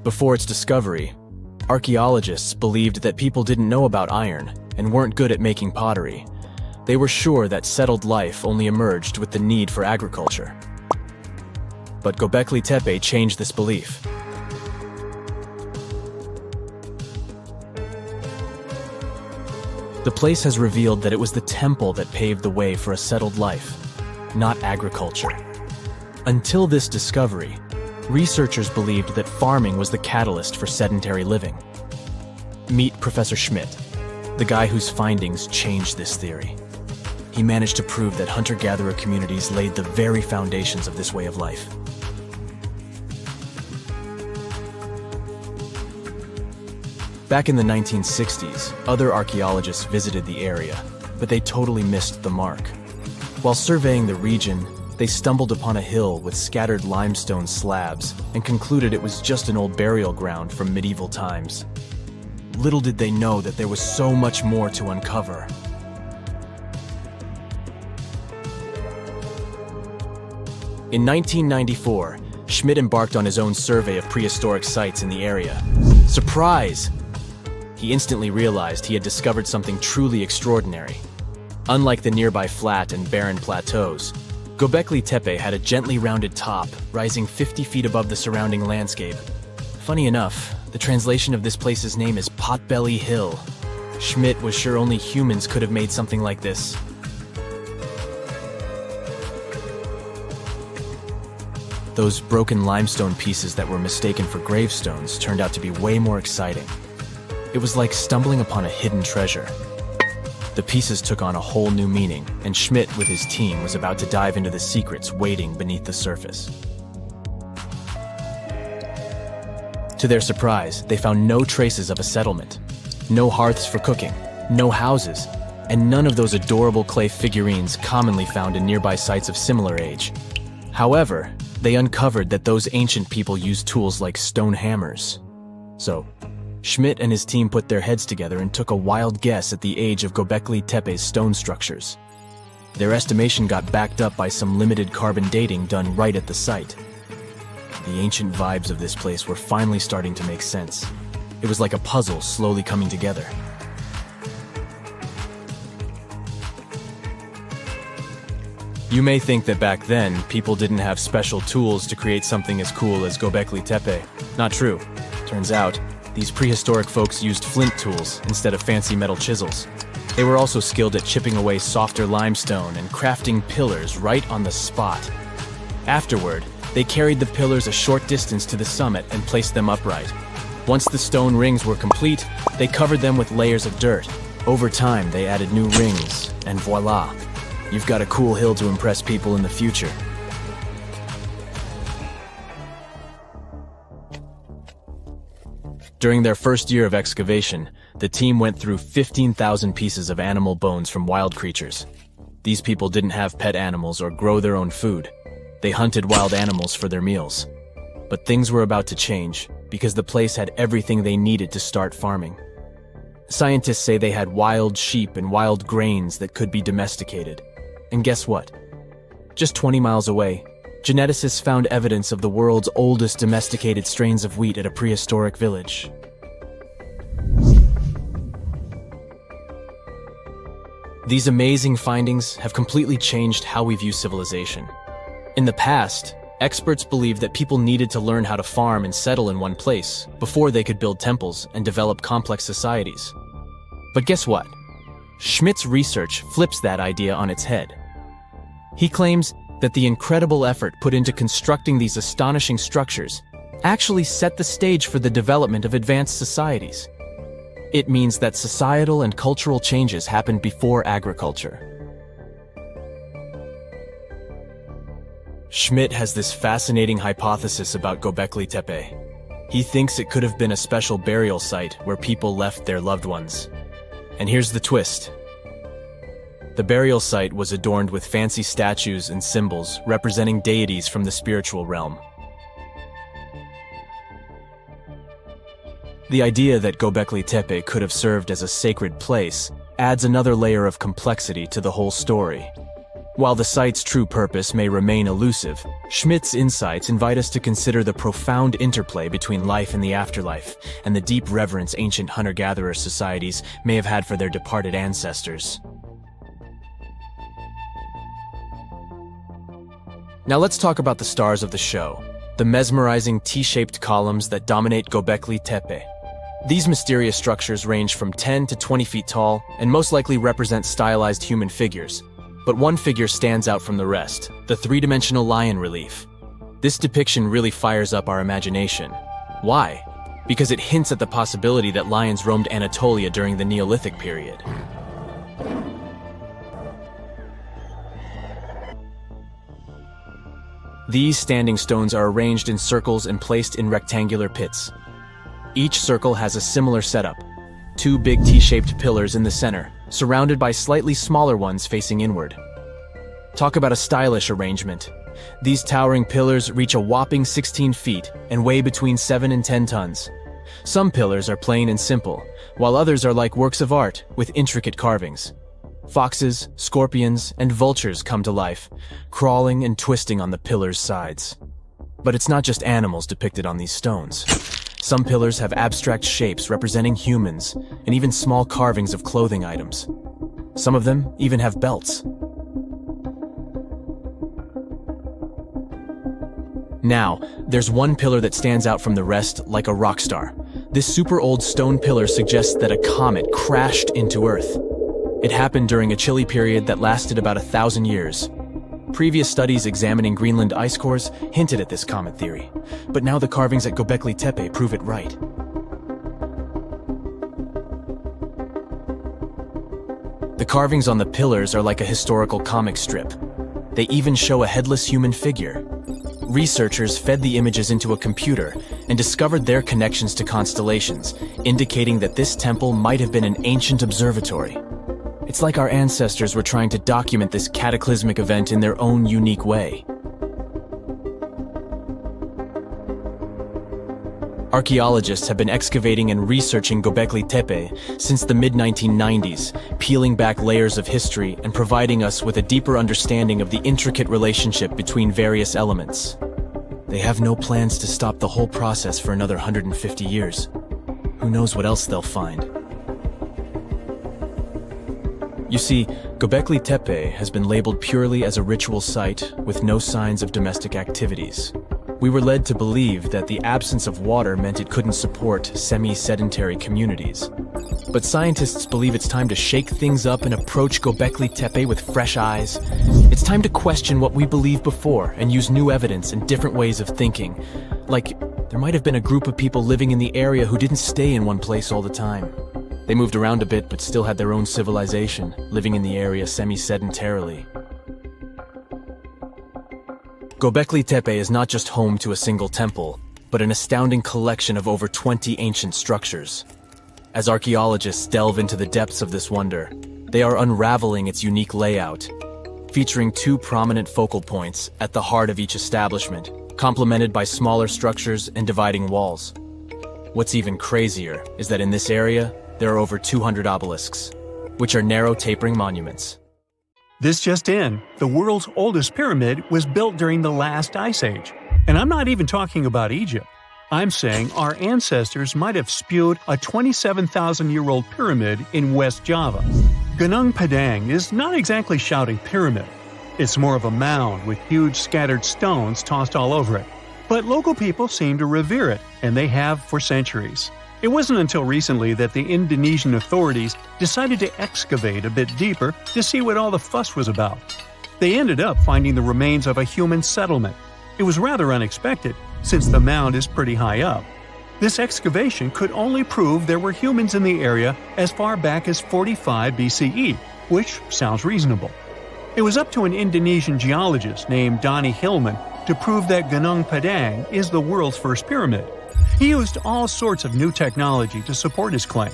Speaker 5: Before its discovery, archaeologists believed that people didn't know about iron and weren't good at making pottery. They were sure that settled life only emerged with the need for agriculture. But Göbekli Tepe changed this belief. The place has revealed that it was the temple that paved the way for a settled life, not agriculture. Until this discovery, researchers believed that farming was the catalyst for sedentary living. Meet Professor Schmidt, the guy whose findings changed this theory. He managed to prove that hunter-gatherer communities laid the very foundations of this way of life. Back in the 1960s, other archaeologists visited the area, but they totally missed the mark. While surveying the region, they stumbled upon a hill with scattered limestone slabs and concluded it was just an old burial ground from medieval times. Little did they know that there was so much more to uncover. In 1994, Schmidt embarked on his own survey of prehistoric sites in the area. Surprise! He instantly realized he had discovered something truly extraordinary. Unlike the nearby flat and barren plateaus, Göbekli Tepe had a gently rounded top, rising 50 feet above the surrounding landscape. Funny enough, the translation of this place's name is Potbelly Hill. Schmidt was sure only humans could have made something like this. Those broken limestone pieces that were mistaken for gravestones turned out to be way more exciting. It was like stumbling upon a hidden treasure. The pieces took on a whole new meaning, and Schmidt with his team was about to dive into the secrets waiting beneath the surface. To their surprise, they found no traces of a settlement. No hearths for cooking, no houses, and none of those adorable clay figurines commonly found in nearby sites of similar age. However, they uncovered that those ancient people used tools like stone hammers. So, Schmidt and his team put their heads together and took a wild guess at the age of Göbekli Tepe's stone structures. Their estimation got backed up by some limited carbon dating done right at the site. The ancient vibes of this place were finally starting to make sense. It was like a puzzle slowly coming together. You may think that back then, people didn't have special tools to create something as cool as Göbekli Tepe. Not true. Turns out, these prehistoric folks used flint tools instead of fancy metal chisels. They were also skilled at chipping away softer limestone and crafting pillars right on the spot. Afterward, they carried the pillars a short distance to the summit and placed them upright. Once the stone rings were complete, they covered them with layers of dirt. Over time, they added new rings, and voila! You've got a cool hill to impress people in the future. During their first year of excavation, the team went through 15,000 pieces of animal bones from wild creatures. These people didn't have pet animals or grow their own food. They hunted wild animals for their meals. But things were about to change, because the place had everything they needed to start farming. Scientists say they had wild sheep and wild grains that could be domesticated. And guess what? Just 20 miles away, geneticists found evidence of the world's oldest domesticated strains of wheat at a prehistoric village. These amazing findings have completely changed how we view civilization. In the past, experts believed that people needed to learn how to farm and settle in one place before they could build temples and develop complex societies. But guess what? Schmidt's research flips that idea on its head. He claims that the incredible effort put into constructing these astonishing structures actually set the stage for the development of advanced societies. It means that societal and cultural changes happened before agriculture. Schmidt has this fascinating hypothesis about Göbekli Tepe. He thinks it could have been a special burial site where people left their loved ones. And here's the twist. The burial site was adorned with fancy statues and symbols representing deities from the spiritual realm. The idea that Göbekli Tepe could have served as a sacred place adds another layer of complexity to the whole story. While the site's true purpose may remain elusive, Schmidt's insights invite us to consider the profound interplay between life and the afterlife, and the deep reverence ancient hunter-gatherer societies may have had for their departed ancestors. Now let's talk about the stars of the show, the mesmerizing T-shaped columns that dominate Göbekli Tepe. These mysterious structures range from 10 to 20 feet tall and most likely represent stylized human figures. But one figure stands out from the rest, the three-dimensional lion relief. This depiction really fires up our imagination. Why? Because it hints at the possibility that lions roamed Anatolia during the Neolithic period. These standing stones are arranged in circles and placed in rectangular pits. Each circle has a similar setup. Two big T-shaped pillars in the center, surrounded by slightly smaller ones facing inward. Talk about a stylish arrangement. These towering pillars reach a whopping 16 feet and weigh between 7 and 10 tons. Some pillars are plain and simple, while others are like works of art with intricate carvings. Foxes, scorpions, and vultures come to life, crawling and twisting on the pillars' sides. But it's not just animals depicted on these stones. Some pillars have abstract shapes representing humans, and even small carvings of clothing items. Some of them even have belts. Now, there's one pillar that stands out from the rest like a rock star. This super old stone pillar suggests that a comet crashed into Earth. It happened during a chilly period that lasted about 1,000 years. Previous studies examining Greenland ice cores hinted at this comet theory, but now the carvings at Göbekli Tepe prove it right. The carvings on the pillars are like a historical comic strip. They even show a headless human figure. Researchers fed the images into a computer and discovered their connections to constellations, indicating that this temple might have been an ancient observatory. It's like our ancestors were trying to document this cataclysmic event in their own unique way. Archaeologists have been excavating and researching Göbekli Tepe since the mid-1990s, peeling back layers of history and providing us with a deeper understanding of the intricate relationship between various elements. They have no plans to stop the whole process for another 150 years. Who knows what else they'll find? You see, Göbekli Tepe has been labeled purely as a ritual site with no signs of domestic activities. We were led to believe that the absence of water meant it couldn't support semi-sedentary communities. But scientists believe it's time to shake things up and approach Göbekli Tepe with fresh eyes. It's time to question what we believed before and use new evidence and different ways of thinking. Like, there might have been a group of people living in the area who didn't stay in one place all the time. They moved around a bit but still had their own civilization, living in the area semi-sedentarily. Göbekli Tepe is not just home to a single temple, but an astounding collection of over 20 ancient structures. As archaeologists delve into the depths of this wonder, they are unraveling its unique layout, featuring two prominent focal points at the heart of each establishment, complemented by smaller structures and dividing walls. What's even crazier is that in this area, there are over 200 obelisks, which are narrow tapering monuments.
Speaker 1: This just in, the world's oldest pyramid was built during the last ice age. And I'm not even talking about Egypt. I'm saying our ancestors might have spewed a 27,000-year-old pyramid in West Java. Gunung Padang is not exactly shouting pyramid. It's more of a mound with huge scattered stones tossed all over it. But local people seem to revere it, and they have for centuries. It wasn't until recently that the Indonesian authorities decided to excavate a bit deeper to see what all the fuss was about. They ended up finding the remains of a human settlement. It was rather unexpected, since the mound is pretty high up. This excavation could only prove there were humans in the area as far back as 45 BCE, which sounds reasonable. It was up to an Indonesian geologist named Donny Hillman to prove that Gunung Padang is the world's first pyramid. He used all sorts of new technology to support his claim.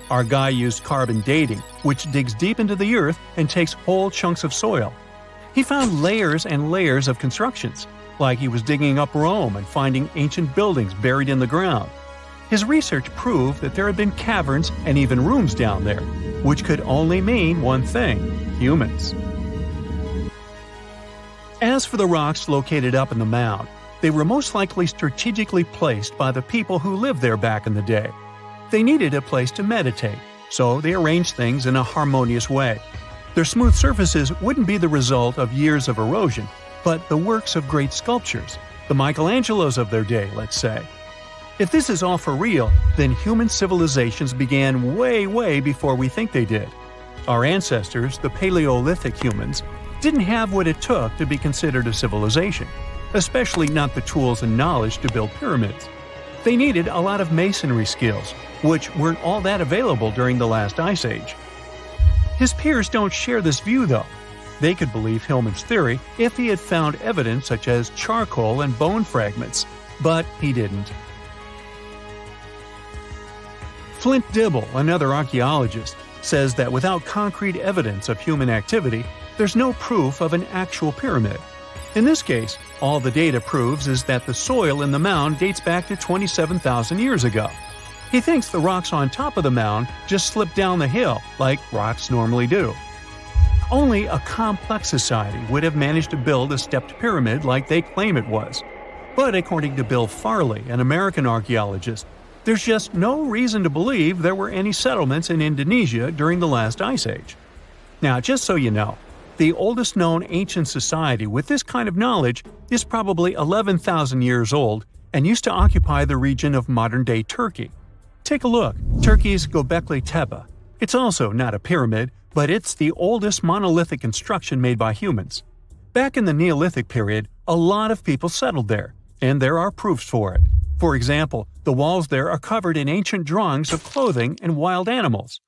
Speaker 1: Our guy used carbon dating, which digs deep into the earth and takes whole chunks of soil. He found layers and layers of constructions, like he was digging up Rome and finding ancient buildings buried in the ground. His research proved that there had been caverns and even rooms down there, which could only mean one thing: humans. As for the rocks located up in the mound, they were most likely strategically placed by the people who lived there back in the day. They needed a place to meditate, so they arranged things in a harmonious way. Their smooth surfaces wouldn't be the result of years of erosion, but the works of great sculptures, the Michelangelos of their day, let's say. If this is all for real, then human civilizations began way before we think they did. Our ancestors, the Paleolithic humans, didn't have what it took to be considered a civilization, especially not the tools and knowledge to build pyramids. They needed a lot of masonry skills, which weren't all that available during the last ice age. His peers don't share this view, though. They could believe Hillman's theory if he had found evidence such as charcoal and bone fragments, but he didn't. Flint Dibble, another archaeologist, says that without concrete evidence of human activity, there's no proof of an actual pyramid. In this case, all the data proves is that the soil in the mound dates back to 27,000 years ago. He thinks the rocks on top of the mound just slipped down the hill, like rocks normally do. Only a complex society would have managed to build a stepped pyramid like they claim it was. But according to Bill Farley, an American archaeologist, there's just no reason to believe there were any settlements in Indonesia during the last ice age. Now, just so you know, the oldest known ancient society with this kind of knowledge is probably 11,000 years old and used to occupy the region of modern-day Turkey. Take a look, Turkey's Göbekli Tepe. It's also not a pyramid, but it's the oldest monolithic construction made by humans. Back in the Neolithic period, a lot of people settled there, and there are proofs for it. For example, the walls there are covered in ancient drawings of clothing and wild animals.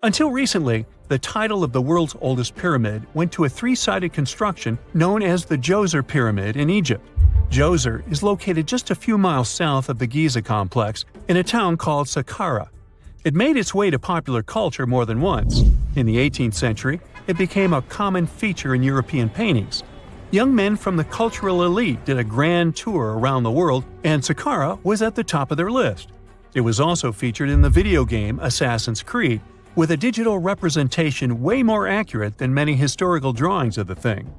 Speaker 1: Until recently, the title of the world's oldest pyramid went to a three-sided construction known as the Djoser Pyramid in Egypt. Djoser is located just a few miles south of the Giza complex in a town called Saqqara. It made its way to popular culture more than once. In the 18th century, it became a common feature in European paintings. Young men from the cultural elite did a grand tour around the world, and Saqqara was at the top of their list. It was also featured in the video game Assassin's Creed, with a digital representation way more accurate than many historical drawings of the thing.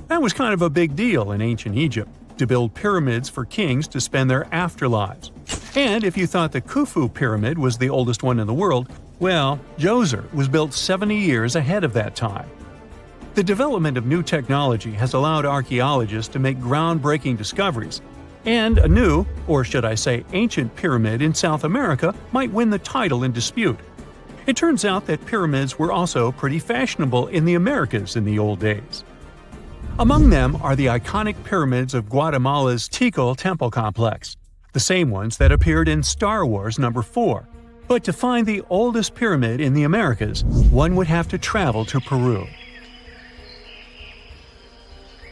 Speaker 1: That was kind of a big deal in ancient Egypt, to build pyramids for kings to spend their afterlives. And if you thought the Khufu pyramid was the oldest one in the world, well, Djoser was built 70 years ahead of that time. The development of new technology has allowed archaeologists to make groundbreaking discoveries, and a new, or should I say ancient pyramid in South America might win the title in dispute. It turns out that pyramids were also pretty fashionable in the Americas in the old days. Among them are the iconic pyramids of Guatemala's Tikal Temple Complex, the same ones that appeared in Star Wars No. 4. But to find the oldest pyramid in the Americas, one would have to travel to Peru.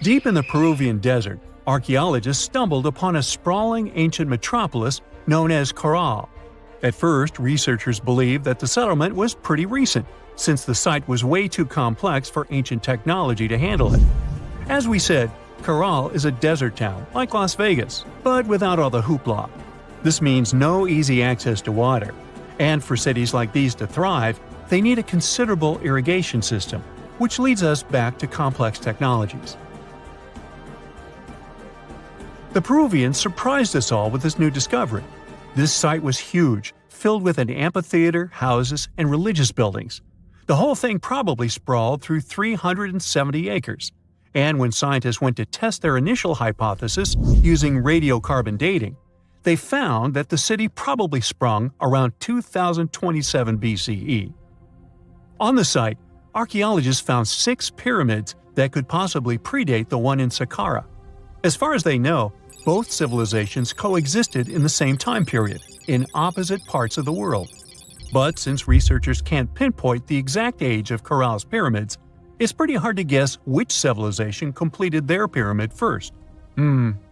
Speaker 1: Deep in the Peruvian desert, archaeologists stumbled upon a sprawling ancient metropolis known as Caral. At first, researchers believed that the settlement was pretty recent, since the site was way too complex for ancient technology to handle it. As we said, Caral is a desert town, like Las Vegas, but without all the hoopla. This means no easy access to water, and for cities like these to thrive, they need a considerable irrigation system, which leads us back to complex technologies. The Peruvians surprised us all with this new discovery. This site was huge, filled with an amphitheater, houses, and religious buildings. The whole thing probably sprawled through 370 acres. And when scientists went to test their initial hypothesis using radiocarbon dating, they found that the city probably sprung around 2027 BCE. On the site, archaeologists found 6 pyramids that could possibly predate the one in Saqqara. As far as they know, both civilizations coexisted in the same time period, in opposite parts of the world. But since researchers can't pinpoint the exact age of Corral's pyramids, it's pretty hard to guess which civilization completed their pyramid first.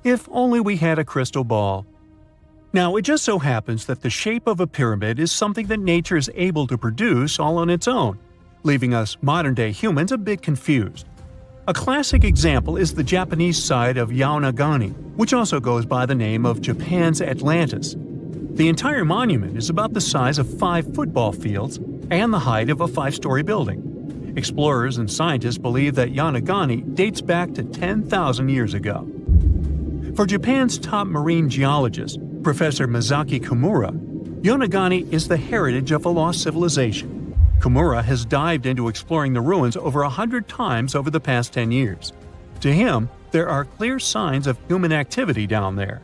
Speaker 1: If only we had a crystal ball. Now, it just so happens that the shape of a pyramid is something that nature is able to produce all on its own, leaving us modern-day humans a bit confused. A classic example is the Japanese site of Yaonagani, which also goes by the name of Japan's Atlantis. The entire monument is about the size of 5 football fields and the height of a 5-story building. Explorers and scientists believe that Yaonagani dates back to 10,000 years ago. For Japan's top marine geologist, Professor Masaki Kimura, Yaonagani is the heritage of a lost civilization. Kimura has dived into exploring the ruins over 100 times over the past 10 years. To him, there are clear signs of human activity down there.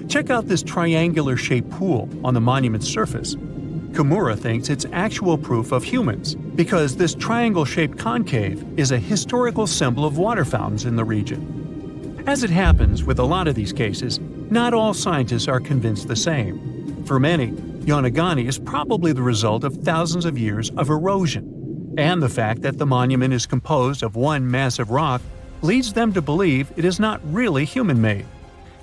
Speaker 1: Check out this triangular-shaped pool on the monument's surface. Kimura thinks it's actual proof of humans, because this triangle-shaped concave is a historical symbol of water fountains in the region. As it happens with a lot of these cases, not all scientists are convinced the same. For many, Yaonagani is probably the result of thousands of years of erosion, and the fact that the monument is composed of one massive rock leads them to believe it is not really human-made.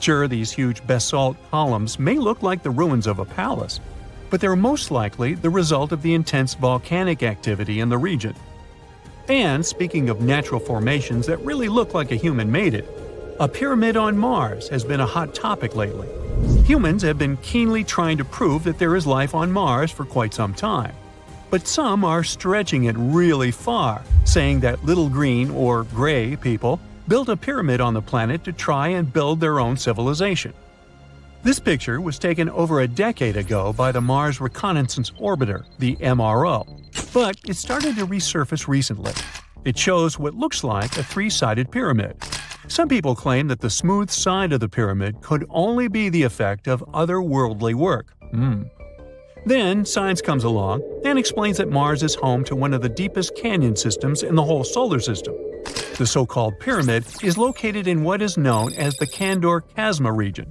Speaker 1: Sure, these huge basalt columns may look like the ruins of a palace, but they're most likely the result of the intense volcanic activity in the region. And speaking of natural formations that really look like a human made it, a pyramid on Mars has been a hot topic lately. Humans have been keenly trying to prove that there is life on Mars for quite some time. But some are stretching it really far, saying that little green or gray people built a pyramid on the planet to try and build their own civilization. This picture was taken over a decade ago by the Mars Reconnaissance Orbiter, the MRO, but it started to resurface recently. It shows what looks like a 3-sided pyramid. Some people claim that the smooth side of the pyramid could only be the effect of otherworldly work. Then science comes along and explains that Mars is home to one of the deepest canyon systems in the whole solar system. The so-called pyramid is located in what is known as the Kandor-Chasma region.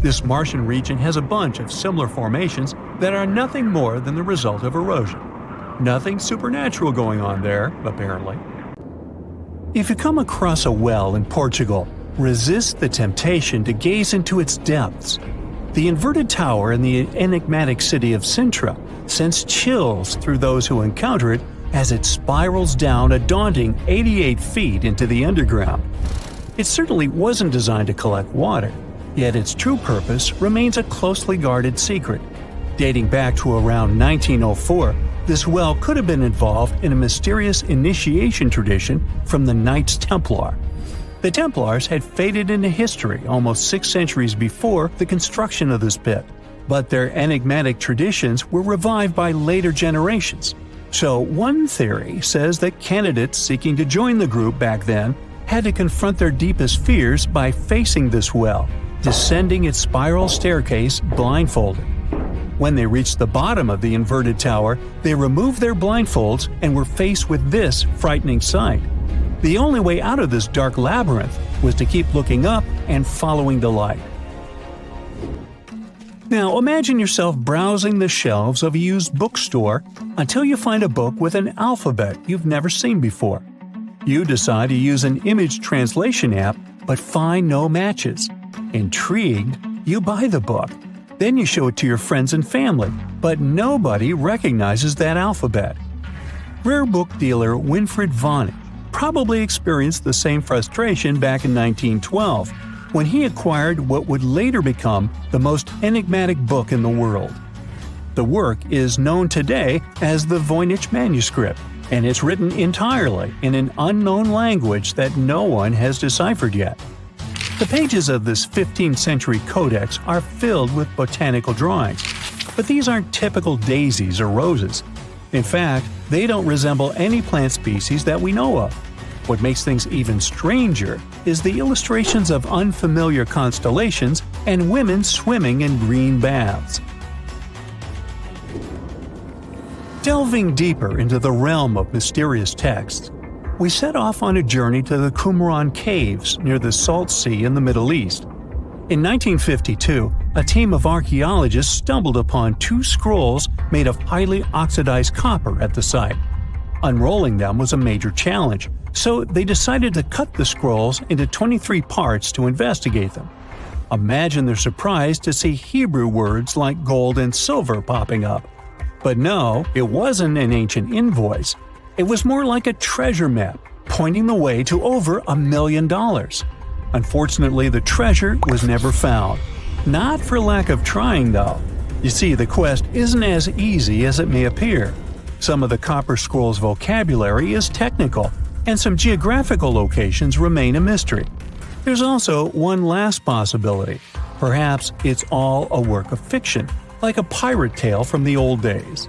Speaker 1: This Martian region has a bunch of similar formations that are nothing more than the result of erosion. Nothing supernatural going on there, apparently. If you come across a well in Portugal, resist the temptation to gaze into its depths. The inverted tower in the enigmatic city of Sintra sends chills through those who encounter it as it spirals down a daunting 88 feet into the underground. It certainly wasn't designed to collect water, yet its true purpose remains a closely guarded secret. Dating back to around 1904, this well could have been involved in a mysterious initiation tradition from the Knights Templar. The Templars had faded into history almost 6 centuries before the construction of this pit, but their enigmatic traditions were revived by later generations. So one theory says that candidates seeking to join the group back then had to confront their deepest fears by facing this well, descending its spiral staircase blindfolded. When they reached the bottom of the inverted tower, they removed their blindfolds and were faced with this frightening sight. The only way out of this dark labyrinth was to keep looking up and following the light. Now imagine yourself browsing the shelves of a used bookstore until you find a book with an alphabet you've never seen before. You decide to use an image translation app but find no matches. Intrigued, you buy the book. Then you show it to your friends and family, but nobody recognizes that alphabet. Rare book dealer Winfried Vonnig probably experienced the same frustration back in 1912, when he acquired what would later become the most enigmatic book in the world. The work is known today as the Voynich manuscript, and it's written entirely in an unknown language that no one has deciphered yet. The pages of this 15th century codex are filled with botanical drawings, but these aren't typical daisies or roses. In fact, they don't resemble any plant species that we know of. What makes things even stranger is the illustrations of unfamiliar constellations and women swimming in green baths. Delving deeper into the realm of mysterious texts, we set off on a journey to the Qumran Caves near the Salt Sea in the Middle East. In 1952, a team of archaeologists stumbled upon 2 scrolls made of highly oxidized copper at the site. Unrolling them was a major challenge, so they decided to cut the scrolls into 23 parts to investigate them. Imagine their surprise to see Hebrew words like gold and silver popping up. But no, it wasn't an ancient invoice. It was more like a treasure map, pointing the way to over $1 million. Unfortunately, the treasure was never found. Not for lack of trying, though. You see, the quest isn't as easy as it may appear. Some of the copper scroll's vocabulary is technical, and some geographical locations remain a mystery. There's also one last possibility. Perhaps it's all a work of fiction, like a pirate tale from the old days.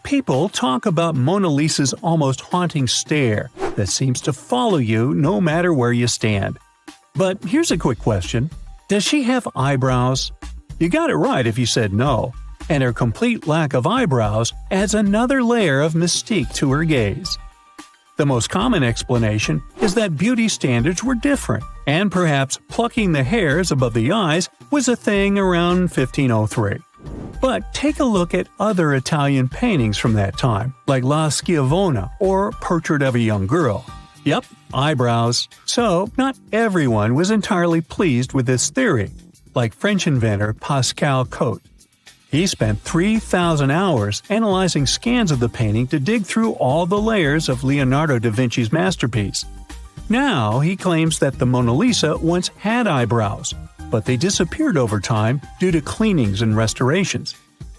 Speaker 1: People talk about Mona Lisa's almost haunting stare that seems to follow you no matter where you stand. But here's a quick question. Does she have eyebrows? You got it right if you said no, and her complete lack of eyebrows adds another layer of mystique to her gaze. The most common explanation is that beauty standards were different, and perhaps plucking the hairs above the eyes was a thing around 1503. But take a look at other Italian paintings from that time, like La Schiavona or Portrait of a Young Girl. Yep, eyebrows. So, not everyone was entirely pleased with this theory, like French inventor Pascal Cotte. He spent 3,000 hours analyzing scans of the painting to dig through all the layers of Leonardo da Vinci's masterpiece. Now he claims that the Mona Lisa once had eyebrows, but they disappeared over time due to cleanings and restorations.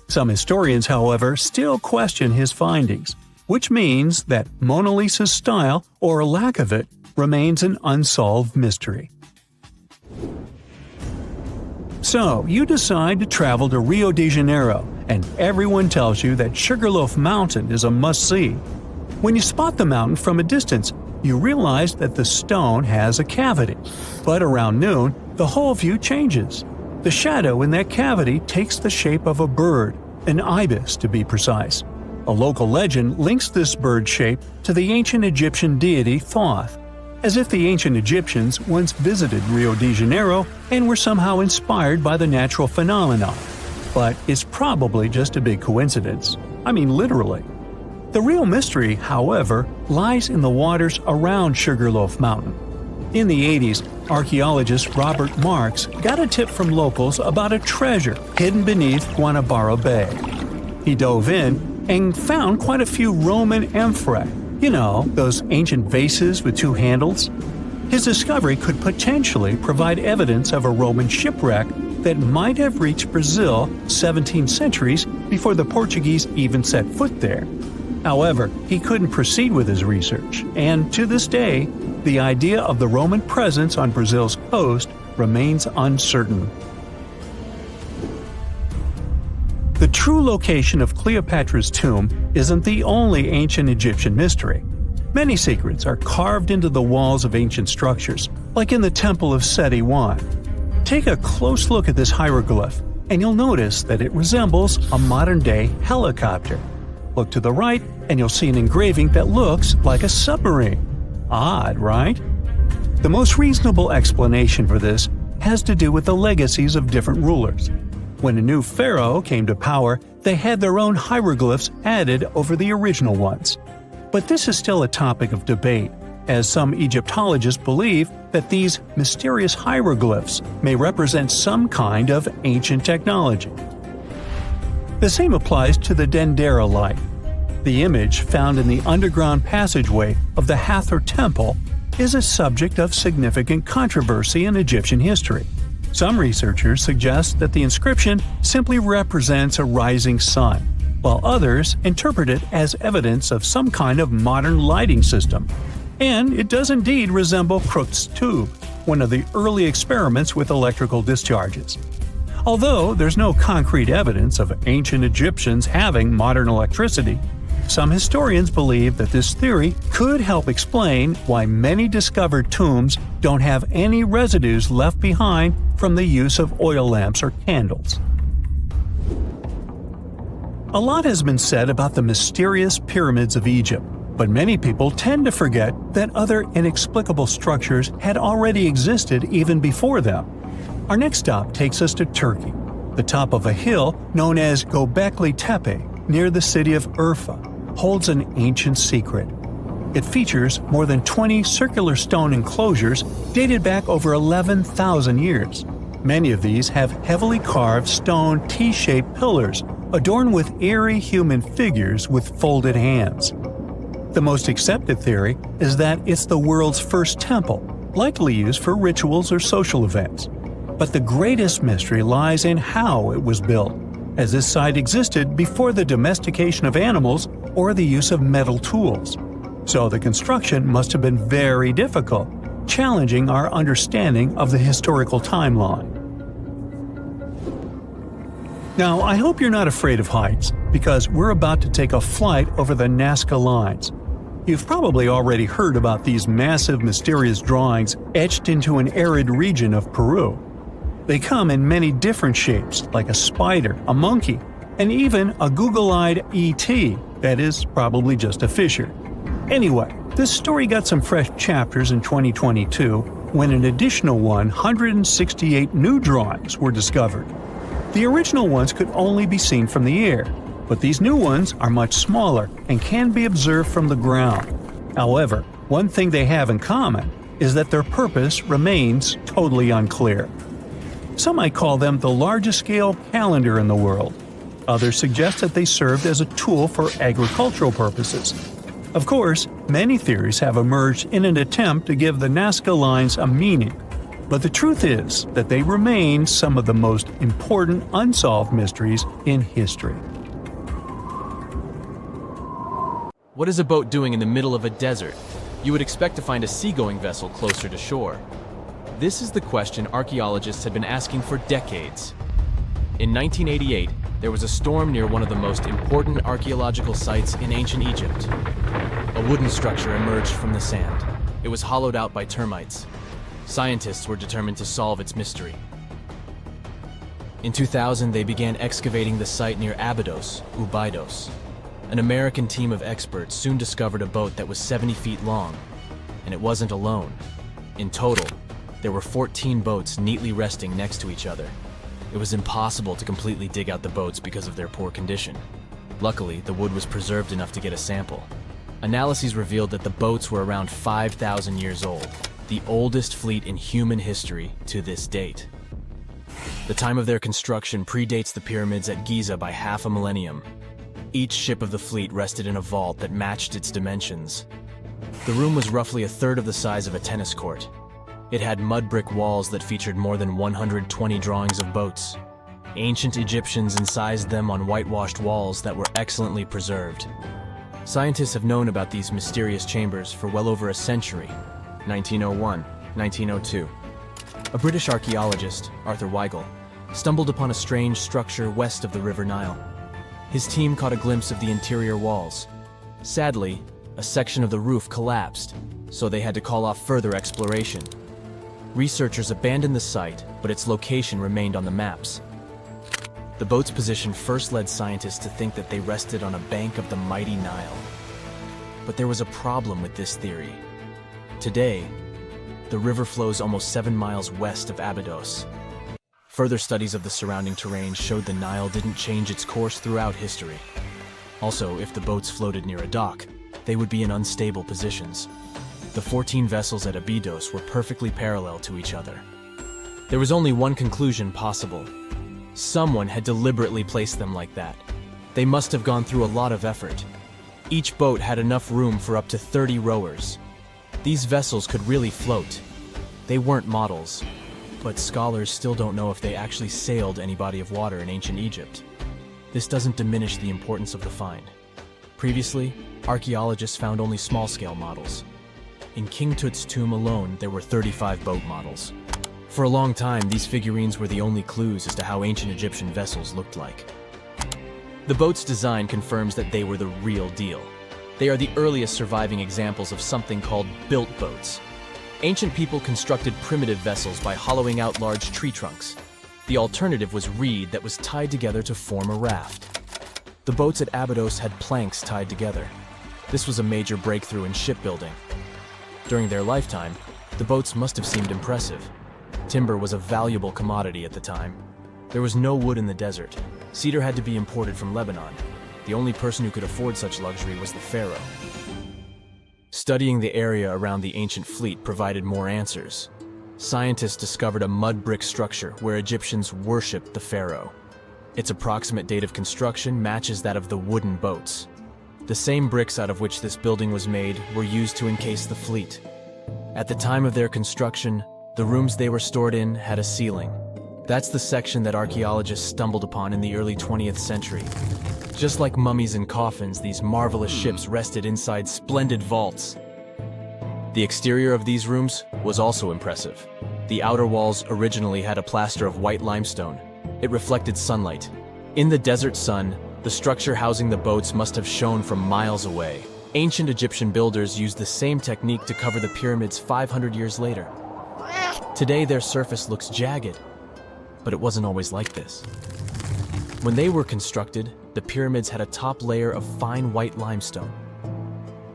Speaker 1: Some historians, however, still question his findings, which means that Mona Lisa's style, or lack of it, remains an unsolved mystery. So, you decide to travel to Rio de Janeiro, and everyone tells you that Sugarloaf Mountain is a must-see. When you spot the mountain from a distance, you realize that the stone has a cavity. But around noon, the whole view changes. The shadow in that cavity takes the shape of a bird, an ibis to be precise. A local legend links this bird shape to the ancient Egyptian deity Thoth, as if the ancient Egyptians once visited Rio de Janeiro and were somehow inspired by the natural phenomenon. But it's probably just a big coincidence. I mean, literally. The real mystery, however, lies in the waters around Sugarloaf Mountain. In the 80s, archaeologist Robert Marks got a tip from locals about a treasure hidden beneath Guanabara Bay. He dove in and found quite a few Roman amphorae. You know, those ancient vases with 2 handles? His discovery could potentially provide evidence of a Roman shipwreck that might have reached Brazil 17 centuries before the Portuguese even set foot there. However, he couldn't proceed with his research, and to this day, the idea of the Roman presence on Brazil's coast remains uncertain. The true location of Cleopatra's tomb isn't the only ancient Egyptian mystery. Many secrets are carved into the walls of ancient structures, like in the Temple of Seti I. Take a close look at this hieroglyph, and you'll notice that it resembles a modern-day helicopter. Look to the right, and you'll see an engraving that looks like a submarine. Odd, right? The most reasonable explanation for this has to do with the legacies of different rulers. When a new pharaoh came to power, they had their own hieroglyphs added over the original ones. But this is still a topic of debate, as some Egyptologists believe that these mysterious hieroglyphs may represent some kind of ancient technology. The same applies to the Dendera light. The image found in the underground passageway of the Hathor Temple is a subject of significant controversy in Egyptian history. Some researchers suggest that the inscription simply represents a rising sun, while others interpret it as evidence of some kind of modern lighting system. And it does indeed resemble Crookes' tube, one of the early experiments with electrical discharges. Although there's no concrete evidence of ancient Egyptians having modern electricity, some historians believe that this theory could help explain why many discovered tombs don't have any residues left behind from the use of oil lamps or candles. A lot has been said about the mysterious pyramids of Egypt, but many people tend to forget that other inexplicable structures had already existed even before them. Our next stop takes us to Turkey. The top of a hill known as Göbekli Tepe, near the city of Urfa, holds an ancient secret. It features more than 20 circular stone enclosures dated back over 11,000 years. Many of these have heavily carved stone T-shaped pillars adorned with eerie human figures with folded hands. The most accepted theory is that it's the world's first temple, likely used for rituals or social events. But the greatest mystery lies in how it was built, as this site existed before the domestication of animals or the use of metal tools. So the construction must have been very difficult, challenging our understanding of the historical timeline. Now, I hope you're not afraid of heights, because we're about to take a flight over the Nazca Lines. You've probably already heard about these massive, mysterious drawings etched into an arid region of Peru. They come in many different shapes, like a spider, a monkey, and even a Google-eyed ET that is probably just a fissure. Anyway, this story got some fresh chapters in 2022 when an additional 168 new drawings were discovered. The original ones could only be seen from the air, but these new ones are much smaller and can be observed from the ground. However, one thing they have in common is that their purpose remains totally unclear. Some might call them the largest-scale calendar in the world. Others suggest that they served as a tool for agricultural purposes. Of course, many theories have emerged in an attempt to give the Nazca Lines a meaning, but the truth is that they remain some of the most important unsolved mysteries in history.
Speaker 5: What is a boat doing in the middle of a desert? You would expect to find a seagoing vessel closer to shore. This is the question archaeologists have been asking for decades. In 1988, there was a storm near one of the most important archaeological sites in ancient Egypt. A wooden structure emerged from the sand. It was hollowed out by termites. Scientists were determined to solve its mystery. In 2000, they began excavating the site near Abydos, Ubidos. An American team of experts soon discovered a boat that was 70 feet long, and it wasn't alone. In total, there were 14 boats neatly resting next to each other. It was impossible to completely dig out the boats because of their poor condition. Luckily, the wood was preserved enough to get a sample. Analyses revealed that the boats were around 5,000 years old, the oldest fleet in human history to this date. The time of their construction predates the pyramids at Giza by half a millennium. Each ship of the fleet rested in a vault that matched its dimensions. The room was roughly a third of the size of a tennis court. It had mud brick walls that featured more than 120 drawings of boats. Ancient Egyptians incised them on whitewashed walls that were excellently preserved. Scientists have known about these mysterious chambers for well over a century. 1901, 1902. A British archaeologist, Arthur Weigel, stumbled upon a strange structure west of the River Nile. His team caught a glimpse of the interior walls. Sadly, a section of the roof collapsed, so they had to call off further exploration. Researchers abandoned the site, but its location remained on the maps. The boat's position first led scientists to think that they rested on a bank of the mighty Nile. But there was a problem with this theory. Today, the river flows almost 7 miles west of Abydos. Further studies of the surrounding terrain showed the Nile didn't change its course throughout history. Also, if the boats floated near a dock, they would be in unstable positions. The 14 vessels at Abydos were perfectly parallel to each other. There was only one conclusion possible. Someone had deliberately placed them like that. They must have gone through a lot of effort. Each boat had enough room for up to 30 rowers. These vessels could really float. They weren't models, but scholars still don't know if they actually sailed any body of water in ancient Egypt. This doesn't diminish the importance of the find. Previously, archaeologists found only small-scale models. In King Tut's tomb alone, there were 35 boat models. For a long time, these figurines were the only clues as to how ancient Egyptian vessels looked like. The boat's design confirms that they were the real deal. They are the earliest surviving examples of something called built boats. Ancient people constructed primitive vessels by hollowing out large tree trunks. The alternative was reed that was tied together to form a raft. The boats at Abydos had planks tied together. This was a major breakthrough in shipbuilding. During their lifetime, the boats must have seemed impressive. Timber was a valuable commodity at the time. There was no wood in the desert. Cedar had to be imported from Lebanon. The only person who could afford such luxury was the pharaoh. Studying the area around the ancient fleet provided more answers. Scientists discovered a mud brick structure where Egyptians worshipped the pharaoh. Its approximate date of construction matches that of the wooden boats. The same bricks out of which this building was made were used to encase the fleet. At the time of their construction, the rooms they were stored in had a ceiling. That's the section that archaeologists stumbled upon in the early 20th century. Just like mummies and coffins, these marvelous ships rested inside splendid vaults. The exterior of these rooms was also impressive. The outer walls originally had a plaster of white limestone. It reflected sunlight. In the desert sun, the structure housing the boats must have shone from miles away. Ancient Egyptian builders used the same technique to cover the pyramids 500 years later. Today, their surface looks jagged, but it wasn't always like this. When they were constructed, the pyramids had a top layer of fine white limestone.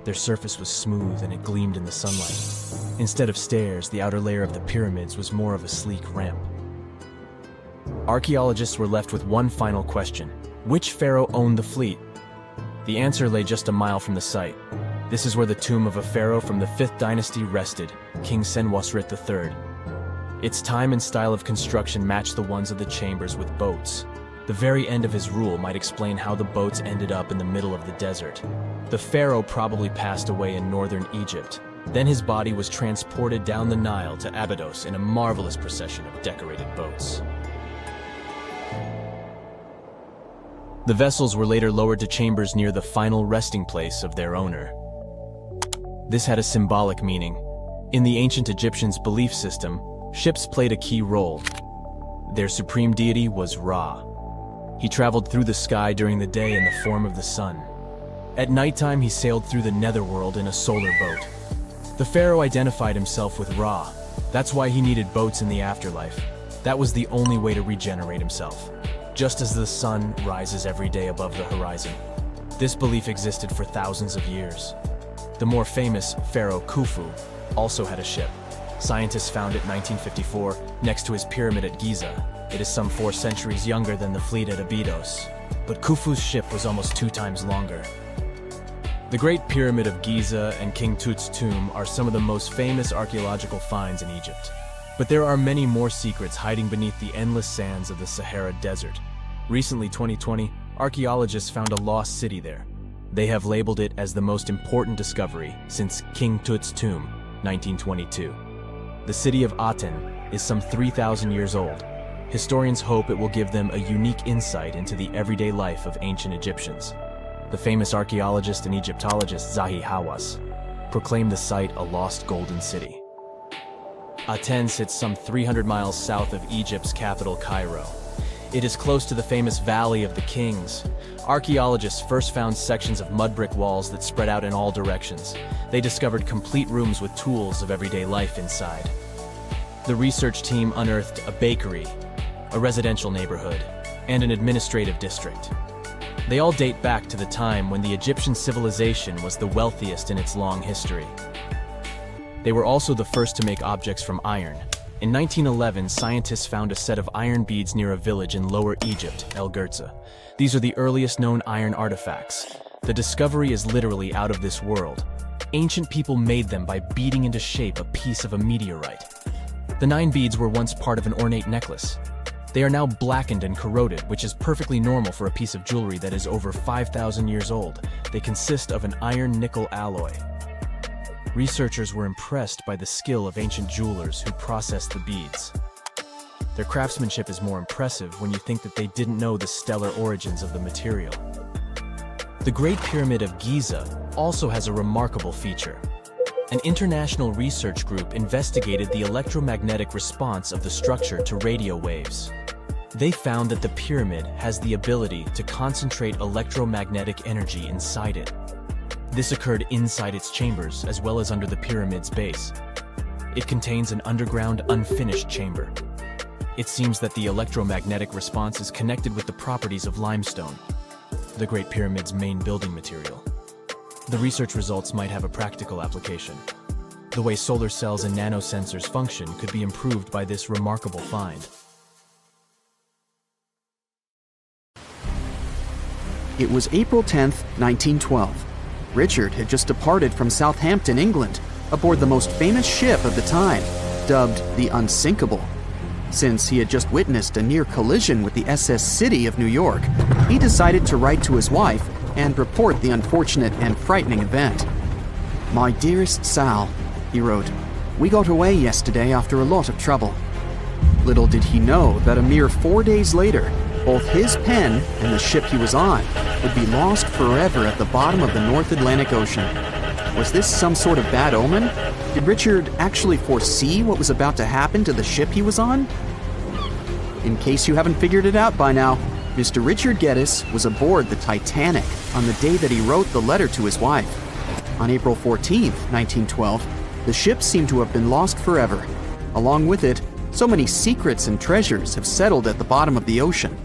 Speaker 5: Their surface was smooth and it gleamed in the sunlight. Instead of stairs, the outer layer of the pyramids was more of a sleek ramp. Archaeologists were left with one final question. Which pharaoh owned the fleet? The answer lay just a mile from the site. This is where the tomb of a pharaoh from the 5th dynasty rested, King Senwosret III. Its time and style of construction matched the ones of the chambers with boats. The very end of his rule might explain how the boats ended up in the middle of the desert. The pharaoh probably passed away in northern Egypt. Then his body was transported down the Nile to Abydos in a marvelous procession of decorated boats. The vessels were later lowered to chambers near the final resting place of their owner. This had a symbolic meaning. In the ancient Egyptians' belief system, ships played a key role. Their supreme deity was Ra. He traveled through the sky during the day in the form of the sun. At nighttime, he sailed through the netherworld in a solar boat. The pharaoh identified himself with Ra. That's why he needed boats in the afterlife. That was the only way to regenerate himself. Just as the sun rises every day above the horizon. This belief existed for thousands of years. The more famous Pharaoh Khufu also had a ship. Scientists found it in 1954 next to his pyramid at Giza. It is some 4 centuries younger than the fleet at Abydos, but Khufu's ship was almost 2 times longer. The Great Pyramid of Giza and King Tut's tomb are some of the most famous archaeological finds in Egypt. But there are many more secrets hiding beneath the endless sands of the Sahara Desert. Recently, 2020, archaeologists found a lost city there. They have labeled it as the most important discovery since King Tut's tomb, 1922. The city of Aten is some 3,000 years old. Historians hope it will give them a unique insight into the everyday life of ancient Egyptians. The famous archaeologist and Egyptologist Zahi Hawass proclaimed the site a lost golden city. Aten sits some 300 miles south of Egypt's capital, Cairo. It is close to the famous Valley of the Kings. Archaeologists first found sections of mud brick walls that spread out in all directions. They discovered complete rooms with tools of everyday life inside. The research team unearthed a bakery, a residential neighborhood, and an administrative district. They all date back to the time when the Egyptian civilization was the wealthiest in its long history. They were also the first to make objects from iron. In 1911, scientists found a set of iron beads near a village in Lower Egypt, El Girza. These are the earliest known iron artifacts. The discovery is literally out of this world. Ancient people made them by beating into shape a piece of a meteorite. The 9 beads were once part of an ornate necklace. They are now blackened and corroded, which is perfectly normal for a piece of jewelry that is over 5,000 years old. They consist of an iron-nickel alloy. researchers were impressed by the skill of ancient jewelers who processed the beads. Their craftsmanship is more impressive when you think that they didn't know the stellar origins of the material. The Great Pyramid of Giza also has a remarkable feature. An international research group investigated the electromagnetic response of the structure to radio waves. They found that the pyramid has the ability to concentrate electromagnetic energy inside it. This occurred inside its chambers as well as under the pyramid's base. It contains an underground, unfinished chamber. It seems that the electromagnetic response is connected with the properties of limestone, the Great Pyramid's main building material. The research results might have a practical application. The way solar cells and nanosensors function could be improved by this remarkable find.
Speaker 4: It was April 10th, 1912. Richard had just departed from Southampton, England, aboard the most famous ship of the time, dubbed the Unsinkable. Since he had just witnessed a near collision with the SS City of New York, he decided to write to his wife and report the unfortunate and frightening event. "My dearest Sal," he wrote, "we got away yesterday after a lot of trouble." Little did he know that a mere 4 days later, both his pen and the ship he was on would be lost forever at the bottom of the North Atlantic Ocean. Was this some sort of bad omen? Did Richard actually foresee what was about to happen to the ship he was on? In case you haven't figured it out by now, Mr. Richard Geddes was aboard the Titanic on the day that he wrote the letter to his wife. On April 14th, 1912, the ship seemed to have been lost forever. Along with it, so many secrets and treasures have settled at the bottom of the ocean.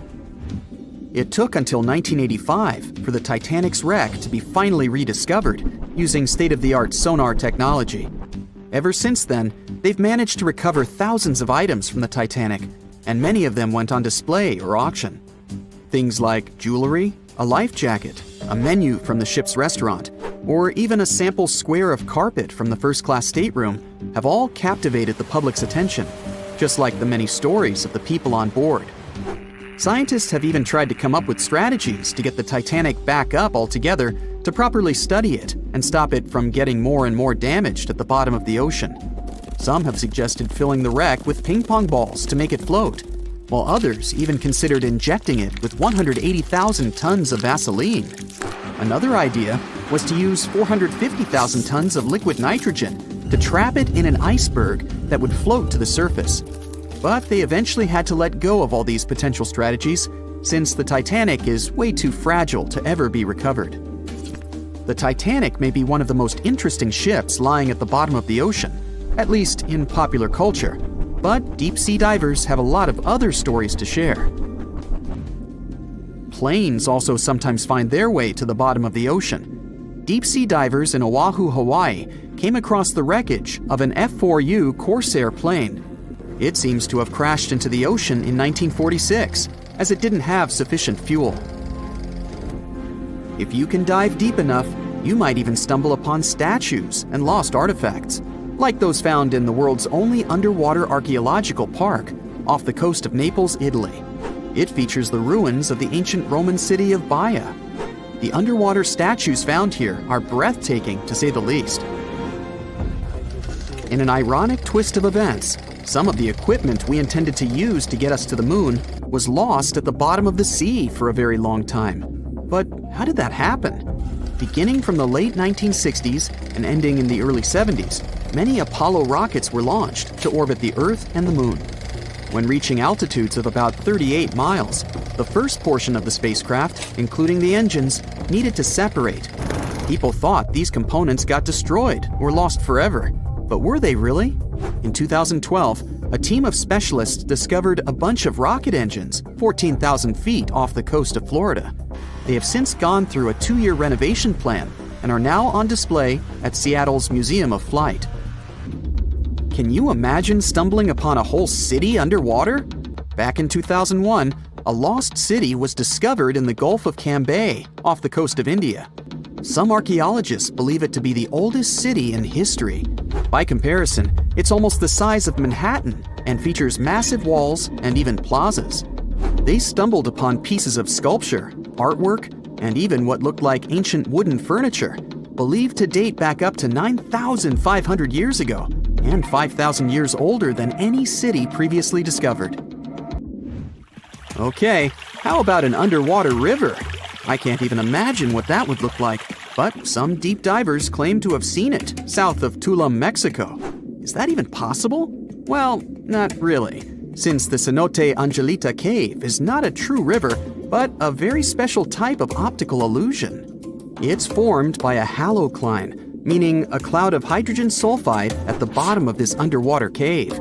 Speaker 4: It took until 1985 for the Titanic's wreck to be finally rediscovered using state-of-the-art sonar technology. Ever since then, they've managed to recover thousands of items from the Titanic, and many of them went on display or auction. Things like jewelry, a life jacket, a menu from the ship's restaurant, or even a sample square of carpet from the first-class stateroom have all captivated the public's attention, just like the many stories of the people on board. Scientists have even tried to come up with strategies to get the Titanic back up altogether to properly study it and stop it from getting more and more damaged at the bottom of the ocean. Some have suggested filling the wreck with ping pong balls to make it float, while others even considered injecting it with 180,000 tons of Vaseline. Another idea was to use 450,000 tons of liquid nitrogen to trap it in an iceberg that would float to the surface. But they eventually had to let go of all these potential strategies since the Titanic is way too fragile to ever be recovered. The Titanic may be one of the most interesting ships lying at the bottom of the ocean, at least in popular culture, but deep-sea divers have a lot of other stories to share. Planes also sometimes find their way to the bottom of the ocean. Deep-sea divers in Oahu, Hawaii came across the wreckage of an F-4U Corsair plane. It seems to have crashed into the ocean in 1946, as it didn't have sufficient fuel. If you can dive deep enough, you might even stumble upon statues and lost artifacts, like those found in the world's only underwater archaeological park off the coast of Naples, Italy. It features the ruins of the ancient Roman city of Baia. The underwater statues found here are breathtaking, to say the least. In an ironic twist of events, some of the equipment we intended to use to get us to the moon was lost at the bottom of the sea for a very long time. But how did that happen? Beginning from the late 1960s and ending in the early 70s, many Apollo rockets were launched to orbit the Earth and the Moon. When reaching altitudes of about 38 miles, the first portion of the spacecraft, including the engines, needed to separate. People thought these components got destroyed or lost forever. But were they really? In 2012, a team of specialists discovered a bunch of rocket engines 14,000 feet off the coast of Florida. They have since gone through a 2-year renovation plan and are now on display at Seattle's Museum of Flight. Can you imagine stumbling upon a whole city underwater? Back in 2001, a lost city was discovered in the Gulf of Cambay, off the coast of India. Some archaeologists believe it to be the oldest city in history. By comparison, it's almost the size of Manhattan and features massive walls and even plazas. They stumbled upon pieces of sculpture, artwork, and even what looked like ancient wooden furniture. believed to date back up to 9,500 years ago, and 5,000 years older than any city previously discovered. Okay, how about an underwater river? I can't even imagine what that would look like, but some deep divers claim to have seen it south of Tulum, Mexico. Is that even possible? Well, not really, since the Cenote Angelita Cave is not a true river, but a very special type of optical illusion. It's formed by a halocline, meaning a cloud of hydrogen sulfide at the bottom of this underwater cave.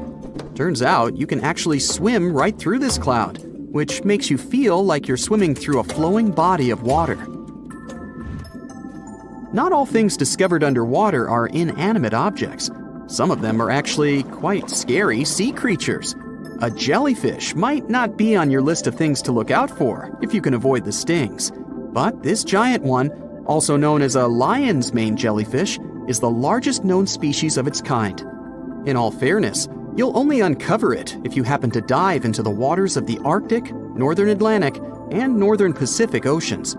Speaker 4: Turns out you can actually swim right through this cloud, which makes you feel like you're swimming through a flowing body of water. Not all things discovered underwater are inanimate objects. Some of them are actually quite scary sea creatures. A jellyfish might not be on your list of things to look out for if you can avoid the stings. But this giant one, also known as a lion's mane jellyfish, is the largest known species of its kind. In all fairness, you'll only uncover it if you happen to dive into the waters of the Arctic, Northern Atlantic, and Northern Pacific Oceans.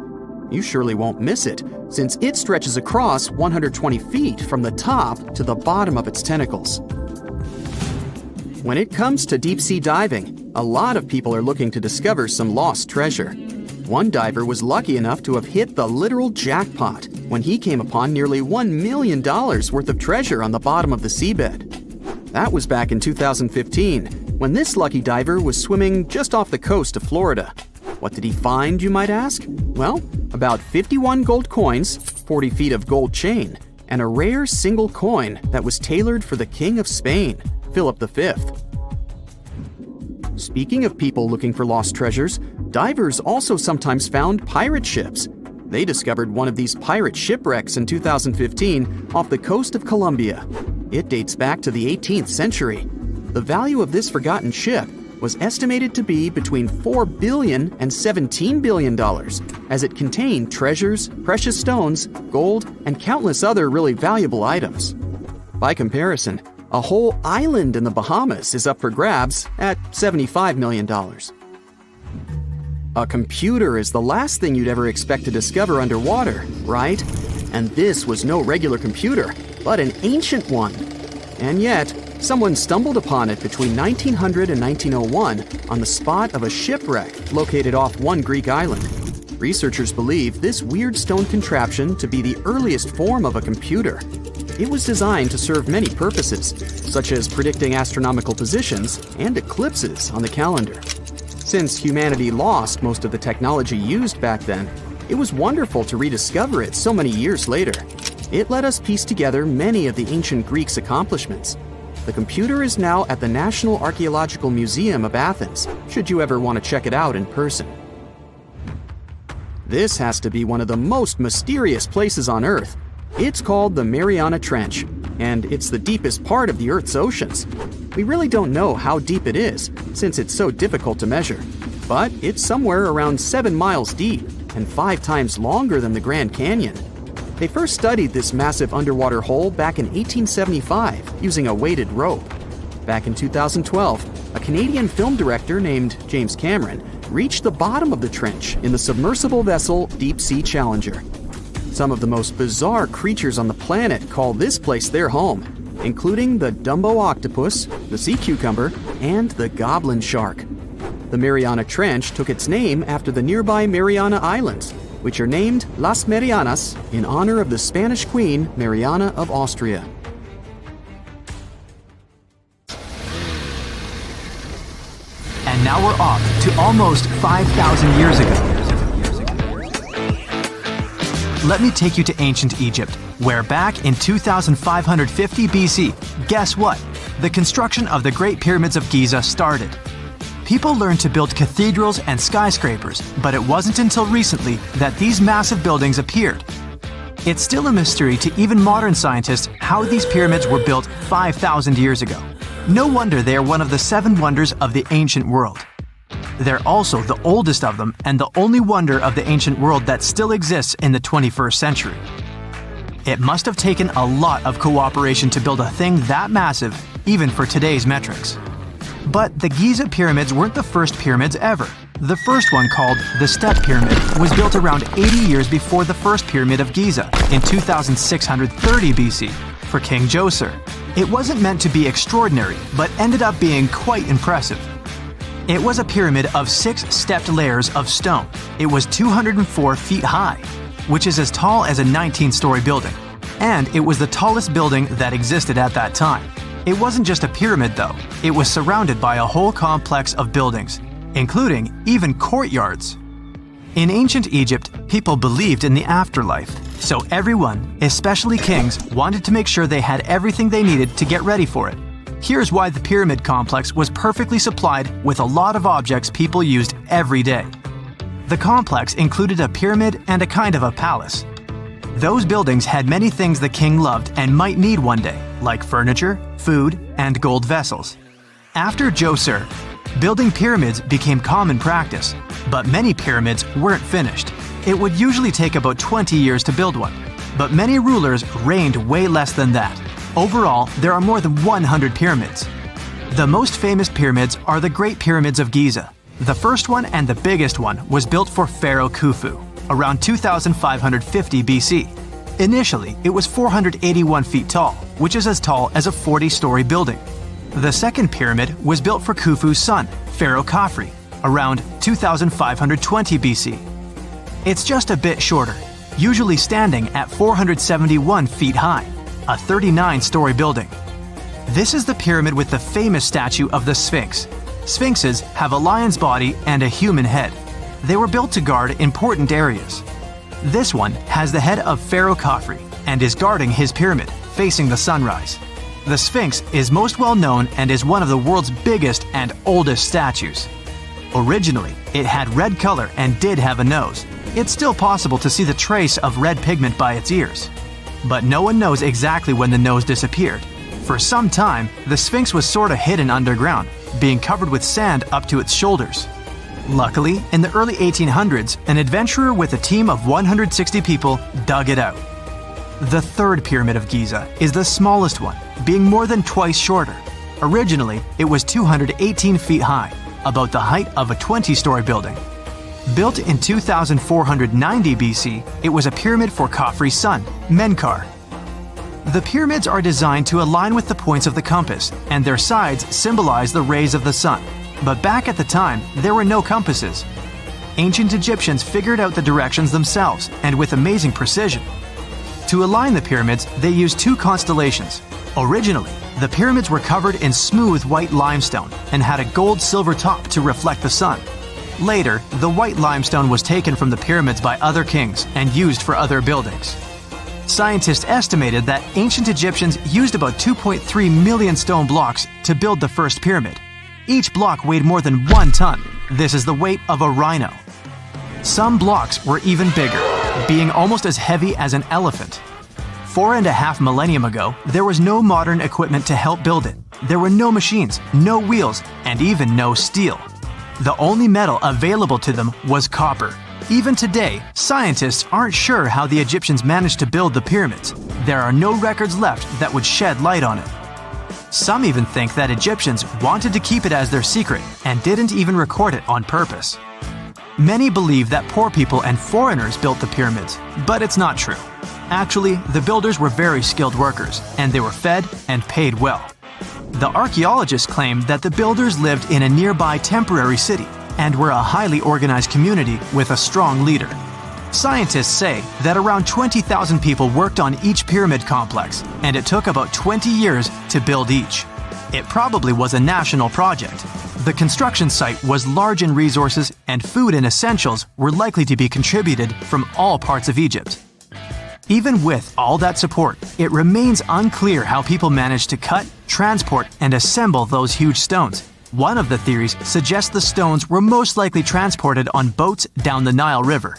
Speaker 4: You surely won't miss it, since it stretches across 120 feet from the top to the bottom of its tentacles. When it comes to deep-sea diving, a lot of people are looking to discover some lost treasure. One diver was lucky enough to have hit the literal jackpot when he came upon nearly $1 million worth of treasure on the bottom of the seabed. That was back in 2015, when this lucky diver was swimming just off the coast of Florida. What did he find, you might ask? Well, about 51 gold coins, 40 feet of gold chain, and a rare single coin that was tailored for the King of Spain, Philip V. Speaking of people looking for lost treasures, divers also sometimes found pirate ships. They discovered one of these pirate shipwrecks in 2015 off the coast of Colombia. It dates back to the 18th century. The value of this forgotten ship was estimated to be between $4 billion and $17 billion, as it contained treasures, precious stones, gold, and countless other really valuable items. By comparison, a whole island in the Bahamas is up for grabs at $75 million. A computer is the last thing you'd ever expect to discover underwater, right? And this was no regular computer, but an ancient one. And yet, someone stumbled upon it between 1900 and 1901 on the spot of a shipwreck located off one Greek island. Researchers believe this weird stone contraption to be the earliest form of a computer. It was designed to serve many purposes, such as predicting astronomical positions and eclipses on the calendar. Since humanity lost most of the technology used back then, it was wonderful to rediscover it so many years later. It let us piece together many of the ancient Greeks' accomplishments. The computer is now at the National Archaeological Museum of Athens, should you ever want to check it out in person. This has to be one of the most mysterious places on Earth. It's called the Mariana Trench, and it's the deepest part of the Earth's oceans. We really don't know how deep it is, since it's so difficult to measure, but it's somewhere around 7 miles deep and 5 times longer than the Grand Canyon. They first studied this massive underwater hole back in 1875 using a weighted rope. Back in 2012, a Canadian film director named James Cameron reached the bottom of the trench in the submersible vessel Deep Sea Challenger. Some of the most bizarre creatures on the planet call this place their home, including the Dumbo octopus, the sea cucumber, and the goblin shark. The Mariana Trench took its name after the nearby Mariana Islands, which are named Las Marianas in honor of the Spanish Queen Mariana of Austria.
Speaker 6: And now we're off to almost 5,000 years ago. Let me take you to ancient Egypt, where back in 2550 BC, guess what? The construction of the Great Pyramids of Giza started. People learned to build cathedrals and skyscrapers, but it wasn't until recently that these massive buildings appeared. It's still a mystery to even modern scientists how these pyramids were built 5,000 years ago. No wonder they are one of the 7 wonders of the ancient world. They're also the oldest of them and the only wonder of the ancient world that still exists in the 21st century. It must have taken a lot of cooperation to build a thing that massive, even for today's metrics. But the Giza pyramids weren't the first pyramids ever. The first one, called the Step Pyramid, was built around 80 years before the first Pyramid of Giza in 2630 BC for King Djoser. It wasn't meant to be extraordinary, but ended up being quite impressive. It was a pyramid of 6 stepped layers of stone. It was 204 feet high, which is as tall as a 19-story building. And it was the tallest building that existed at that time. It wasn't just a pyramid though, it was surrounded by a whole complex of buildings, including even courtyards. In ancient Egypt, people believed in the afterlife, so everyone, especially kings, wanted to make sure they had everything they needed to get ready for it. Here's why the pyramid complex was perfectly supplied with a lot of objects people used every day. The complex included a pyramid and a kind of a palace. Those buildings had many things the king loved and might need one day, like furniture, food, and gold vessels. After Djoser, building pyramids became common practice, but many pyramids weren't finished. It would usually take about 20 years to build one, but many rulers reigned way less than that. Overall, there are more than 100 pyramids. The most famous pyramids are the Great Pyramids of Giza. The first one and the biggest one was built for Pharaoh Khufu, around 2550 BC. Initially, it was 481 feet tall, which is as tall as a 40-story building. The second pyramid was built for Khufu's son, Pharaoh Khafre, around 2520 BC. It's just a bit shorter, usually standing at 471 feet high, a 39-story building. This is the pyramid with the famous statue of the Sphinx. Sphinxes have a lion's body and a human head. They were built to guard important areas. This one has the head of Pharaoh Khafre and is guarding his pyramid, facing the sunrise. The Sphinx is most well known and is one of the world's biggest and oldest statues. Originally, it had red color and did have a nose. It's still possible to see the trace of red pigment by its ears. But no one knows exactly when the nose disappeared. For some time, the Sphinx was sort of hidden underground, being covered with sand up to its shoulders. Luckily, in the early 1800s, an adventurer with a team of 160 people dug it out. The third Pyramid of Giza is the smallest one, being more than twice shorter. Originally, it was 218 feet high, about the height of a 20-story building. Built in 2490 BC, it was a pyramid for Khafre's son, Menkaure. The pyramids are designed to align with the points of the compass, and their sides symbolize the rays of the sun. But back at the time, there were no compasses. Ancient Egyptians figured out the directions themselves, and with amazing precision. To align the pyramids, they used 2 constellations. Originally, the pyramids were covered in smooth white limestone and had a gold-silver top to reflect the sun. Later, the white limestone was taken from the pyramids by other kings and used for other buildings. Scientists estimated that ancient Egyptians used about 2.3 million stone blocks to build the first pyramid. Each block weighed more than 1 ton. This is the weight of a rhino. Some blocks were even bigger, being almost as heavy as an elephant. 4.5 millennia ago, there was no modern equipment to help build it. There were no machines, no wheels, and even no steel. The only metal available to them was copper. Even today, scientists aren't sure how the Egyptians managed to build the pyramids. There are no records left that would shed light on it. Some even think that Egyptians wanted to keep it as their secret and didn't even record it on purpose. Many believe that poor people and foreigners built the pyramids, but it's not true. Actually, the builders were very skilled workers, and they were fed and paid well. The archaeologists claim that the builders lived in a nearby temporary city and were a highly organized community with a strong leader. Scientists say that around 20,000 people worked on each pyramid complex, and it took about 20 years to build each. It probably was a national project. The construction site was large in resources, and food and essentials were likely to be contributed from all parts of Egypt. Even with all that support, it remains unclear how people managed to cut, transport, and assemble those huge stones. One of the theories suggests the stones were most likely transported on boats down the Nile River.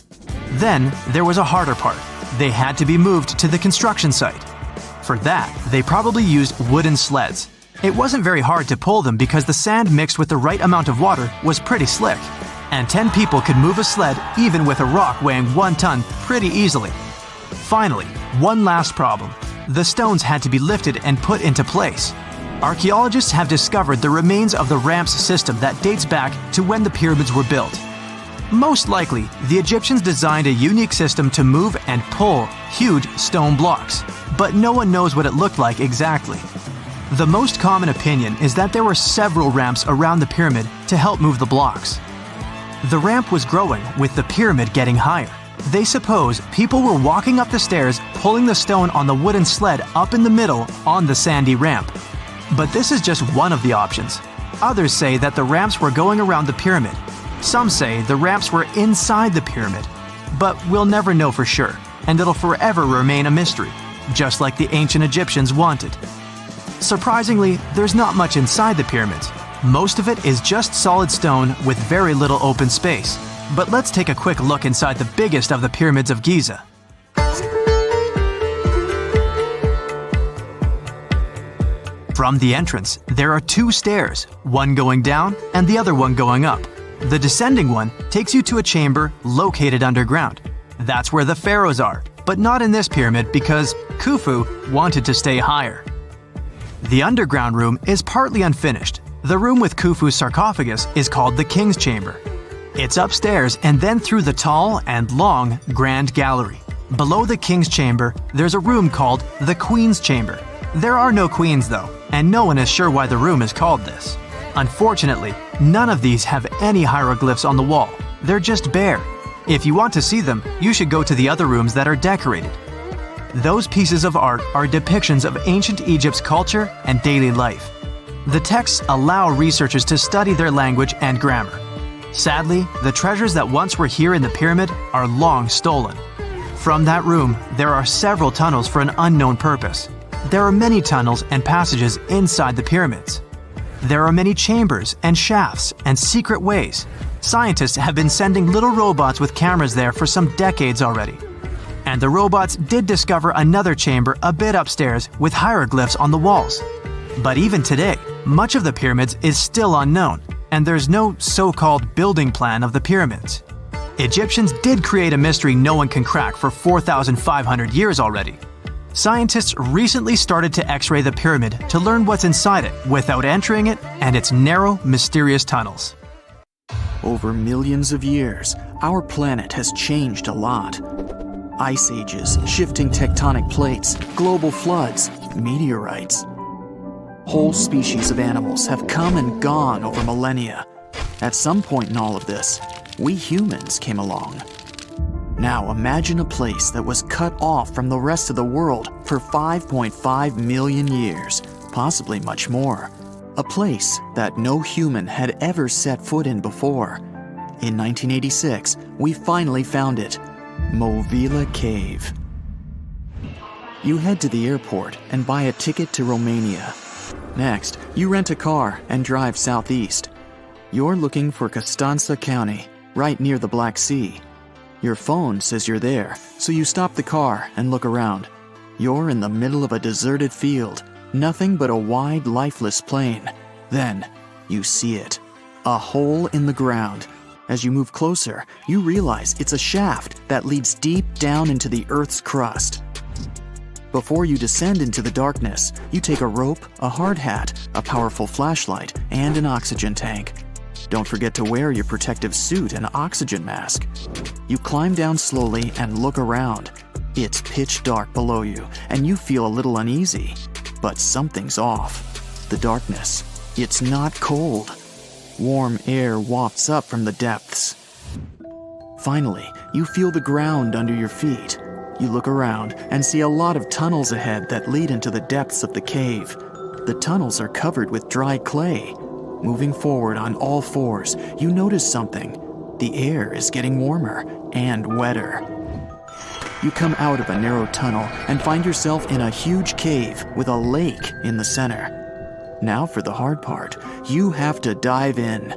Speaker 6: Then, there was a harder part. They had to be moved to the construction site. For that, they probably used wooden sleds. It wasn't very hard to pull them because the sand mixed with the right amount of water was pretty slick. And 10 people could move a sled even with a rock weighing 1 ton pretty easily. Finally, one last problem. The stones had to be lifted and put into place. Archaeologists have discovered the remains of the ramps system that dates back to when the pyramids were built. Most likely, the Egyptians designed a unique system to move and pull huge stone blocks, but no one knows what it looked like exactly. The most common opinion is that there were several ramps around the pyramid to help move the blocks. The ramp was growing with the pyramid getting higher. They suppose people were walking up the stairs, pulling the stone on the wooden sled up in the middle on the sandy ramp. But this is just one of the options. Others say that the ramps were going around the pyramid. Some say the ramps were inside the pyramid. But we'll never know for sure, and it'll forever remain a mystery, just like the ancient Egyptians wanted. Surprisingly, there's not much inside the pyramids. Most of it is just solid stone with very little open space. But let's take a quick look inside the biggest of the pyramids of Giza. From the entrance, there are two stairs, one going down and the other one going up. The descending one takes you to a chamber located underground. That's where the pharaohs are, but not in this pyramid because Khufu wanted to stay higher. The underground room is partly unfinished. The room with Khufu's sarcophagus is called the King's Chamber. It's upstairs and then through the tall and long Grand Gallery. Below the King's Chamber, there's a room called the Queen's Chamber. There are no queens though, and no one is sure why the room is called this. Unfortunately, none of these have any hieroglyphs on the wall. They're just bare. If you want to see them, you should go to the other rooms that are decorated. Those pieces of art are depictions of ancient Egypt's culture and daily life. The texts allow researchers to study their language and grammar. Sadly, the treasures that once were here in the pyramid are long stolen. From that room, there are several tunnels for an unknown purpose. There are many tunnels and passages inside the pyramids. There are many chambers and shafts and secret ways. Scientists have been sending little robots with cameras there for some decades already. And the robots did discover another chamber a bit upstairs with hieroglyphs on the walls. But even today, much of the pyramids is still unknown, and there's no so-called building plan of the pyramids. Egyptians did create a mystery no one can crack for 4,500 years already. Scientists recently started to X-ray the pyramid to learn what's inside it without entering it and its narrow, mysterious tunnels.
Speaker 4: Over millions of years, our planet has changed a lot. Ice ages, shifting tectonic plates, global floods, meteorites. Whole species of animals have come and gone over millennia. At some point in all of this, we humans came along. Now imagine a place that was cut off from the rest of the world for 5.5 million years, possibly much more. A place that no human had ever set foot in before. In 1986, we finally found it, Movila Cave. You head to the airport and buy a ticket to Romania. Next, you rent a car and drive southeast. You're looking for Constanța County, right near the Black Sea. Your phone says you're there, so you stop the car and look around. You're in the middle of a deserted field, nothing but a wide, lifeless plain. Then, you see it. A hole in the ground. As you move closer, you realize it's a shaft that leads deep down into the Earth's crust. Before you descend into the darkness, you take a rope, a hard hat, a powerful flashlight, and an oxygen tank. Don't forget to wear your protective suit and oxygen mask. You climb down slowly and look around. It's pitch dark below you, and you feel a little uneasy. But something's off. The darkness. It's not cold. Warm air wafts up from the depths. Finally, you feel the ground under your feet. You look around and see a lot of tunnels ahead that lead into the depths of the cave. The tunnels are covered with dry clay. Moving forward on all fours, you notice something. The air is getting warmer and wetter. You come out of a narrow tunnel and find yourself in a huge cave with a lake in the center. Now for the hard part, you have to dive in.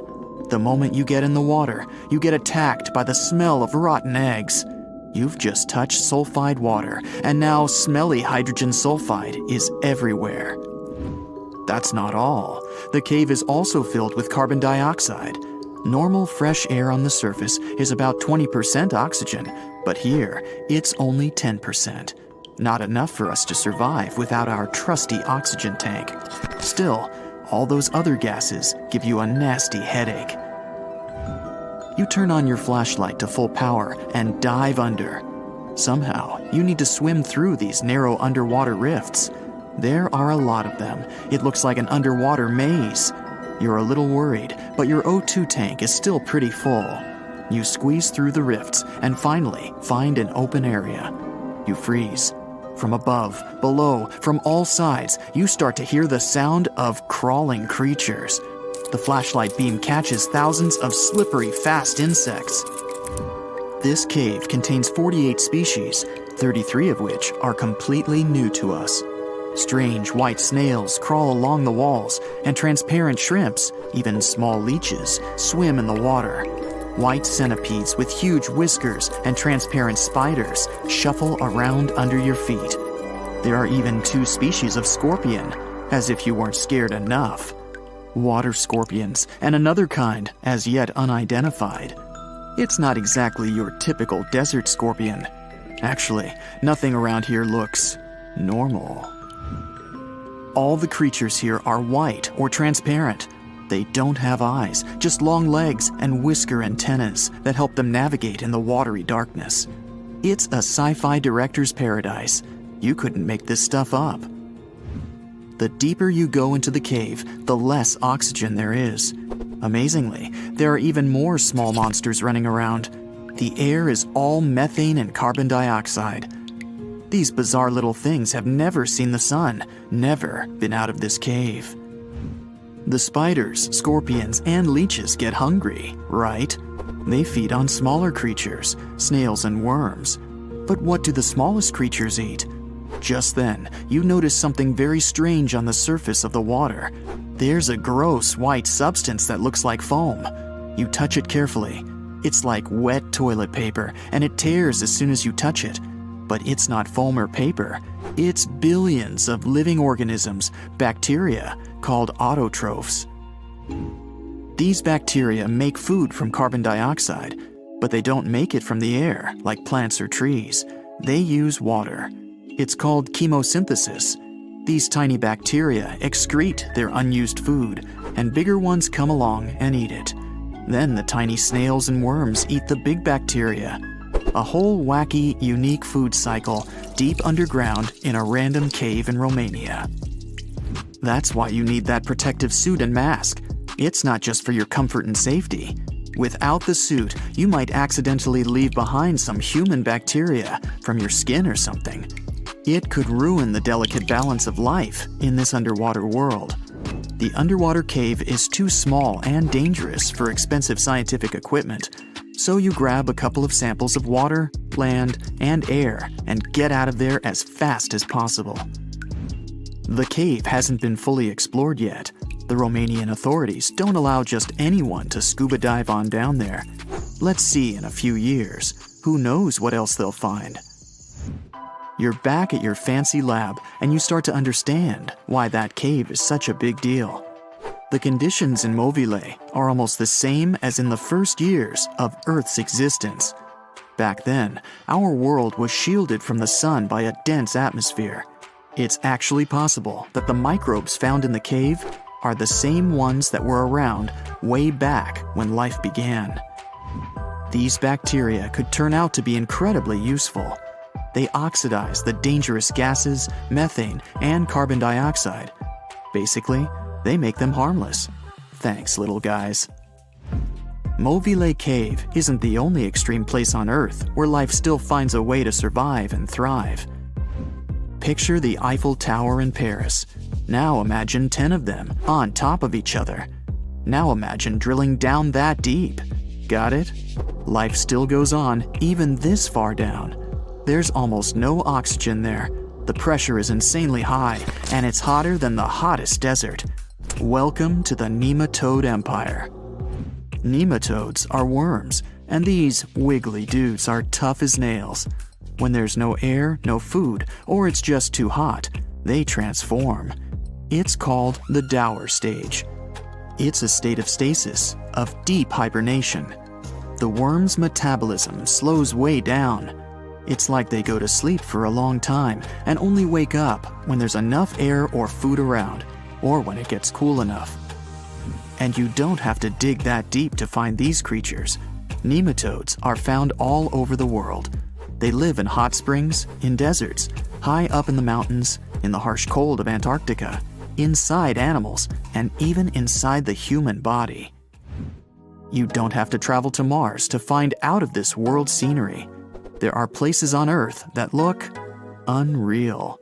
Speaker 4: The moment you get in the water, you get attacked by the smell of rotten eggs. You've just touched sulfide water, and now smelly hydrogen sulfide is everywhere. That's not all. The cave is also filled with carbon dioxide. Normal fresh air on the surface is about 20% oxygen, but here it's only 10%. Not enough for us to survive without our trusty oxygen tank. Still, all those other gases give you a nasty headache. You turn on your flashlight to full power and dive under. Somehow, you need to swim through these narrow underwater rifts. There are a lot of them. It looks like an underwater maze. You're a little worried, but your O2 tank is still pretty full. You squeeze through the rifts and finally find an open area. You freeze. From above, below, from all sides, you start to hear the sound of crawling creatures. The flashlight beam catches thousands of slippery, fast insects. This cave contains 48 species, 33 of which are completely new to us. Strange white snails crawl along the walls, and transparent shrimps, even small leeches, swim in the water. White centipedes with huge whiskers and transparent spiders shuffle around under your feet. There are even 2 species of scorpion, as if you weren't scared enough. Water scorpions, and another kind, as yet unidentified. It's not exactly your typical desert scorpion. Actually, nothing around here looks normal. All the creatures here are white or transparent. They don't have eyes, just long legs and whisker antennas that help them navigate in the watery darkness. It's a sci-fi director's paradise. You couldn't make this stuff up. The deeper you go into the cave, the less oxygen there is. Amazingly, there are even more small monsters running around. The air is all methane and carbon dioxide. These bizarre little things have never seen the sun, never been out of this cave. The spiders, scorpions, and leeches get hungry, right? They feed on smaller creatures, snails and worms. But what do the smallest creatures eat? Just then, you notice something very strange on the surface of the water. There's a gross white substance that looks like foam. You touch it carefully. It's like wet toilet paper, and it tears as soon as you touch it. But it's not foam or paper. It's billions of living organisms, bacteria, called autotrophs. These bacteria make food from carbon dioxide, but they don't make it from the air like plants or trees. They use water. It's called chemosynthesis. These tiny bacteria excrete their unused food, and bigger ones come along and eat it. Then the tiny snails and worms eat the big bacteria. A whole wacky, unique food cycle deep underground in a random cave in Romania. That's why you need that protective suit and mask. It's not just for your comfort and safety. Without the suit, you might accidentally leave behind some human bacteria from your skin or something. It could ruin the delicate balance of life in this underwater world. The underwater cave is too small and dangerous for expensive scientific equipment, so you grab a couple of samples of water, land, and air and get out of there as fast as possible. The cave hasn't been fully explored yet. The Romanian authorities don't allow just anyone to scuba dive on down there. Let's see in a few years. Who knows what else they'll find? You're back at your fancy lab, and you start to understand why that cave is such a big deal. The conditions in Mobile are almost the same as in the first years of Earth's existence. Back then, our world was shielded from the sun by a dense atmosphere. It's actually possible that the microbes found in the cave are the same ones that were around way back when life began. These bacteria could turn out to be incredibly useful. They oxidize the dangerous gases, methane, and carbon dioxide. Basically, they make them harmless. Thanks, little guys. Mobile Cave isn't the only extreme place on Earth where life still finds a way to survive and thrive. Picture the Eiffel Tower in Paris. Now imagine 10 of them on top of each other. Now imagine drilling down that deep. Got it? Life still goes on, even this far down. There's almost no oxygen there. The pressure is insanely high, and it's hotter than the hottest desert. Welcome to the nematode empire. Nematodes are worms, and these wiggly dudes are tough as nails. When there's no air, no food, or it's just too hot, they transform. It's called the Dower stage. It's a state of stasis, of deep hibernation. The worm's metabolism slows way down. It's like they go to sleep for a long time and only wake up when there's enough air or food around, or when it gets cool enough. And you don't have to dig that deep to find these creatures. Nematodes are found all over the world. They live in hot springs, in deserts, high up in the mountains, in the harsh cold of Antarctica, inside animals, and even inside the human body. You don't have to travel to Mars to find out of this world scenery. There are places on Earth that look unreal.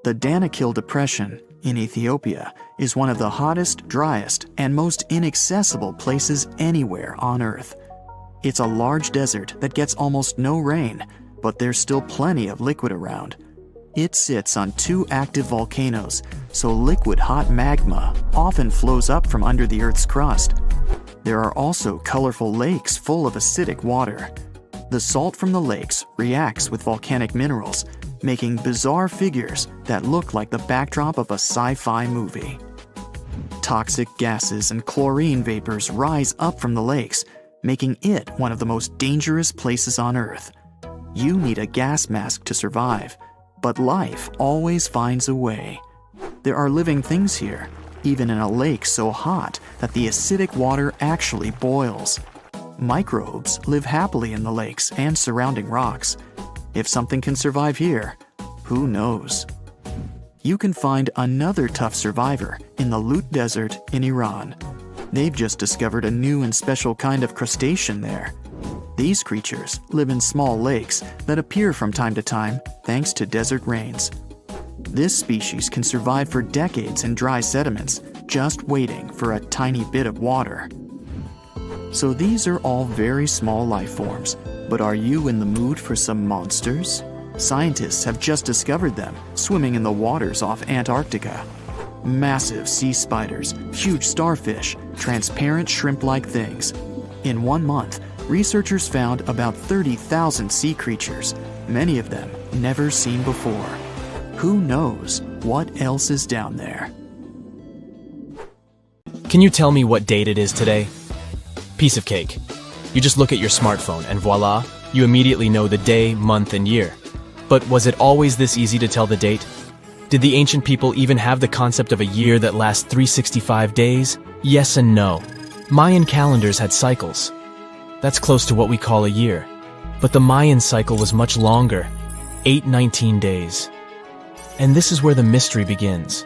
Speaker 4: The Danakil Depression in Ethiopia is one of the hottest, driest, and most inaccessible places anywhere on Earth. It's a large desert that gets almost no rain, but there's still plenty of liquid around. It sits on 2 active volcanoes, so liquid hot magma often flows up from under the Earth's crust. There are also colorful lakes full of acidic water. The salt from the lakes reacts with volcanic minerals, making bizarre figures that look like the backdrop of a sci-fi movie. Toxic gases and chlorine vapors rise up from the lakes, making it one of the most dangerous places on Earth. You need a gas mask to survive, but life always finds a way. There are living things here, even in a lake so hot that the acidic water actually boils. Microbes live happily in the lakes and surrounding rocks. If something can survive here, who knows? You can find another tough survivor in the Lut Desert in Iran. They've just discovered a new and special kind of crustacean there. These creatures live in small lakes that appear from time to time thanks to desert rains. This species can survive for decades in dry sediments, just waiting for a tiny bit of water. So these are all very small life forms, but are you in the mood for some monsters? Scientists have just discovered them swimming in the waters off Antarctica. Massive sea spiders, huge starfish, transparent shrimp-like things. In 1 month, researchers found about 30,000 sea creatures, many of them never seen before. Who knows what else is down there?
Speaker 5: Can you tell me what date it is today? Piece of cake. You just look at your smartphone and voila, you immediately know the day, month, and year. But was it always this easy to tell the date? Did the ancient people even have the concept of a year that lasts 365 days? Yes and no. Mayan calendars had cycles. That's close to what we call a year. But the Mayan cycle was much longer, 819 days. And this is where the mystery begins.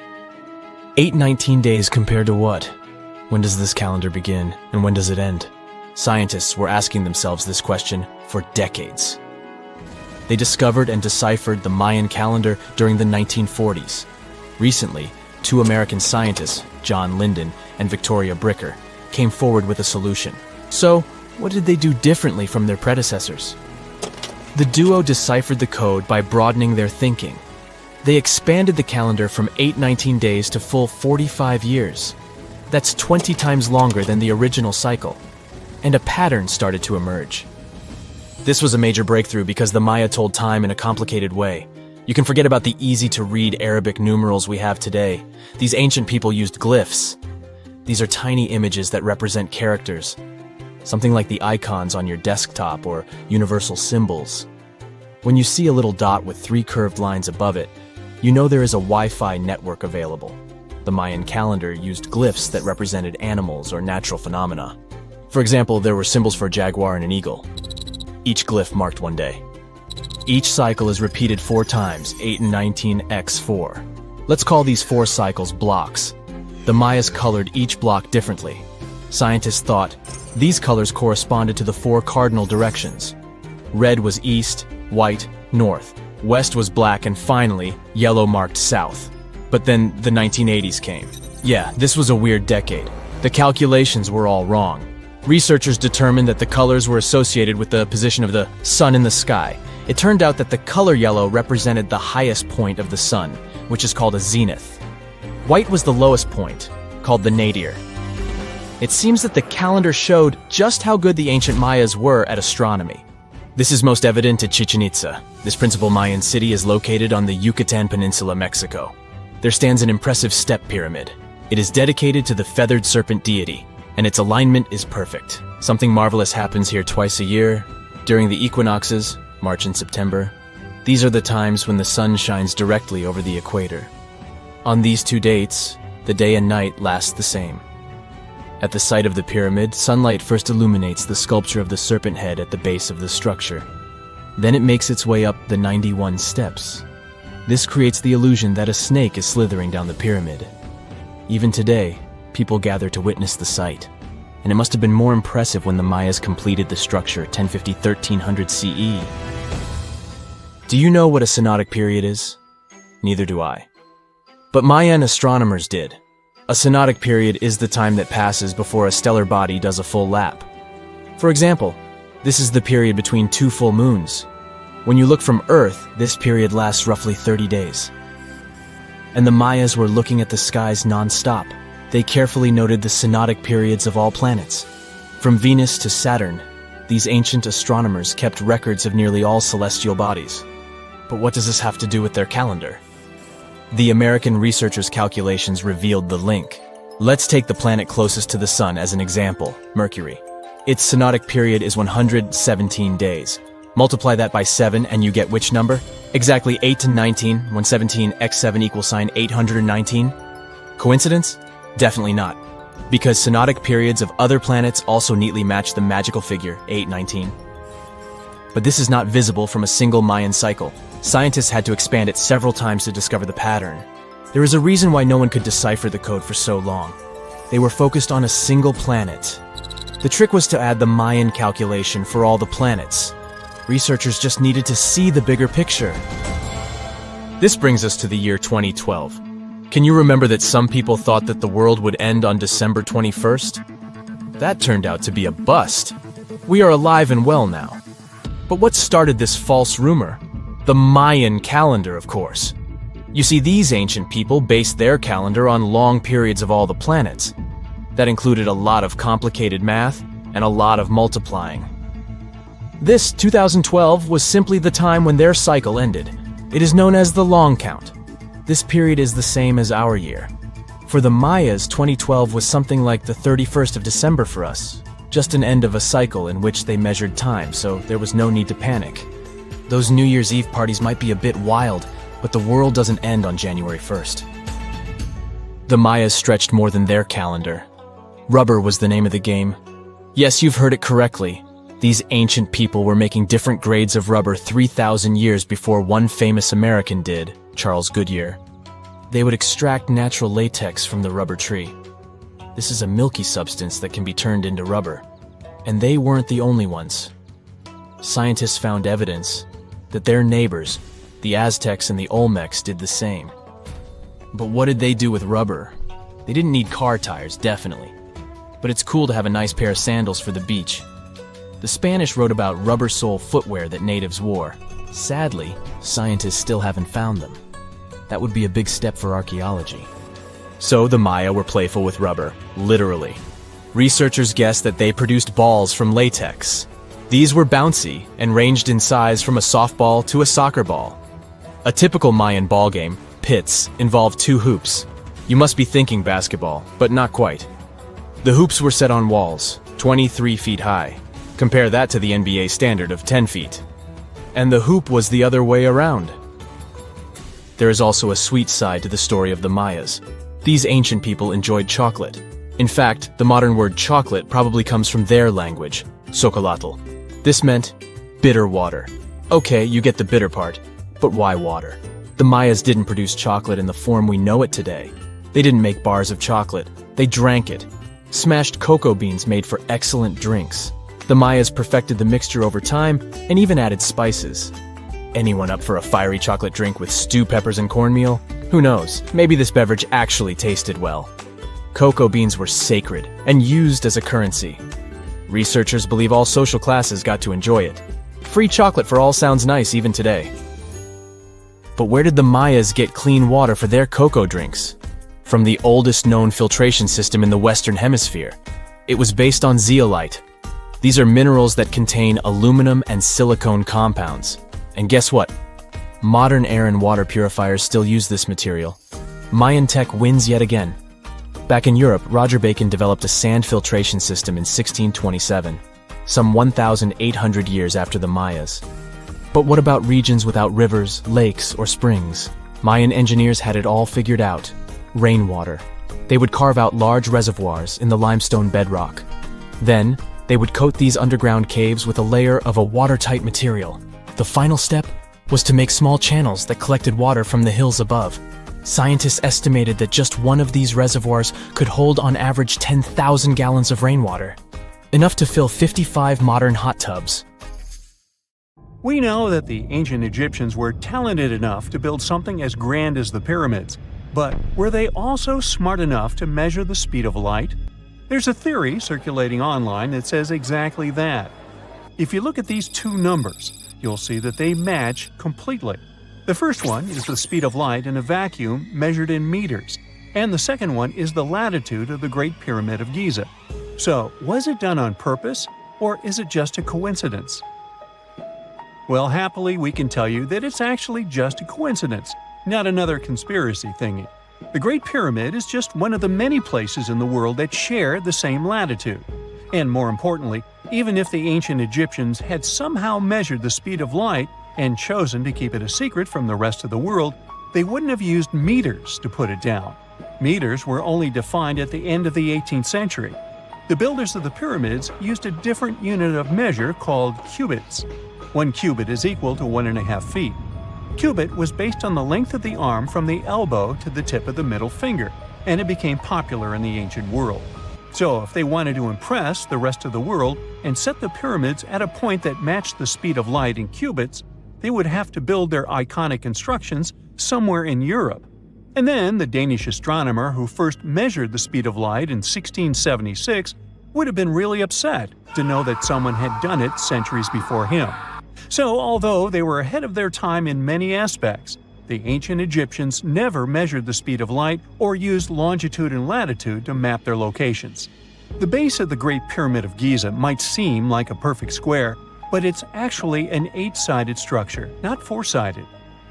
Speaker 5: 819 days compared to what? When does this calendar begin, and when does it end? Scientists were asking themselves this question for decades. They discovered and deciphered the Mayan calendar during the 1940s. Recently, 2 American scientists, John Linden and Victoria Bricker, came forward with a solution. So, what did they do differently from their predecessors? The duo deciphered the code by broadening their thinking. They expanded the calendar from 819 days to full 45 years. That's 20 times longer than the original cycle. And a pattern started to emerge. This was a major breakthrough because the Maya told time in a complicated way. You can forget about the easy-to-read Arabic numerals we have today. These ancient people used glyphs. These are tiny images that represent characters. Something like the icons on your desktop or universal symbols. When you see a little dot with 3 curved lines above it, you know there is a Wi-Fi network available. The Mayan calendar used glyphs that represented animals or natural phenomena. For example, there were symbols for a jaguar and an eagle. Each glyph marked one day. Each cycle is repeated 4 times, 8 and 19 x 4. Let's call these 4 cycles blocks. The Mayas colored each block differently. Scientists thought these colors corresponded to the 4 cardinal directions. Red was east, white, north. West was black, and finally, yellow marked south. But then the 1980s came. Yeah, this was a weird decade. The calculations were all wrong. Researchers determined that the colors were associated with the position of the sun in the sky. It turned out that the color yellow represented the highest point of the sun, which is called a zenith. White was the lowest point, called the nadir. It seems that the calendar showed just how good the ancient Mayas were at astronomy. This is most evident at Chichen Itza. This principal Mayan city is located on the Yucatan Peninsula, Mexico. There stands an impressive step pyramid. It is dedicated to the feathered serpent deity, and its alignment is perfect. Something marvelous happens here twice a year, during the equinoxes, March and September. These are the times when the sun shines directly over the equator. On these 2 dates, the day and night last the same. At the site of the pyramid, sunlight first illuminates the sculpture of the serpent head at the base of the structure. Then it makes its way up the 91 steps. This creates the illusion that a snake is slithering down the pyramid. Even today, people gather to witness the sight. And it must have been more impressive when the Mayas completed the structure 1050-1300 CE. Do you know what a synodic period is? Neither do I. But Mayan astronomers did. A synodic period is the time that passes before a stellar body does a full lap. For example, this is the period between two full moons. When you look from Earth, this period lasts roughly 30 days. And the Mayas were looking at the skies non-stop. They carefully noted the synodic periods of all planets. From Venus to Saturn, these ancient astronomers kept records of nearly all celestial bodies. But what does this have to do with their calendar? The American researchers' calculations revealed the link. Let's take the planet closest to the Sun as an example, Mercury. Its synodic period is 117 days. Multiply that by 7 and you get which number? Exactly 8 to 19, when 17 x 7 equals sign 819. Coincidence? Definitely not. Because synodic periods of other planets also neatly match the magical figure 819. But this is not visible from a single Mayan cycle. Scientists had to expand it several times to discover the pattern. There is a reason why no one could decipher the code for so long. They were focused on a single planet. The trick was to add the Mayan calculation for all the planets. Researchers just needed to see the bigger picture. This brings us to the year 2012. Can you remember that some people thought that the world would end on December 21st? That turned out to be a bust. We are alive and well now. But what started this false rumor? The Mayan calendar, of course. You see, these ancient people based their calendar on long periods of all the planets. That included a lot of complicated math and a lot of multiplying. This 2012 was simply the time when their cycle ended. It is known as the long count. This period is the same as our year. For the Mayas, 2012 was something like the 31st of December for us. Just an end of a cycle in which they measured time, so there was no need to panic. Those New Year's Eve parties might be a bit wild, but the world doesn't end on January 1st. The Mayas stretched more than their calendar. Rubber was the name of the game. Yes, you've heard it correctly. These ancient people were making different grades of rubber 3,000 years before one famous American did, Charles Goodyear. They would extract natural latex from the rubber tree. This is a milky substance that can be turned into rubber. And they weren't the only ones. Scientists found evidence that their neighbors, the Aztecs and the Olmecs, did the same. But what did they do with rubber? They didn't need car tires, definitely. But it's cool to have a nice pair of sandals for the beach. The Spanish wrote about rubber sole footwear that natives wore. Sadly, scientists still haven't found them. That would be a big step for archaeology. So the Maya were playful with rubber, literally. Researchers guessed that they produced balls from latex. These were bouncy and ranged in size from a softball to a soccer ball. A typical Mayan ball game, pits, involved 2 hoops. You must be thinking basketball, but not quite. The hoops were set on walls, 23 feet high. Compare that to the NBA standard of 10 feet. And the hoop was the other way around. There is also a sweet side to the story of the Mayas. These ancient people enjoyed chocolate. In fact, the modern word chocolate probably comes from their language, xocolotl. This meant bitter water. Okay, you get the bitter part, but why water? The Mayas didn't produce chocolate in the form we know it today. They didn't make bars of chocolate. They drank it. Smashed cocoa beans made for excellent drinks. The Mayas perfected the mixture over time and even added spices. Anyone up for a fiery chocolate drink with stew peppers and cornmeal? Who knows, maybe this beverage actually tasted well. Cocoa beans were sacred and used as a currency. Researchers believe all social classes got to enjoy it. Free chocolate for all sounds nice even today. But where did the Mayas get clean water for their cocoa drinks? From the oldest known filtration system in the Western Hemisphere. It was based on zeolite. These are minerals that contain aluminum and silicone compounds. And guess what? Modern air and water purifiers still use this material. Mayan tech wins yet again. Back in Europe, Roger Bacon developed a sand filtration system in 1627, some 1,800 years after the Mayas. But what about regions without rivers, lakes, or springs? Mayan engineers had it all figured out. Rainwater. They would carve out large reservoirs in the limestone bedrock. Then, they would coat these underground caves with a layer of a watertight material. The final step was to make small channels that collected water from the hills above. Scientists estimated that just one of these reservoirs could hold on average 10,000 gallons of rainwater, enough to fill 55 modern hot tubs.
Speaker 1: We know that the ancient Egyptians were talented enough to build something as grand as the pyramids, but were they also smart enough to measure the speed of light? There's a theory circulating online that says exactly that. If you look at these two numbers, you'll see that they match completely. The first one is the speed of light in a vacuum measured in meters, and the second one is the latitude of the Great Pyramid of Giza. So, was it done on purpose, or is it just a coincidence? Well, happily, we can tell you that it's actually just a coincidence, not another conspiracy thingy. The Great Pyramid is just one of the many places in the world that share the same latitude. And more importantly, even if the ancient Egyptians had somehow measured the speed of light and chosen to keep it a secret from the rest of the world, they wouldn't have used meters to put it down. Meters were only defined at the end of the 18th century. The builders of the pyramids used a different unit of measure called cubits. 1 cubit is equal to 1.5 feet. Cubit was based on the length of the arm from the elbow to the tip of the middle finger, and it became popular in the ancient world. So if they wanted to impress the rest of the world and set the pyramids at a point that matched the speed of light in cubits, they would have to build their iconic constructions somewhere in Europe. And then the Danish astronomer who first measured the speed of light in 1676 would have been really upset to know that someone had done it centuries before him. So although they were ahead of their time in many aspects, the ancient Egyptians never measured the speed of light or used longitude and latitude to map their locations. The base of the Great Pyramid of Giza might seem like a perfect square, but it's actually an 8-sided structure, not 4-sided.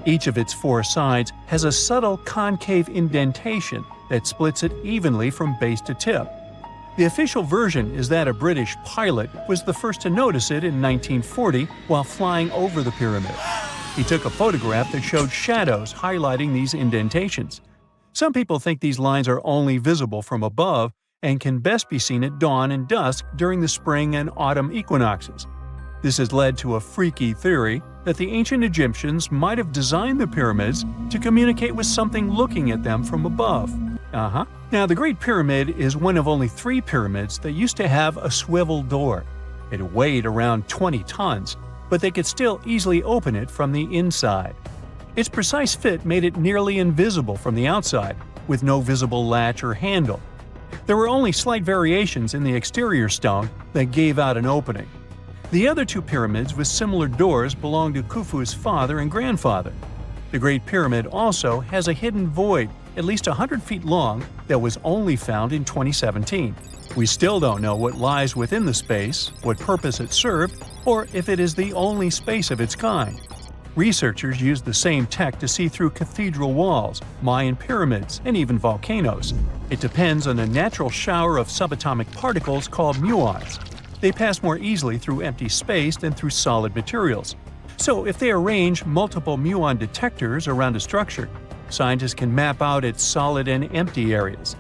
Speaker 1: Each of its 4 sides has a subtle concave indentation that splits it evenly from base to tip. The official version is that a British pilot was the first to notice it in 1940 while flying over the pyramid. He took a photograph that showed shadows highlighting these indentations. Some people think these lines are only visible from above and can best be seen at dawn and dusk during the spring and autumn equinoxes. This has led to a freaky theory that the ancient Egyptians might have designed the pyramids to communicate with something looking at them from above. Now, the Great Pyramid is one of only 3 pyramids that used to have a swivel door. It weighed around 20 tons, but they could still easily open it from the inside. Its precise fit made it nearly invisible from the outside, with no visible latch or handle. There were only slight variations in the exterior stone that gave out an opening. The other 2 pyramids with similar doors belonged to Khufu's father and grandfather. The Great Pyramid also has a hidden void at least 100 feet long that was only found in 2017. We still don't know what lies within the space, what purpose it served, or if it is the only space of its kind. Researchers used the same tech to see through cathedral walls, Mayan pyramids, and even volcanoes. It depends on a natural shower of subatomic particles called muons. They pass more easily through empty space than through solid materials. So if they arrange multiple muon detectors around a structure, scientists can map out its solid and empty areas.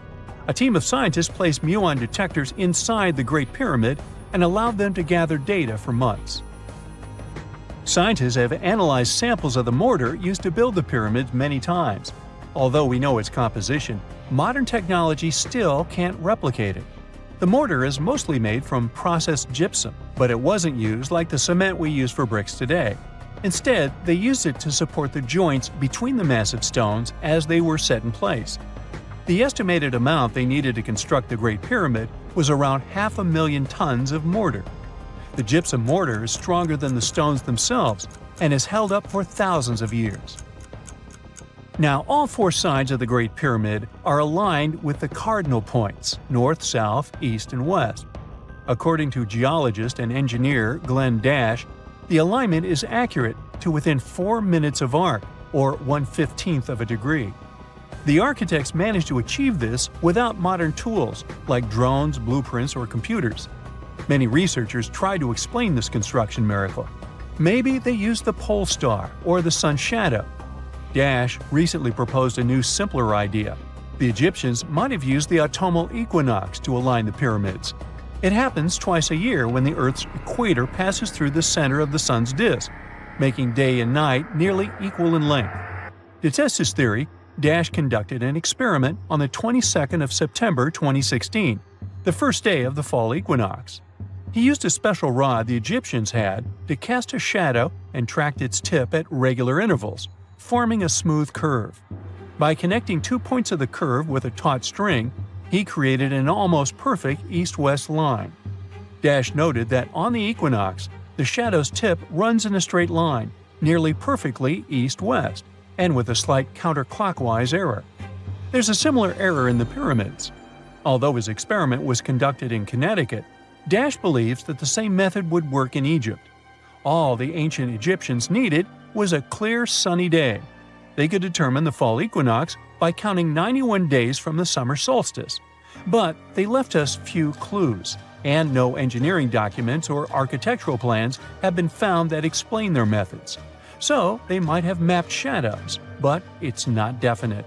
Speaker 1: A team of scientists placed muon detectors inside the Great Pyramid and allowed them to gather data for months. Scientists have analyzed samples of the mortar used to build the pyramids many times. Although we know its composition, modern technology still can't replicate it. The mortar is mostly made from processed gypsum, but it wasn't used like the cement we use for bricks today. Instead, they used it to support the joints between the massive stones as they were set in place. The estimated amount they needed to construct the Great Pyramid was around 500,000 tons of mortar. The gypsum mortar is stronger than the stones themselves and has held up for thousands of years. Now, all 4 sides of the Great Pyramid are aligned with the cardinal points – north, south, east, and west. According to geologist and engineer Glenn Dash, the alignment is accurate to within 4 minutes of arc, or 1/15th of a degree. The architects managed to achieve this without modern tools like drones, blueprints, or computers. Many researchers try to explain this construction miracle. Maybe they used the pole star or the sun's shadow. Dash recently proposed a new, simpler idea. The Egyptians might have used the autumnal equinox to align the pyramids. It happens twice a year when the Earth's equator passes through the center of the sun's disk, making day and night nearly equal in length. To test his theory, Dash conducted an experiment on the 22nd of September 2016, the first day of the fall equinox. He used a special rod the Egyptians had to cast a shadow and tracked its tip at regular intervals, forming a smooth curve. By connecting 2 points of the curve with a taut string, he created an almost perfect east-west line. Dash noted that on the equinox, the shadow's tip runs in a straight line, nearly perfectly east-west, and with a slight counterclockwise error. There's a similar error in the pyramids. Although his experiment was conducted in Connecticut, Dash believes that the same method would work in Egypt. All the ancient Egyptians needed was a clear, sunny day. They could determine the fall equinox by counting 91 days from the summer solstice. But they left us few clues, and no engineering documents or architectural plans have been found that explain their methods. So they might have mapped shadows, but it's not definite.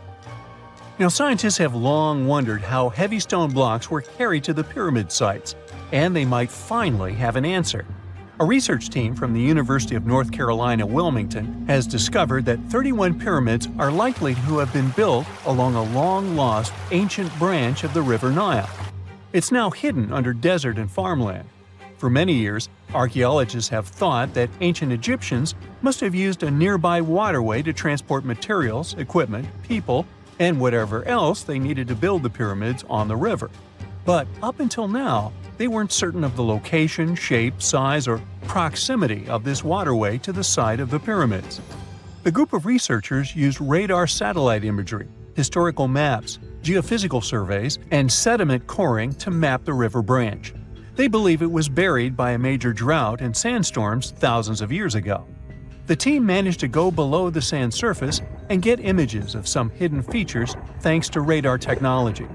Speaker 1: Now, scientists have long wondered how heavy stone blocks were carried to the pyramid sites, and they might finally have an answer. A research team from the University of North Carolina, Wilmington, has discovered that 31 pyramids are likely to have been built along a long-lost ancient branch of the River Nile. It's now hidden under desert and farmland. For many years, archaeologists have thought that ancient Egyptians must have used a nearby waterway to transport materials, equipment, people, and whatever else they needed to build the pyramids on the river. But up until now, they weren't certain of the location, shape, size, or proximity of this waterway to the site of the pyramids. The group of researchers used radar satellite imagery, historical maps, geophysical surveys, and sediment coring to map the river branch. They believe it was buried by a major drought and sandstorms thousands of years ago. The team managed to go below the sand surface and get images of some hidden features thanks to radar technology.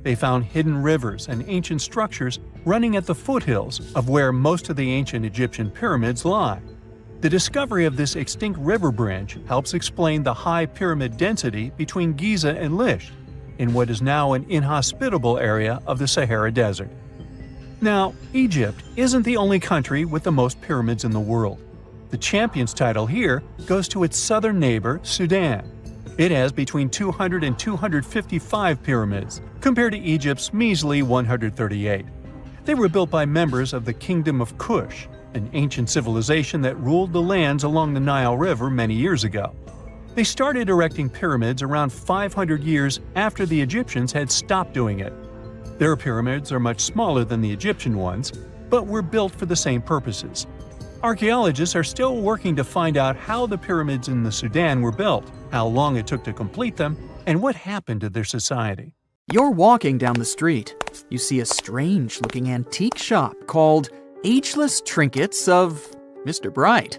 Speaker 1: They found hidden rivers and ancient structures running at the foothills of where most of the ancient Egyptian pyramids lie. The discovery of this extinct river branch helps explain the high pyramid density between Giza and Lisht, in what is now an inhospitable area of the Sahara Desert. Now, Egypt isn't the only country with the most pyramids in the world. The champion's title here goes to its southern neighbor, Sudan. It has between 200 and 255 pyramids, compared to Egypt's measly 138. They were built by members of the Kingdom of Kush, an ancient civilization that ruled the lands along the Nile River many years ago. They started erecting pyramids around 500 years after the Egyptians had stopped doing it. Their pyramids are much smaller than the Egyptian ones, but were built for the same purposes. Archaeologists are still working to find out how the pyramids in the Sudan were built, how long it took to complete them, and what happened to their society.
Speaker 4: You're walking down the street. You see a strange-looking antique shop called Ageless Trinkets of Mr. Bright.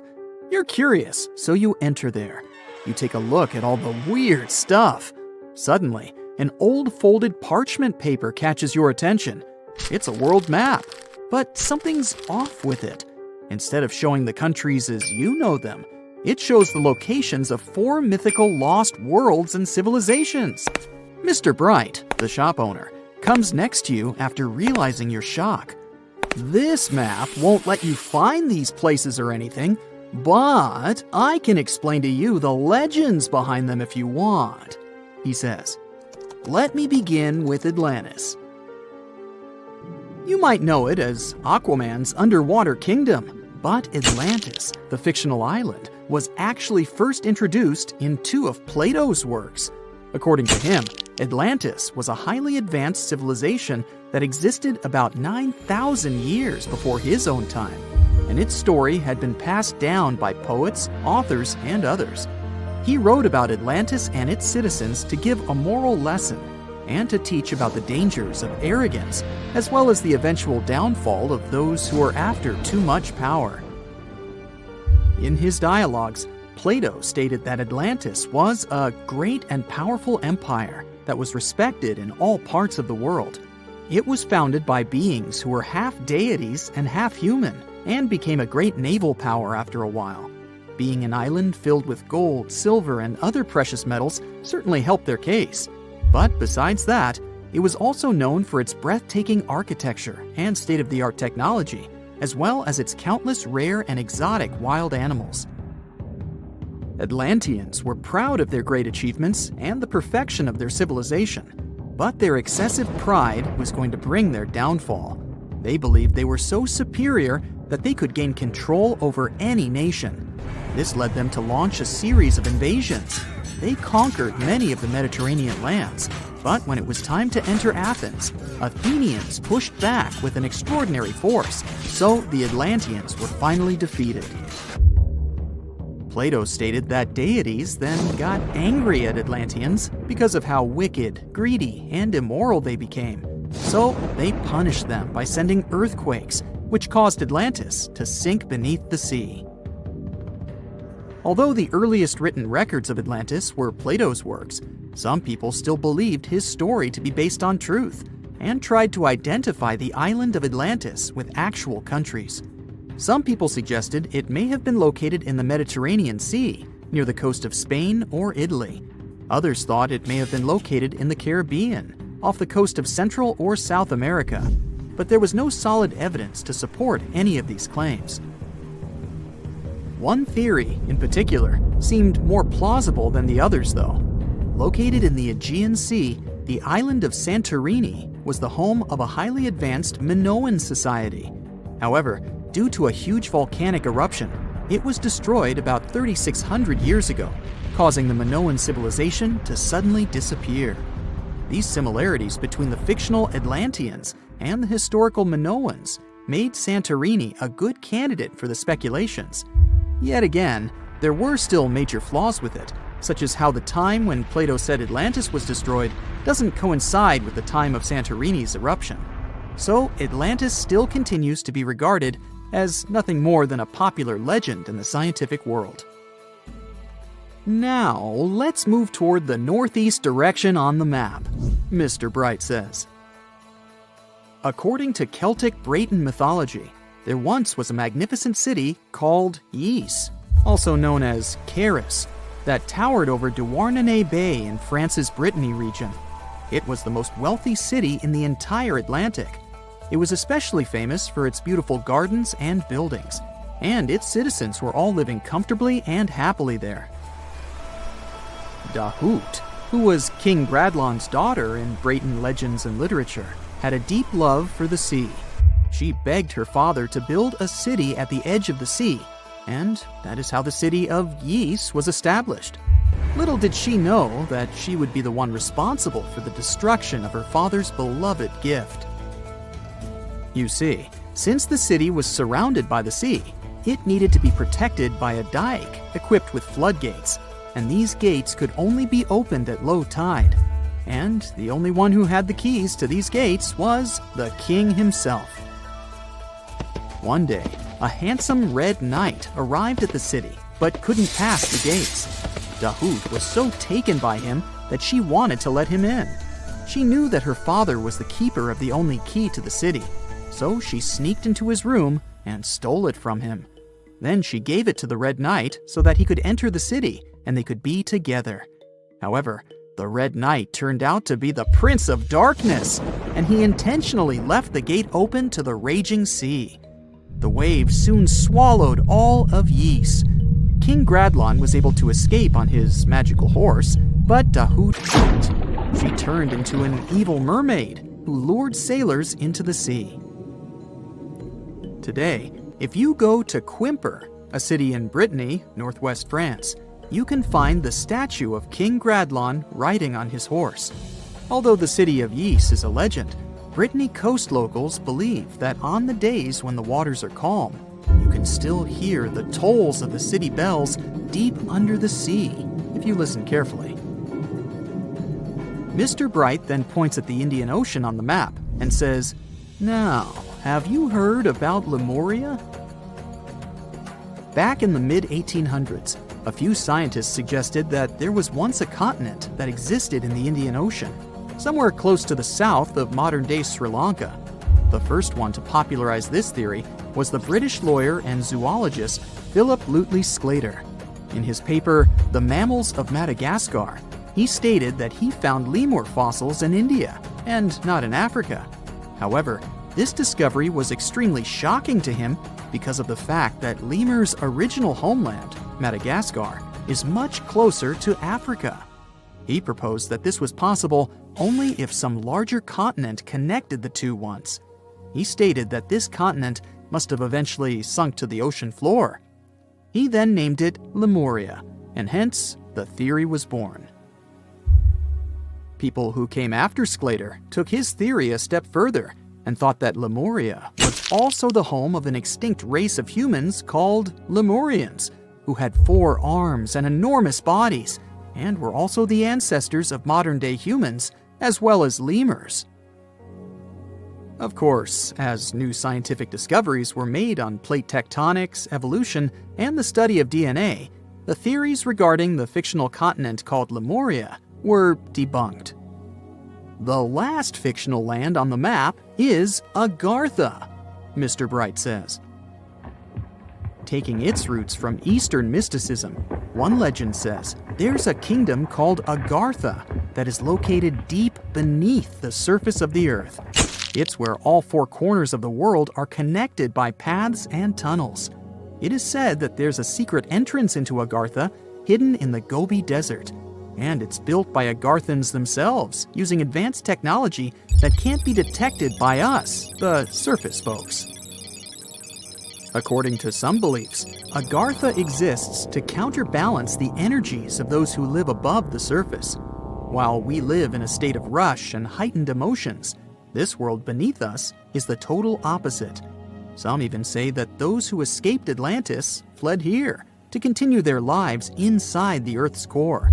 Speaker 4: You're curious, so you enter there. You take a look at all the weird stuff. Suddenly, an old folded parchment paper catches your attention. It's a world map, but something's off with it. Instead of showing the countries as you know them, it shows the locations of 4 mythical lost worlds and civilizations. Mr. Bright, the shop owner, comes next to you after realizing your shock. This map won't let you find these places or anything, but I can explain to you the legends behind them if you want, he says. Let me begin with Atlantis. You might know it as Aquaman's underwater kingdom, but Atlantis, the fictional island, was actually first introduced in 2 of Plato's works. According to him, Atlantis was a highly advanced civilization that existed about 9,000 years before his own time, and its story had been passed down by poets, authors, and others. He wrote about Atlantis and its citizens to give a moral lesson and to teach about the dangers of arrogance, as well as the eventual downfall of those who are after too much power. In his dialogues, Plato stated that Atlantis was a great and powerful empire that was respected in all parts of the world. It was founded by beings who were half deities and half human, and became a great naval power after a while. Being an island filled with gold, silver, and other precious metals certainly helped their case. But besides that, it was also known for its breathtaking architecture and state-of-the-art technology, as well as its countless rare and exotic wild animals. Atlanteans were proud of their great achievements and the perfection of their civilization, but their excessive pride was going to bring their downfall. They believed they were so superior that they could gain control over any nation. This led them to launch a series of invasions. They conquered many of the Mediterranean lands, but when it was time to enter Athens, Athenians pushed back with an extraordinary force, so the Atlanteans were finally defeated. Plato stated that deities then got angry at Atlanteans because of how wicked, greedy, and immoral they became. So they punished them by sending earthquakes, which caused Atlantis to sink beneath the sea. Although the earliest written records of Atlantis were Plato's works, some people still believed his story to be based on truth and tried to identify the island of Atlantis with actual countries. Some people suggested it may have been located in the Mediterranean Sea, near the coast of Spain or Italy. Others thought it may have been located in the Caribbean, off the coast of Central or South America, but there was no solid evidence to support any of these claims. One theory, in particular, seemed more plausible than the others, though. Located in the Aegean Sea, the island of Santorini was the home of a highly advanced Minoan society. However, due to a huge volcanic eruption, it was destroyed about 3,600 years ago, causing the Minoan civilization to suddenly disappear. These similarities between the fictional Atlanteans and the historical Minoans made Santorini a good candidate for the speculations. Yet again, there were still major flaws with it, such as how the time when Plato said Atlantis was destroyed doesn't coincide with the time of Santorini's eruption. So Atlantis still continues to be regarded as nothing more than a popular legend in the scientific world. Now, let's move toward the northeast direction on the map, Mr. Bright says. According to Celtic Breton mythology, there once was a magnificent city called Ys, also known as Caris, that towered over Douarnenez Bay in France's Brittany region. It was the most wealthy city in the entire Atlantic. It was especially famous for its beautiful gardens and buildings, and its citizens were all living comfortably and happily there. Dahut, who was King Bradlon's daughter in Breton legends and literature, had a deep love for the sea. She begged her father to build a city at the edge of the sea, and that is how the city of Ys was established. Little did she know that she would be the one responsible for the destruction of her father's beloved gift. You see, since the city was surrounded by the sea, it needed to be protected by a dike equipped with floodgates, and these gates could only be opened at low tide. And the only one who had the keys to these gates was the king himself. One day, a handsome red knight arrived at the city, but couldn't pass the gates. Dahut was so taken by him that she wanted to let him in. She knew that her father was the keeper of the only key to the city, so she sneaked into his room and stole it from him. Then she gave it to the Red Knight so that he could enter the city and they could be together. However, the Red Knight turned out to be the Prince of Darkness, and he intentionally left the gate open to the raging sea. The waves soon swallowed all of Ys. King Gradlon was able to escape on his magical horse, but Dahut couldn't. She turned into an evil mermaid who lured sailors into the sea. Today, if you go to Quimper, a city in Brittany, northwest France, you can find the statue of King Gradlon riding on his horse. Although the city of Ys is a legend, Brittany coast locals believe that on the days when the waters are calm, you can still hear the tolls of the city bells deep under the sea, if you listen carefully. Mr. Bright then points at the Indian Ocean on the map and says, "Now, have you heard about Lemuria?" Back in the mid-1800s, a few scientists suggested that there was once a continent that existed in the Indian Ocean, somewhere close to the south of modern-day Sri Lanka. The first one to popularize this theory was the British lawyer and zoologist Philip Lutley Sclater. In his paper, The Mammals of Madagascar, he stated that he found lemur fossils in India and not in Africa. However, this discovery was extremely shocking to him because of the fact that lemurs' original homeland, Madagascar, is much closer to Africa. He proposed that this was possible only if some larger continent connected the two once. He stated that this continent must have eventually sunk to the ocean floor. He then named it Lemuria, and hence the theory was born. People who came after Sclater took his theory a step further and thought that Lemuria was also the home of an extinct race of humans called Lemurians, who had 4 arms and enormous bodies, and were also the ancestors of modern-day humans, as well as lemurs. Of course, as new scientific discoveries were made on plate tectonics, evolution, and the study of DNA, the theories regarding the fictional continent called Lemuria were debunked. The last fictional land on the map is Agartha, Mr. Bright says. Taking its roots from Eastern mysticism, one legend says there's a kingdom called Agartha that is located deep beneath the surface of the earth. It's where all 4 corners of the world are connected by paths and tunnels. It is said that there's a secret entrance into Agartha hidden in the Gobi Desert, and it's built by Agarthans themselves using advanced technology that can't be detected by us, the surface folks. According to some beliefs, Agartha exists to counterbalance the energies of those who live above the surface. While we live in a state of rush and heightened emotions, this world beneath us is the total opposite. Some even say that those who escaped Atlantis fled here to continue their lives inside the Earth's core.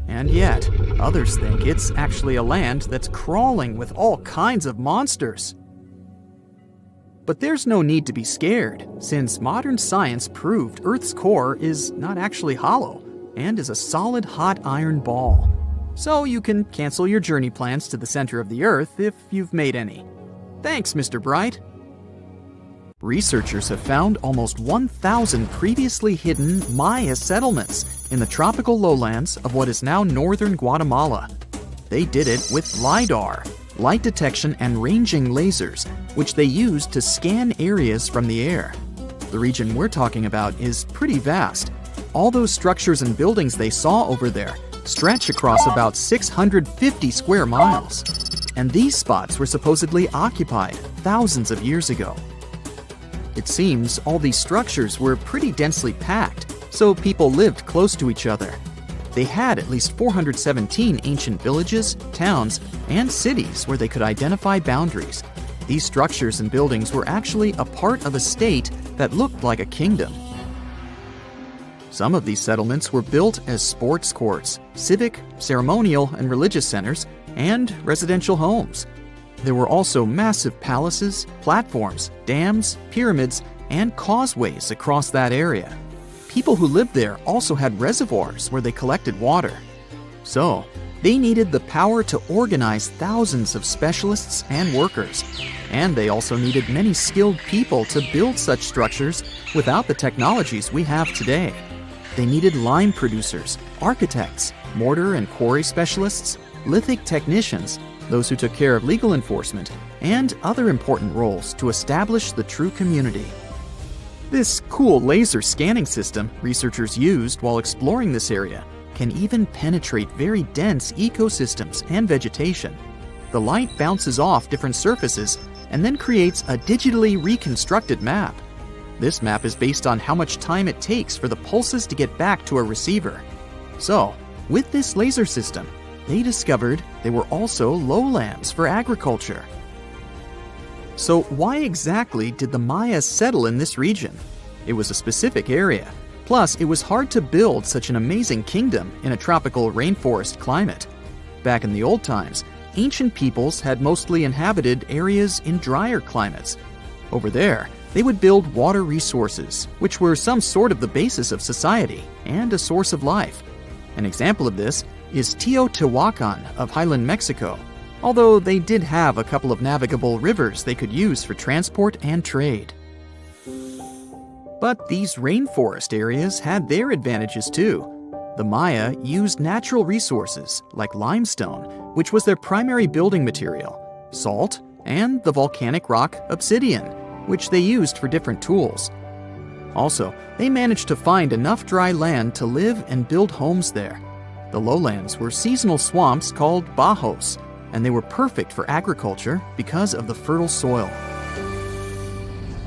Speaker 4: And yet, others think it's actually a land that's crawling with all kinds of monsters. But there's no need to be scared, since modern science proved Earth's core is not actually hollow and is a solid hot iron ball. So you can cancel your journey plans to the center of the Earth if you've made any. Thanks, Mr. Bright. Researchers have found almost 1,000 previously hidden Maya settlements in the tropical lowlands of what is now northern Guatemala. They did it with LiDAR, light detection and ranging lasers, which they used to scan areas from the air. The region we're talking about is pretty vast. All those structures and buildings they saw over there stretch across about 650 square miles. And these spots were supposedly occupied thousands of years ago. It seems all these structures were pretty densely packed, so people lived close to each other. They had at least 417 ancient villages, towns, and cities where they could identify boundaries. These structures and buildings were actually a part of a state that looked like a kingdom. Some of these settlements were built as sports courts, civic, ceremonial, and religious centers, and residential homes. There were also massive palaces, platforms, dams, pyramids, and causeways across that area. People who lived there also had reservoirs where they collected water. So, they needed the power to organize thousands of specialists and workers. And they also needed many skilled people to build such structures without the technologies we have today. They needed lime producers, architects, mortar and quarry specialists, lithic technicians, those who took care of legal enforcement, and other important roles to establish the true community. This cool laser scanning system researchers used while exploring this area can even penetrate very dense ecosystems and vegetation. The light bounces off different surfaces and then creates a digitally reconstructed map. This map is based on how much time it takes for the pulses to get back to a receiver. So, with this laser system, they discovered they were also lowlands for agriculture. So why exactly did the Mayas settle in this region? It was a specific area. Plus, it was hard to build such an amazing kingdom in a tropical rainforest climate. Back in the old times, ancient peoples had mostly inhabited areas in drier climates. Over there, they would build water resources, which were some sort of the basis of society and a source of life. An example of this is Teotihuacan of Highland Mexico, although they did have a couple of navigable rivers they could use for transport and trade. But these rainforest areas had their advantages too. The Maya used natural resources like limestone, which was their primary building material, salt, and the volcanic rock obsidian, which they used for different tools. Also, they managed to find enough dry land to live and build homes there. The lowlands were seasonal swamps called bajos, and they were perfect for agriculture because of the fertile soil.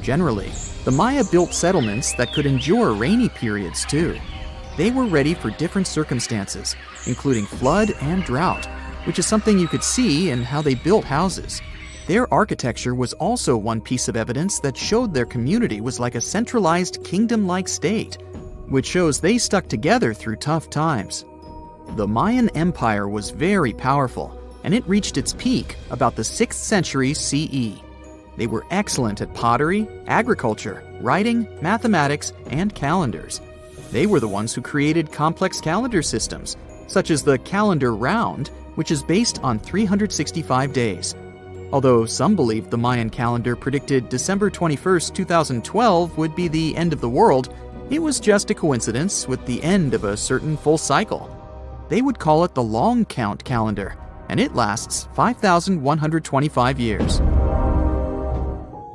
Speaker 4: Generally, the Maya built settlements that could endure rainy periods too. They were ready for different circumstances, including flood and drought, which is something you could see in how they built houses. Their architecture was also one piece of evidence that showed their community was like a centralized kingdom-like state, which shows they stuck together through tough times. The Mayan Empire was very powerful, and it reached its peak about the 6th century CE. They were excellent at pottery, agriculture, writing, mathematics, and calendars. They were the ones who created complex calendar systems, such as the calendar round, which is based on 365 days. Although some believe the Mayan calendar predicted December 21, 2012 would be the end of the world, it was just a coincidence with the end of a certain full cycle. They would call it the long count calendar, and it lasts 5,125 years.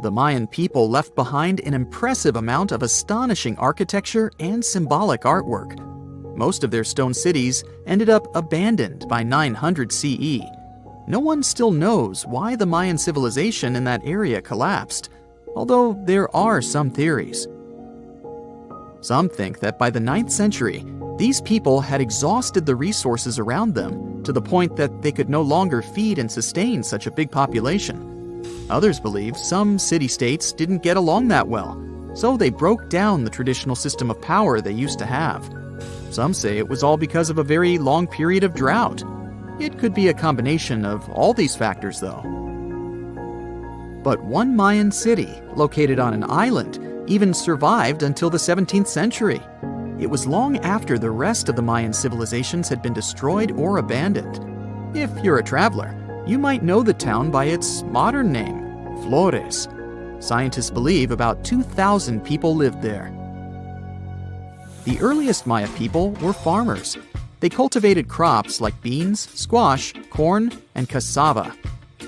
Speaker 4: The Mayan people left behind an impressive amount of astonishing architecture and symbolic artwork. Most of their stone cities ended up abandoned by 900 CE. No one still knows why the Mayan civilization in that area collapsed, although there are some theories. Some think that by the 9th century, these people had exhausted the resources around them to the point that they could no longer feed and sustain such a big population. Others believe some city-states didn't get along that well, so they broke down the traditional system of power they used to have. Some say it was all because of a very long period of drought. It could be a combination of all these factors, though. But one Mayan city, located on an island, even survived until the 17th century. It was long after the rest of the Mayan civilizations had been destroyed or abandoned. If you're a traveler, you might know the town by its modern name, Flores. Scientists believe about 2,000 people lived there. The earliest Maya people were farmers. They cultivated crops like beans, squash, corn, and cassava.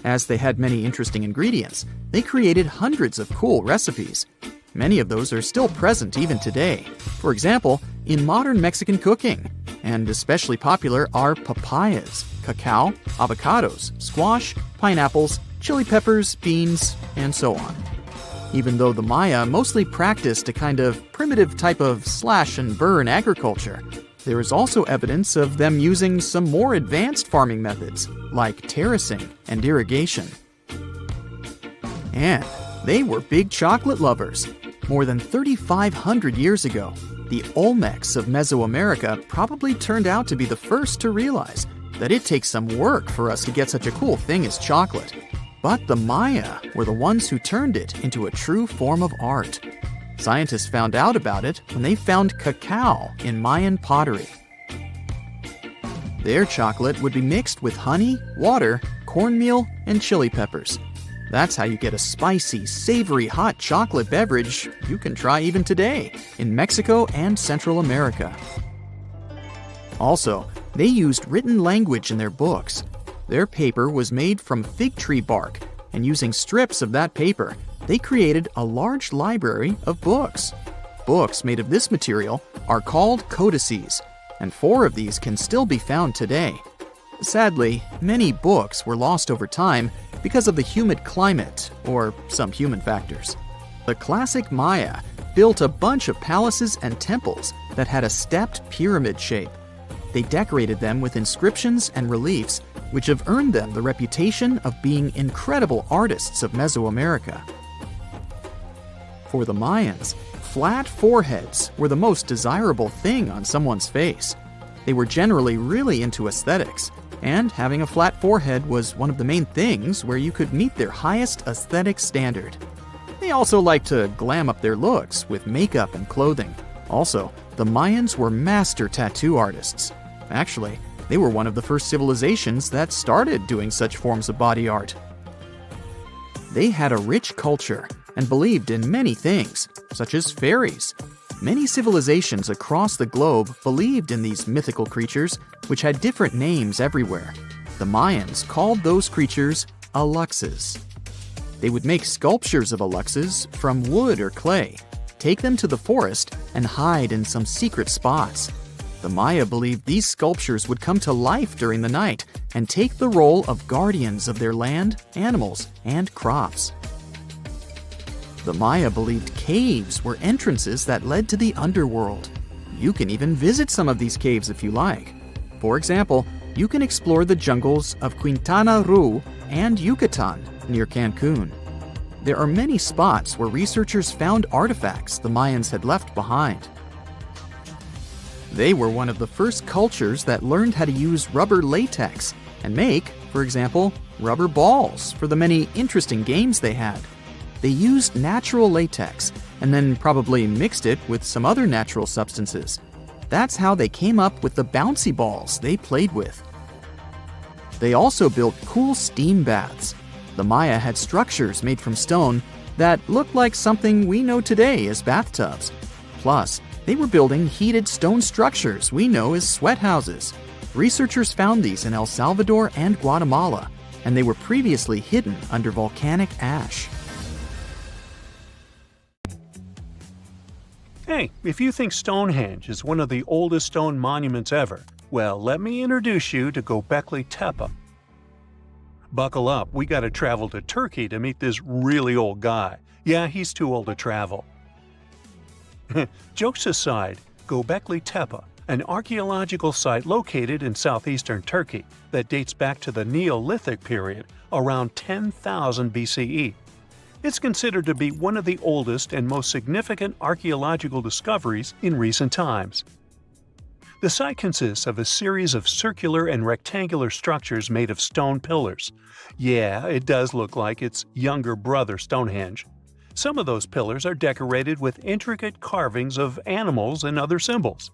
Speaker 4: As they had many interesting ingredients, they created hundreds of cool recipes. Many of those are still present even today. For example, in modern Mexican cooking. And especially popular are papayas, cacao, avocados, squash, pineapples, chili peppers, beans, and so on. Even though the Maya mostly practiced a kind of primitive type of slash-and-burn agriculture, there is also evidence of them using some more advanced farming methods, like terracing and irrigation. And they were big chocolate lovers. More than 3,500 years ago, the Olmecs of Mesoamerica probably turned out to be the first to realize that it takes some work for us to get such a cool thing as chocolate. But the Maya were the ones who turned it into a true form of art. Scientists found out about it when they found cacao in Mayan pottery. Their chocolate would be mixed with honey, water, cornmeal, and chili peppers. That's how you get a spicy, savory, hot chocolate beverage you can try even today in Mexico and Central America. Also, they used written language in their books. Their paper was made from fig tree bark, and using strips of that paper, they created a large library of books. Books made of this material are called codices, and 4 of these can still be found today. Sadly, many books were lost over time because of the humid climate or some human factors. The classic Maya built a bunch of palaces and temples that had a stepped pyramid shape. They decorated them with inscriptions and reliefs, which have earned them the reputation of being incredible artists of Mesoamerica. For the Mayans, flat foreheads were the most desirable thing on someone's face. They were generally really into aesthetics, and having a flat forehead was one of the main things where you could meet their highest aesthetic standard. They also liked to glam up their looks with makeup and clothing. Also, the Mayans were master tattoo artists. Actually, they were one of the first civilizations that started doing such forms of body art. They had a rich culture and believed in many things, such as fairies. Many civilizations across the globe believed in these mythical creatures, which had different names everywhere. The Mayans called those creatures aluxes. They would make sculptures of aluxes from wood or clay, take them to the forest, and hide in some secret spots. The Maya believed these sculptures would come to life during the night and take the role of guardians of their land, animals, and crops. The Maya believed caves were entrances that led to the underworld. You can even visit some of these caves if you like. For example, you can explore the jungles of Quintana Roo and Yucatan near Cancun. There are many spots where researchers found artifacts the Mayans had left behind. They were one of the first cultures that learned how to use rubber latex and make, for example, rubber balls for the many interesting games they had. They used natural latex and then probably mixed it with some other natural substances. That's how they came up with the bouncy balls they played with. They also built cool steam baths. The Maya had structures made from stone that looked like something we know today as bathtubs. Plus, they were building heated stone structures we know as sweat houses. Researchers found these in El Salvador and Guatemala, and they were previously hidden under volcanic ash.
Speaker 1: Hey, if you think Stonehenge is one of the oldest stone monuments ever, well, let me introduce you to Göbekli Tepe. Buckle up, we gotta travel to Turkey to meet this really old guy. Yeah, he's too old to travel. Jokes aside, Göbekli Tepe, an archaeological site located in southeastern Turkey that dates back to the Neolithic period around 10,000 BCE. It's considered to be one of the oldest and most significant archaeological discoveries in recent times. The site consists of a series of circular and rectangular structures made of stone pillars. Yeah, it does look like its younger brother Stonehenge. Some of those pillars are decorated with intricate carvings of animals and other symbols.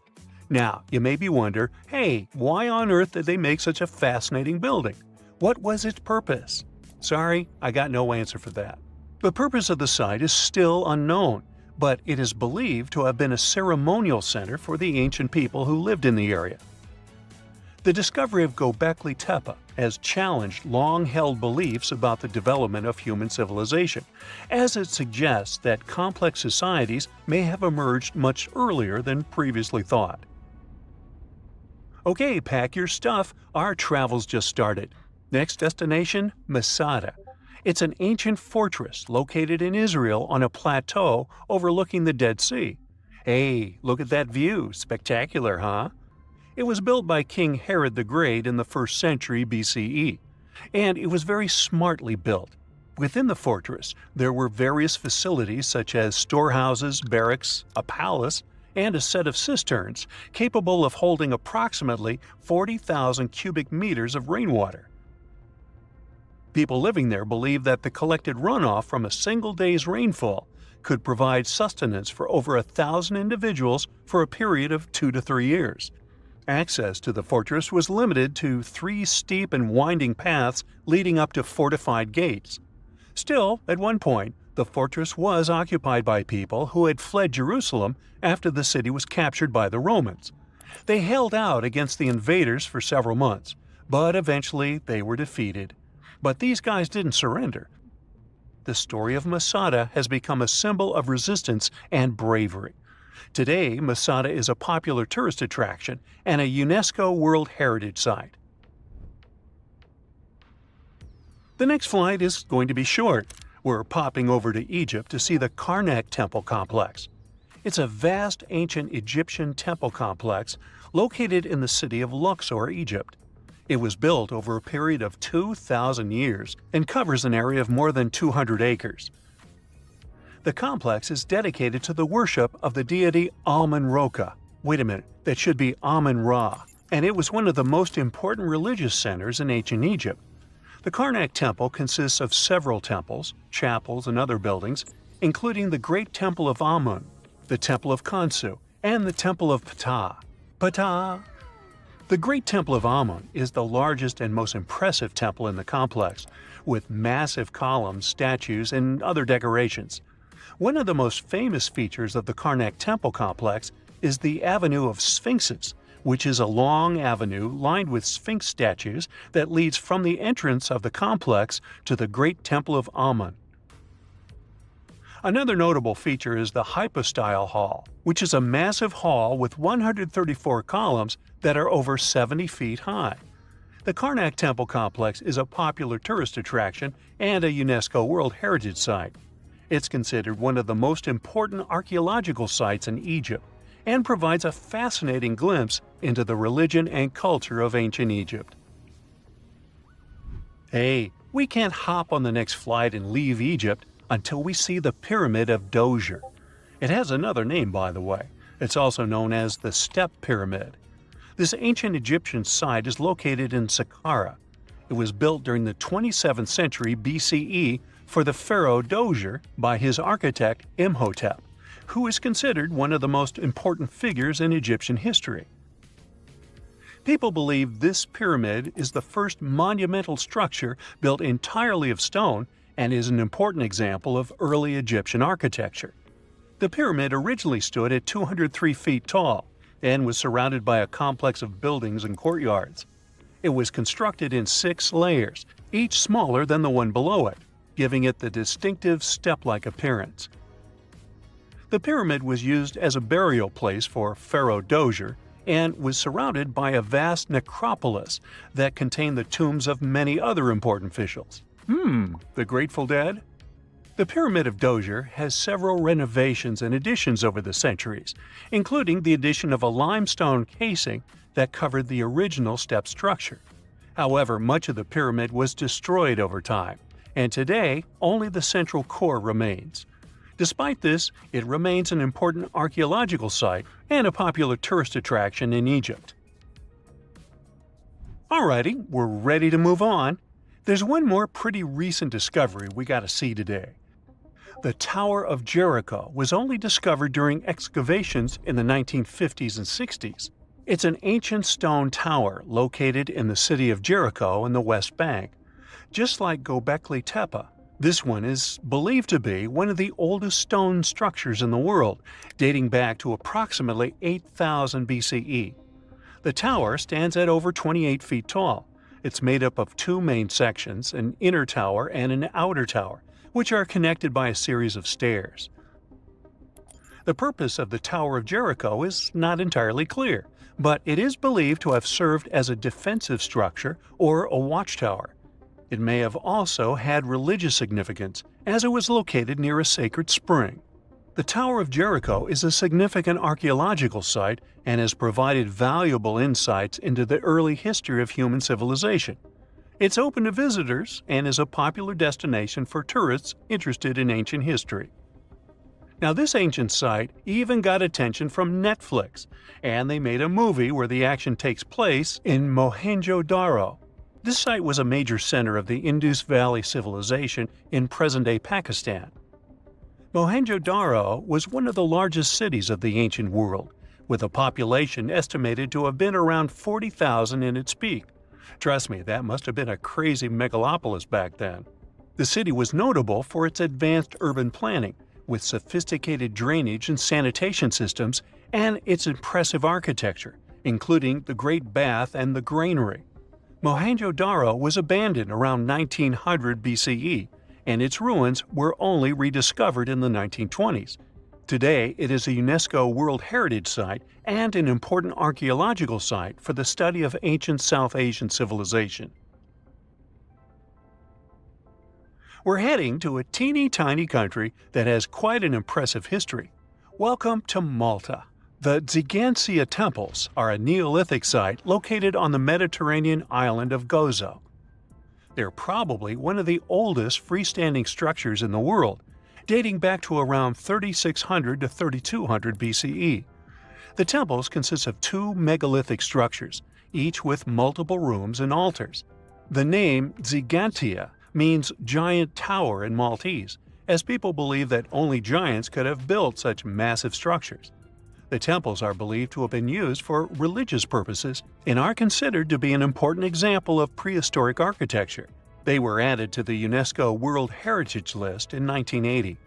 Speaker 1: Now, you maybe wonder, hey, why on earth did they make such a fascinating building? What was its purpose? Sorry, I got no answer for that. The purpose of the site is still unknown, but it is believed to have been a ceremonial center for the ancient people who lived in the area. The discovery of Göbekli Tepe has challenged long-held beliefs about the development of human civilization, as it suggests that complex societies may have emerged much earlier than previously thought. Okay, pack your stuff, our travels just started. Next destination, Masada. It's an ancient fortress located in Israel on a plateau overlooking the Dead Sea. Hey, look at that view, spectacular, huh? It was built by King Herod the Great in the 1st century BCE, and it was very smartly built. Within the fortress, there were various facilities such as storehouses, barracks, a palace, and a set of cisterns capable of holding approximately 40,000 cubic meters of rainwater. People living there believed that the collected runoff from a single day's rainfall could provide sustenance for over 1,000 individuals for a period of 2 to 3 years. Access to the fortress was limited to 3 steep and winding paths leading up to fortified gates. Still, at one point, the fortress was occupied by people who had fled Jerusalem after the city was captured by the Romans. They held out against the invaders for several months, but eventually they were defeated. But these guys didn't surrender. The story of Masada has become a symbol of resistance and bravery. Today, Masada is a popular tourist attraction and a UNESCO World Heritage Site. The next flight is going to be short. We're popping over to Egypt to see the Karnak Temple Complex. It's a vast ancient Egyptian temple complex located in the city of Luxor, Egypt. It was built over a period of 2,000 years and covers an area of more than 200 acres. The complex is dedicated to the worship of the deity Amun-Ra. Wait a minute, that should be Amun-Ra, and it was one of the most important religious centers in ancient Egypt. The Karnak Temple consists of several temples, chapels, and other buildings, including the Great Temple of Amun, the Temple of Khonsu, and the Temple of Ptah. Ptah! The Great Temple of Amun is the largest and most impressive temple in the complex, with massive columns, statues, and other decorations. One of the most famous features of the Karnak Temple complex is the Avenue of Sphinxes, which is a long avenue lined with Sphinx statues that leads from the entrance of the complex to the Great Temple of Amun. Another notable feature is the Hypostyle Hall, which is a massive hall with 134 columns that are over 70 feet high. The Karnak Temple complex is a popular tourist attraction and a UNESCO World Heritage Site. It's considered one of the most important archaeological sites in Egypt and provides a fascinating glimpse into the religion and culture of ancient Egypt. Hey, we can't hop on the next flight and leave Egypt until we see the Pyramid of Djoser. It has another name, by the way. It's also known as the Step Pyramid. This ancient Egyptian site is located in Saqqara. It was built during the 27th century BCE for the pharaoh Djoser by his architect Imhotep, who is considered one of the most important figures in Egyptian history. People believe this pyramid is the first monumental structure built entirely of stone and is an important example of early Egyptian architecture. The pyramid originally stood at 203 feet tall and was surrounded by a complex of buildings and courtyards. It was constructed in 6 layers, each smaller than the one below it, giving it the distinctive step-like appearance. The pyramid was used as a burial place for Pharaoh Djoser and was surrounded by a vast necropolis that contained the tombs of many other important officials. The Grateful Dead? The Pyramid of Djoser has several renovations and additions over the centuries, including the addition of a limestone casing that covered the original step structure. However, much of the pyramid was destroyed over time, and today only the central core remains. Despite this, it remains an important archaeological site and a popular tourist attraction in Egypt. Alrighty, we're ready to move on. There's one more pretty recent discovery we gotta see today. The Tower of Jericho was only discovered during excavations in the 1950s and 60s. It's an ancient stone tower located in the city of Jericho in the West Bank. Just like Göbekli Tepe, this one is believed to be one of the oldest stone structures in the world, dating back to approximately 8000 BCE. The tower stands at over 28 feet tall. It's made up of 2 main sections, an inner tower and an outer tower, which are connected by a series of stairs. The purpose of the Tower of Jericho is not entirely clear, but it is believed to have served as a defensive structure or a watchtower. It may have also had religious significance, as it was located near a sacred spring. The Tower of Jericho is a significant archaeological site and has provided valuable insights into the early history of human civilization. It's open to visitors and is a popular destination for tourists interested in ancient history. Now, this ancient site even got attention from Netflix, and they made a movie where the action takes place in Mohenjo-Daro. This site was a major center of the Indus Valley civilization in present-day Pakistan. Mohenjo-Daro was one of the largest cities of the ancient world, with a population estimated to have been around 40,000 in its peak. Trust me, that must have been a crazy megalopolis back then. The city was notable for its advanced urban planning, with sophisticated drainage and sanitation systems, and its impressive architecture, including the Great Bath and the Granary. Mohenjo-Daro was abandoned around 1900 BCE, and its ruins were only rediscovered in the 1920s. Today, it is a UNESCO World Heritage Site and an important archaeological site for the study of ancient South Asian civilization. We're heading to a teeny-tiny country that has quite an impressive history. Welcome to Malta. The Tzigantsia Temples are a Neolithic site located on the Mediterranean island of Gozo. They're probably one of the oldest freestanding structures in the world, dating back to around 3600 to 3200 BCE. The temples consist of 2 megalithic structures, each with multiple rooms and altars. The name Tsigantia means giant tower in Maltese, as people believe that only giants could have built such massive structures. The temples are believed to have been used for religious purposes and are considered to be an important example of prehistoric architecture. They were added to the UNESCO World Heritage List in 1980.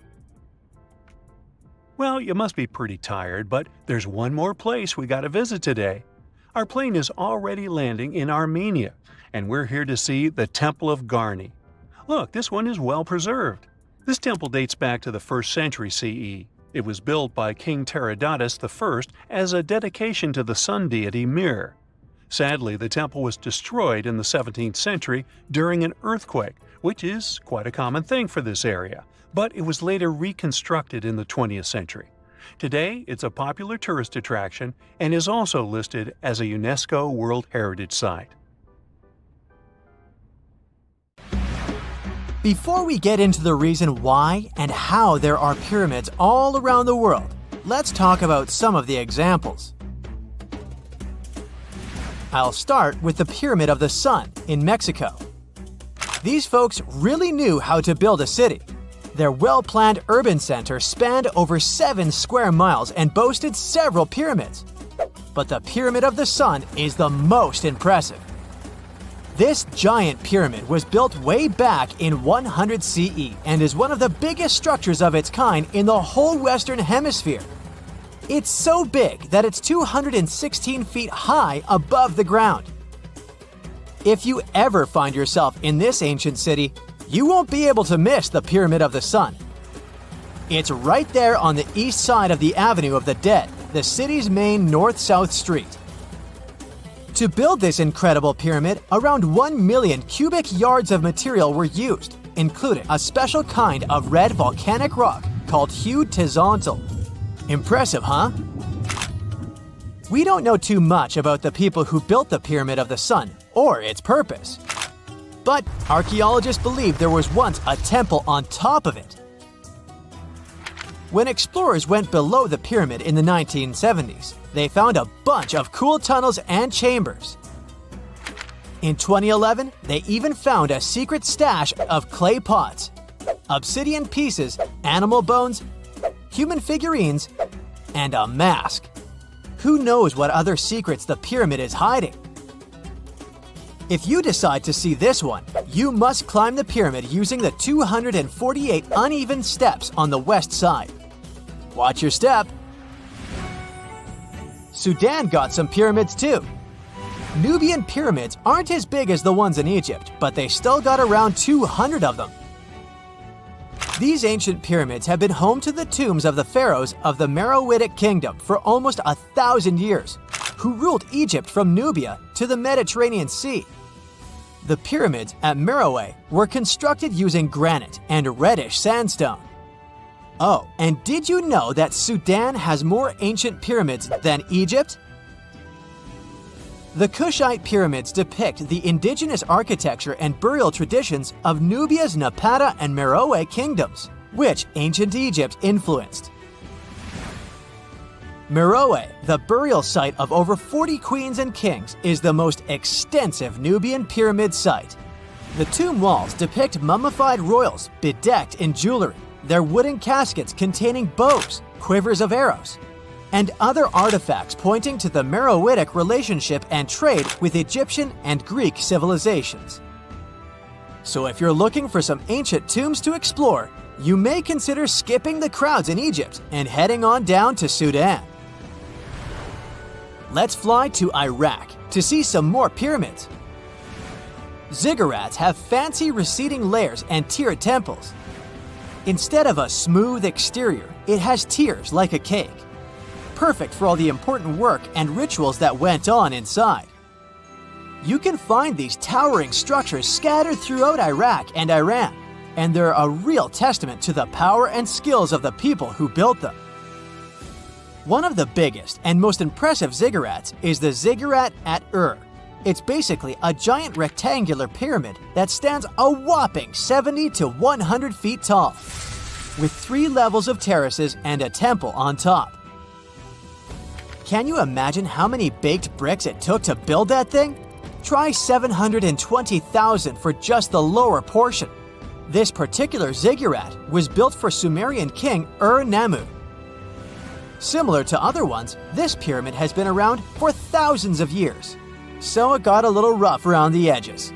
Speaker 1: Well, you must be pretty tired, but there's one more place we gotta visit today. Our plane is already landing in Armenia, and we're here to see the Temple of Garni. Look, this one is well preserved. This temple dates back to the 1st century CE. It was built by King Therizinosaurus I as a dedication to the sun deity Mir. Sadly, the temple was destroyed in the 17th century during an earthquake, which is quite a common thing for this area, but it was later reconstructed in the 20th century. Today, it's a popular tourist attraction and is also listed as a UNESCO World Heritage Site.
Speaker 2: Before we get into the reason why and how there are pyramids all around the world, let's talk about some of the examples. I'll start with the Pyramid of the Sun in Mexico. These folks really knew how to build a city. Their well-planned urban center spanned over 7 square miles and boasted several pyramids. But the Pyramid of the Sun is the most impressive. This giant pyramid was built way back in 100 CE and is one of the biggest structures of its kind in the whole Western Hemisphere. It's so big that it's 216 feet high above the ground. If you ever find yourself in this ancient city, you won't be able to miss the Pyramid of the Sun. It's right there on the east side of the Avenue of the Dead, the city's main north-south street. To build this incredible pyramid, around 1 million cubic yards of material were used, including a special kind of red volcanic rock called hued tezontle. Impressive, huh? We don't know too much about the people who built the Pyramid of the Sun or its purpose. But archaeologists believe there was once a temple on top of it. When explorers went below the pyramid in the 1970s, they found a bunch of cool tunnels and chambers. In 2011, they even found a secret stash of clay pots, obsidian pieces, animal bones, human figurines, and a mask. Who knows what other secrets the pyramid is hiding? If you decide to see this one, you must climb the pyramid using the 248 uneven steps on the west side. Watch your step. Sudan got some pyramids too. Nubian pyramids aren't as big as the ones in Egypt, but they still got around 200 of them. These ancient pyramids have been home to the tombs of the pharaohs of the Meroitic Kingdom for almost 1,000 years, who ruled Egypt from Nubia to the Mediterranean Sea. The pyramids at Meroe were constructed using granite and reddish sandstone. Oh, and did you know that Sudan has more ancient pyramids than Egypt? The Kushite pyramids depict the indigenous architecture and burial traditions of Nubia's Napata and Meroe kingdoms, which ancient Egypt influenced. Meroe, the burial site of over 40 queens and kings, is the most extensive Nubian pyramid site. The tomb walls depict mummified royals bedecked in jewelry, their wooden caskets containing bows, quivers of arrows, and other artifacts pointing to the Meroitic relationship and trade with Egyptian and Greek civilizations. So if you're looking for some ancient tombs to explore, you may consider skipping the crowds in Egypt and heading on down to Sudan. Let's fly to Iraq to see some more pyramids. Ziggurats have fancy receding layers and tiered temples. Instead of a smooth exterior, it has tiers like a cake. Perfect for all the important work and rituals that went on inside. You can find these towering structures scattered throughout Iraq and Iran, and they're a real testament to the power and skills of the people who built them. One of the biggest and most impressive ziggurats is the ziggurat at Ur. It's basically a giant rectangular pyramid that stands a whopping 70 to 100 feet tall, with 3 levels of terraces and a temple on top. Can you imagine how many baked bricks it took to build that thing? Try 720,000 for just the lower portion. This particular ziggurat was built for Sumerian king Ur-Nammu. Similar to other ones, this pyramid has been around for thousands of years, so it got a little rough around the edges.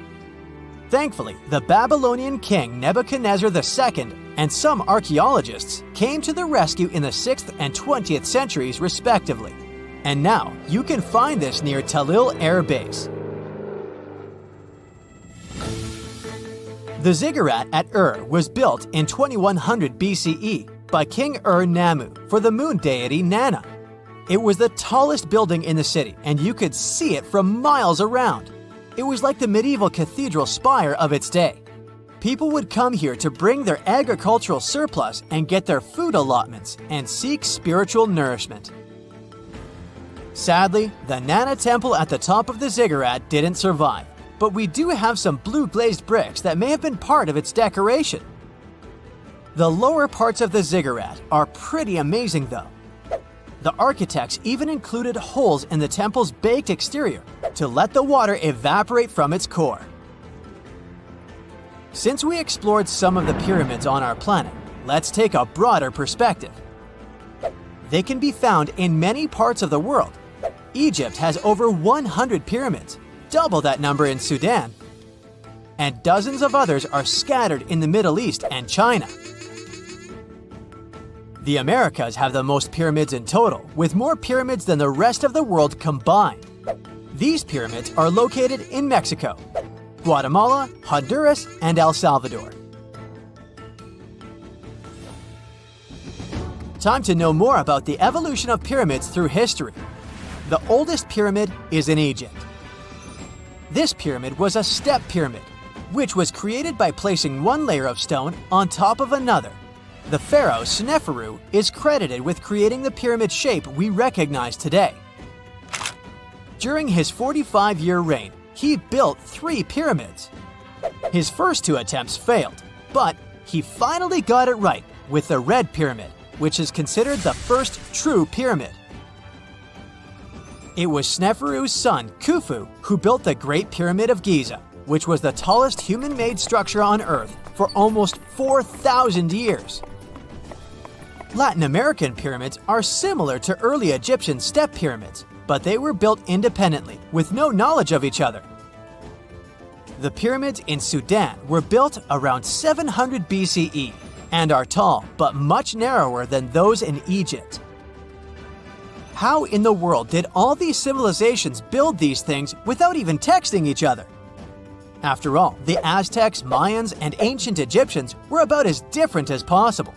Speaker 2: Thankfully, the Babylonian king Nebuchadnezzar II and some archaeologists came to the rescue in the 6th and 20th centuries respectively. And now you can find this near Talil Air Base. The ziggurat at Ur was built in 2100 BCE by King Ur-Nammu for the moon deity Nana. It was the tallest building in the city, and you could see it from miles around. It was like the medieval cathedral spire of its day. People would come here to bring their agricultural surplus and get their food allotments and seek spiritual nourishment. Sadly, the Nana temple at the top of the ziggurat didn't survive, but we do have some blue glazed bricks that may have been part of its decoration. The lower parts of the ziggurat are pretty amazing though. The architects even included holes in the temple's baked exterior to let the water evaporate from its core. Since we explored some of the pyramids on our planet, let's take a broader perspective. They can be found in many parts of the world. Egypt has over 100 pyramids, double that number in Sudan, and dozens of others are scattered in the Middle East and China. The Americas have the most pyramids in total, with more pyramids than the rest of the world combined. These pyramids are located in Mexico, Guatemala, Honduras, and El Salvador. Time to know more about the evolution of pyramids through history. The oldest pyramid is in Egypt. This pyramid was a step pyramid, which was created by placing one layer of stone on top of another. The pharaoh Sneferu is credited with creating the pyramid shape we recognize today. During his 45-year reign, he built 3 pyramids. His first 2 attempts failed, but he finally got it right with the Red Pyramid, which is considered the first true pyramid. It was Sneferu's son, Khufu, who built the Great Pyramid of Giza, which was the tallest human-made structure on Earth for almost 4,000 years. Latin American pyramids are similar to early Egyptian step pyramids, but they were built independently with no knowledge of each other. The pyramids in Sudan were built around 700 BCE and are tall but much narrower than those in Egypt. How in the world did all these civilizations build these things without even texting each other? After all, the Aztecs, Mayans, and ancient Egyptians were about as different as possible.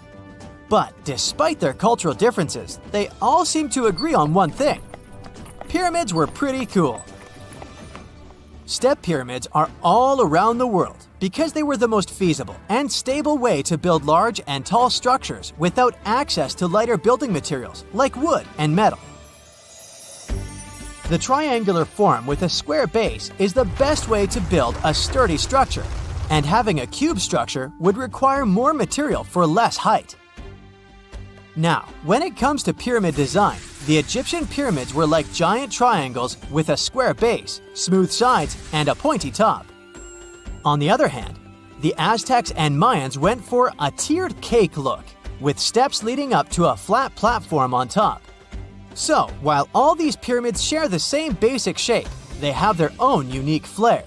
Speaker 2: But despite their cultural differences, they all seem to agree on one thing. Pyramids were pretty cool. Step pyramids are all around the world because they were the most feasible and stable way to build large and tall structures without access to lighter building materials like wood and metal. The triangular form with a square base is the best way to build a sturdy structure, and having a cube structure would require more material for less height. Now, when it comes to pyramid design, the Egyptian pyramids were like giant triangles with a square base, smooth sides, and a pointy top. On the other hand, the Aztecs and Mayans went for a tiered cake look, with steps leading up to a flat platform on top. So, while all these pyramids share the same basic shape, they have their own unique flair.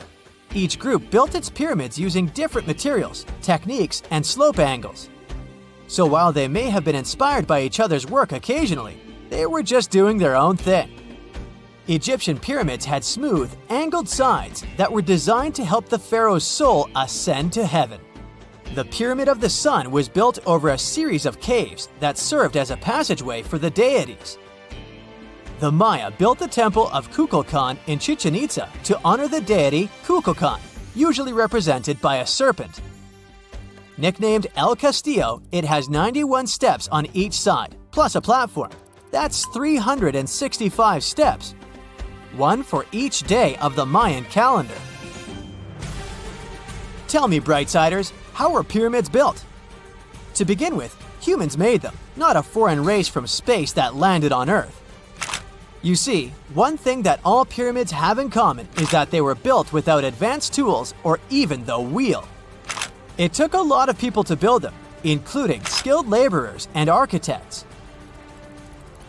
Speaker 2: Each group built its pyramids using different materials, techniques, and slope angles. So while they may have been inspired by each other's work occasionally, they were just doing their own thing. Egyptian pyramids had smooth, angled sides that were designed to help the pharaoh's soul ascend to heaven. The Pyramid of the Sun was built over a series of caves that served as a passageway for the deities. The Maya built the temple of Kukulkan in Chichen Itza to honor the deity Kukulkan, usually represented by a serpent. Nicknamed El Castillo, it has 91 steps on each side, plus a platform. That's 365 steps, one for each day of the Mayan calendar. Tell me, Brightsiders, how were pyramids built? To begin with, humans made them, not a foreign race from space that landed on Earth. You see, one thing that all pyramids have in common is that they were built without advanced tools or even the wheel. It took a lot of people to build them, including skilled laborers and architects.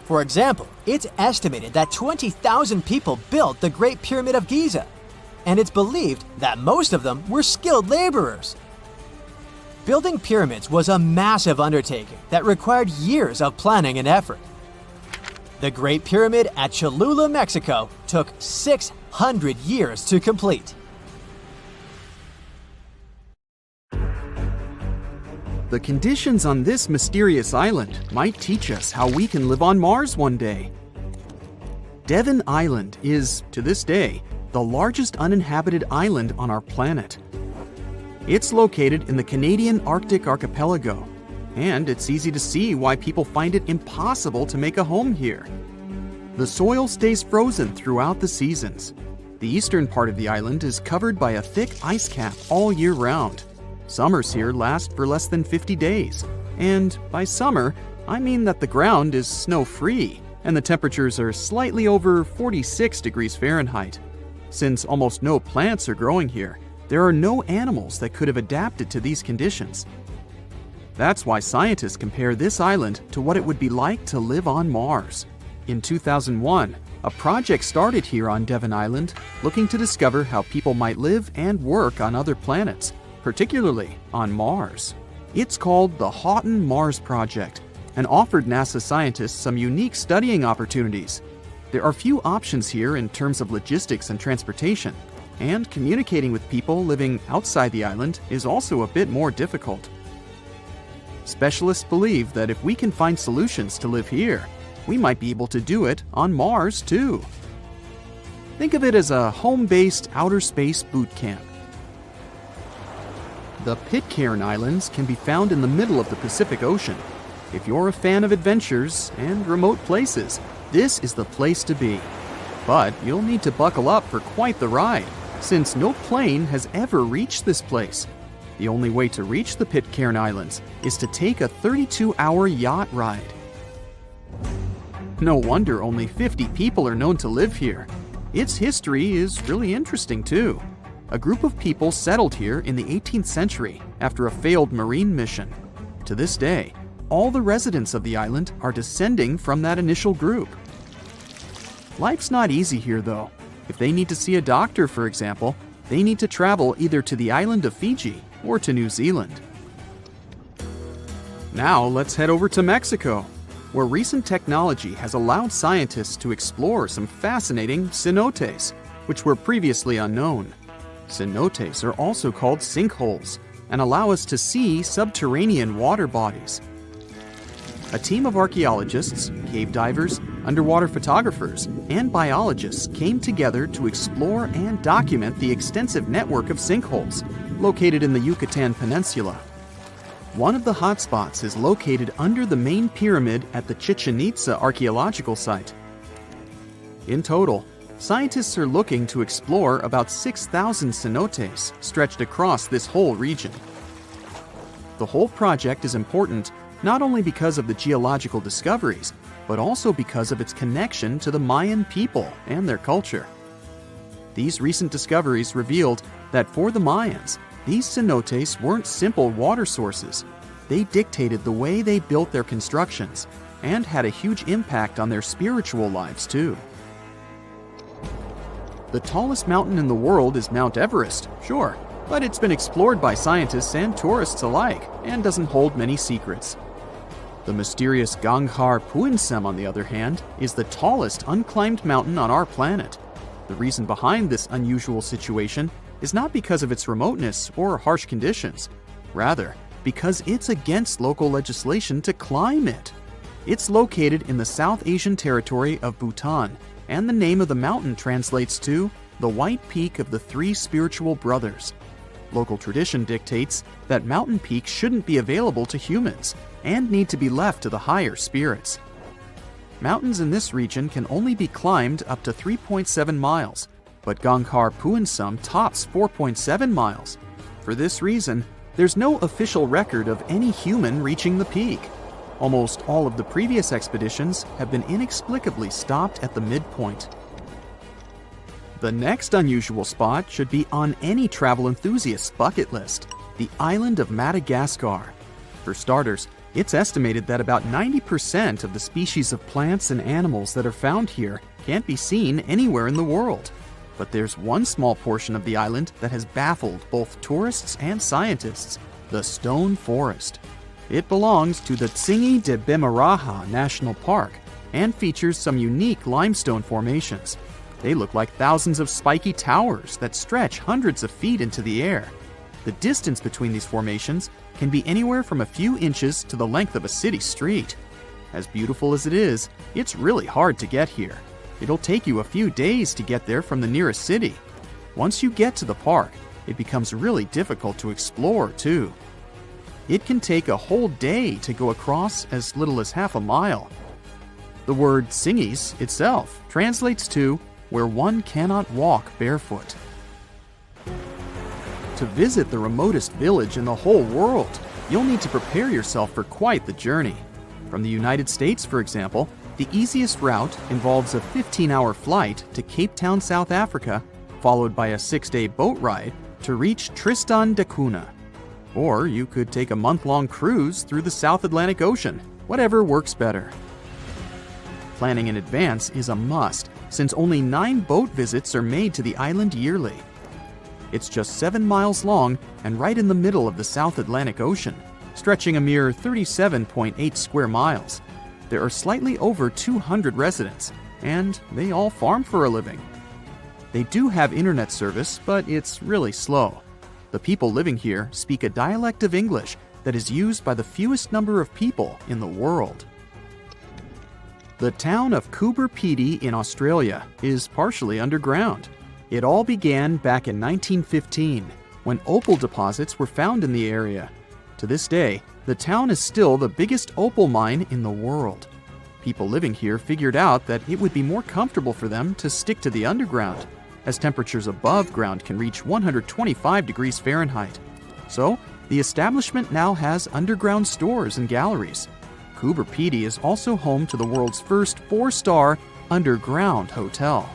Speaker 2: For example, it's estimated that 20,000 people built the Great Pyramid of Giza, and it's believed that most of them were skilled laborers. Building pyramids was a massive undertaking that required years of planning and effort. The Great Pyramid at Cholula, Mexico, took 600 years to complete.
Speaker 4: The conditions on this mysterious island might teach us how we can live on Mars one day. Devon Island is, to this day, the largest uninhabited island on our planet. It's located in the Canadian Arctic archipelago, and it's easy to see why people find it impossible to make a home here. The soil stays frozen throughout the seasons. The eastern part of the island is covered by a thick ice cap all year round. Summers here last for less than 50 days, and by summer, I mean that the ground is snow-free and the temperatures are slightly over 46 degrees Fahrenheit. Since almost no plants are growing here, there are no animals that could have adapted to these conditions. That's why scientists compare this island to what it would be like to live on Mars. In 2001, a project started here on Devon Island looking to discover how people might live and work on other planets, particularly on Mars. It's called the Houghton Mars Project and offered NASA scientists some unique studying opportunities. There are few options here in terms of logistics and transportation, and communicating with people living outside the island is also a bit more difficult. Specialists believe that if we can find solutions to live here, we might be able to do it on Mars too. Think of it as a home-based outer space boot camp. The Pitcairn Islands can be found in the middle of the Pacific Ocean. If you're a fan of adventures and remote places, this is the place to be. But you'll need to buckle up for quite the ride, since no plane has ever reached this place. The only way to reach the Pitcairn Islands is to take a 32-hour yacht ride. No wonder only 50 people are known to live here. Its history is really interesting too. A group of people settled here in the 18th century after a failed marine mission. To this day, all the residents of the island are descending from that initial group. Life's not easy here though. If they need to see a doctor, for example, they need to travel either to the island of Fiji or to New Zealand. Now let's head over to Mexico, where recent technology has allowed scientists to explore some fascinating cenotes, which were previously unknown. Cenotes are also called sinkholes and allow us to see subterranean water bodies. A team of archaeologists, cave divers, underwater photographers, and biologists came together to explore and document the extensive network of sinkholes located in the Yucatan Peninsula. One of the hotspots is located under the main pyramid at the Chichen Itza archaeological site. In total, scientists are looking to explore about 6,000 cenotes stretched across this whole region. The whole project is important not only because of the geological discoveries, but also because of its connection to the Mayan people and their culture. These recent discoveries revealed that for the Mayans, these cenotes weren't simple water sources. They dictated the way they built their constructions and had a huge impact on their spiritual lives too. The tallest mountain in the world is Mount Everest, sure, but it's been explored by scientists and tourists alike and doesn't hold many secrets. The mysterious Ganghar Puensum, on the other hand, is the tallest unclimbed mountain on our planet. The reason behind this unusual situation is not because of its remoteness or harsh conditions, rather because it's against local legislation to climb it. It's located in the South Asian territory of Bhutan, and the name of the mountain translates to the White Peak of the Three Spiritual Brothers. Local tradition dictates that mountain peaks shouldn't be available to humans and need to be left to the higher spirits. Mountains in this region can only be climbed up to 3.7 miles, but Ganghar Puensum tops 4.7 miles. For this reason, there's no official record of any human reaching the peak. Almost all of the previous expeditions have been inexplicably stopped at the midpoint. The next unusual spot should be on any travel enthusiast's bucket list, the island of Madagascar. For starters, it's estimated that about 90% of the species of plants and animals that are found here can't be seen anywhere in the world. But there's one small portion of the island that has baffled both tourists and scientists. the Stone Forest. It belongs to the Tsingy de Bemaraha National Park and features some unique limestone formations. They look like thousands of spiky towers that stretch hundreds of feet into the air. The distance between these formations can be anywhere from a few inches to the length of a city street. As beautiful as it is, it's really hard to get here. It'll take you a few days to get there from the nearest city. Once you get to the park, it becomes really difficult to explore, too. It can take a whole day to go across as little as half a mile. The word Tsingys itself translates to where one cannot walk barefoot. To visit the remotest village in the whole world, you'll need to prepare yourself for quite the journey. From the United States, for example, the easiest route involves a 15-hour flight to Cape Town, South Africa, followed by a 6-day boat ride to reach Tristan da Cunha. Or you could take a month-long cruise through the South Atlantic Ocean, whatever works better. Planning in advance is a must, since only 9 boat visits are made to the island yearly. It's just 7 miles long and right in the middle of the South Atlantic Ocean, stretching a mere 37.8 square miles. There are slightly over 200 residents, and they all farm for a living. They do have internet service, but it's really slow. The people living here speak a dialect of English that is used by the fewest number of people in the world. The town of Coober Pedy in Australia is partially underground. It all began back in 1915, when opal deposits were found in the area. To this day, the town is still the biggest opal mine in the world. People living here figured out that it would be more comfortable for them to stick to the underground, as temperatures above ground can reach 125 degrees Fahrenheit. So, the establishment now has underground stores and galleries. Coober Pedy is also home to the world's first 4-star underground hotel.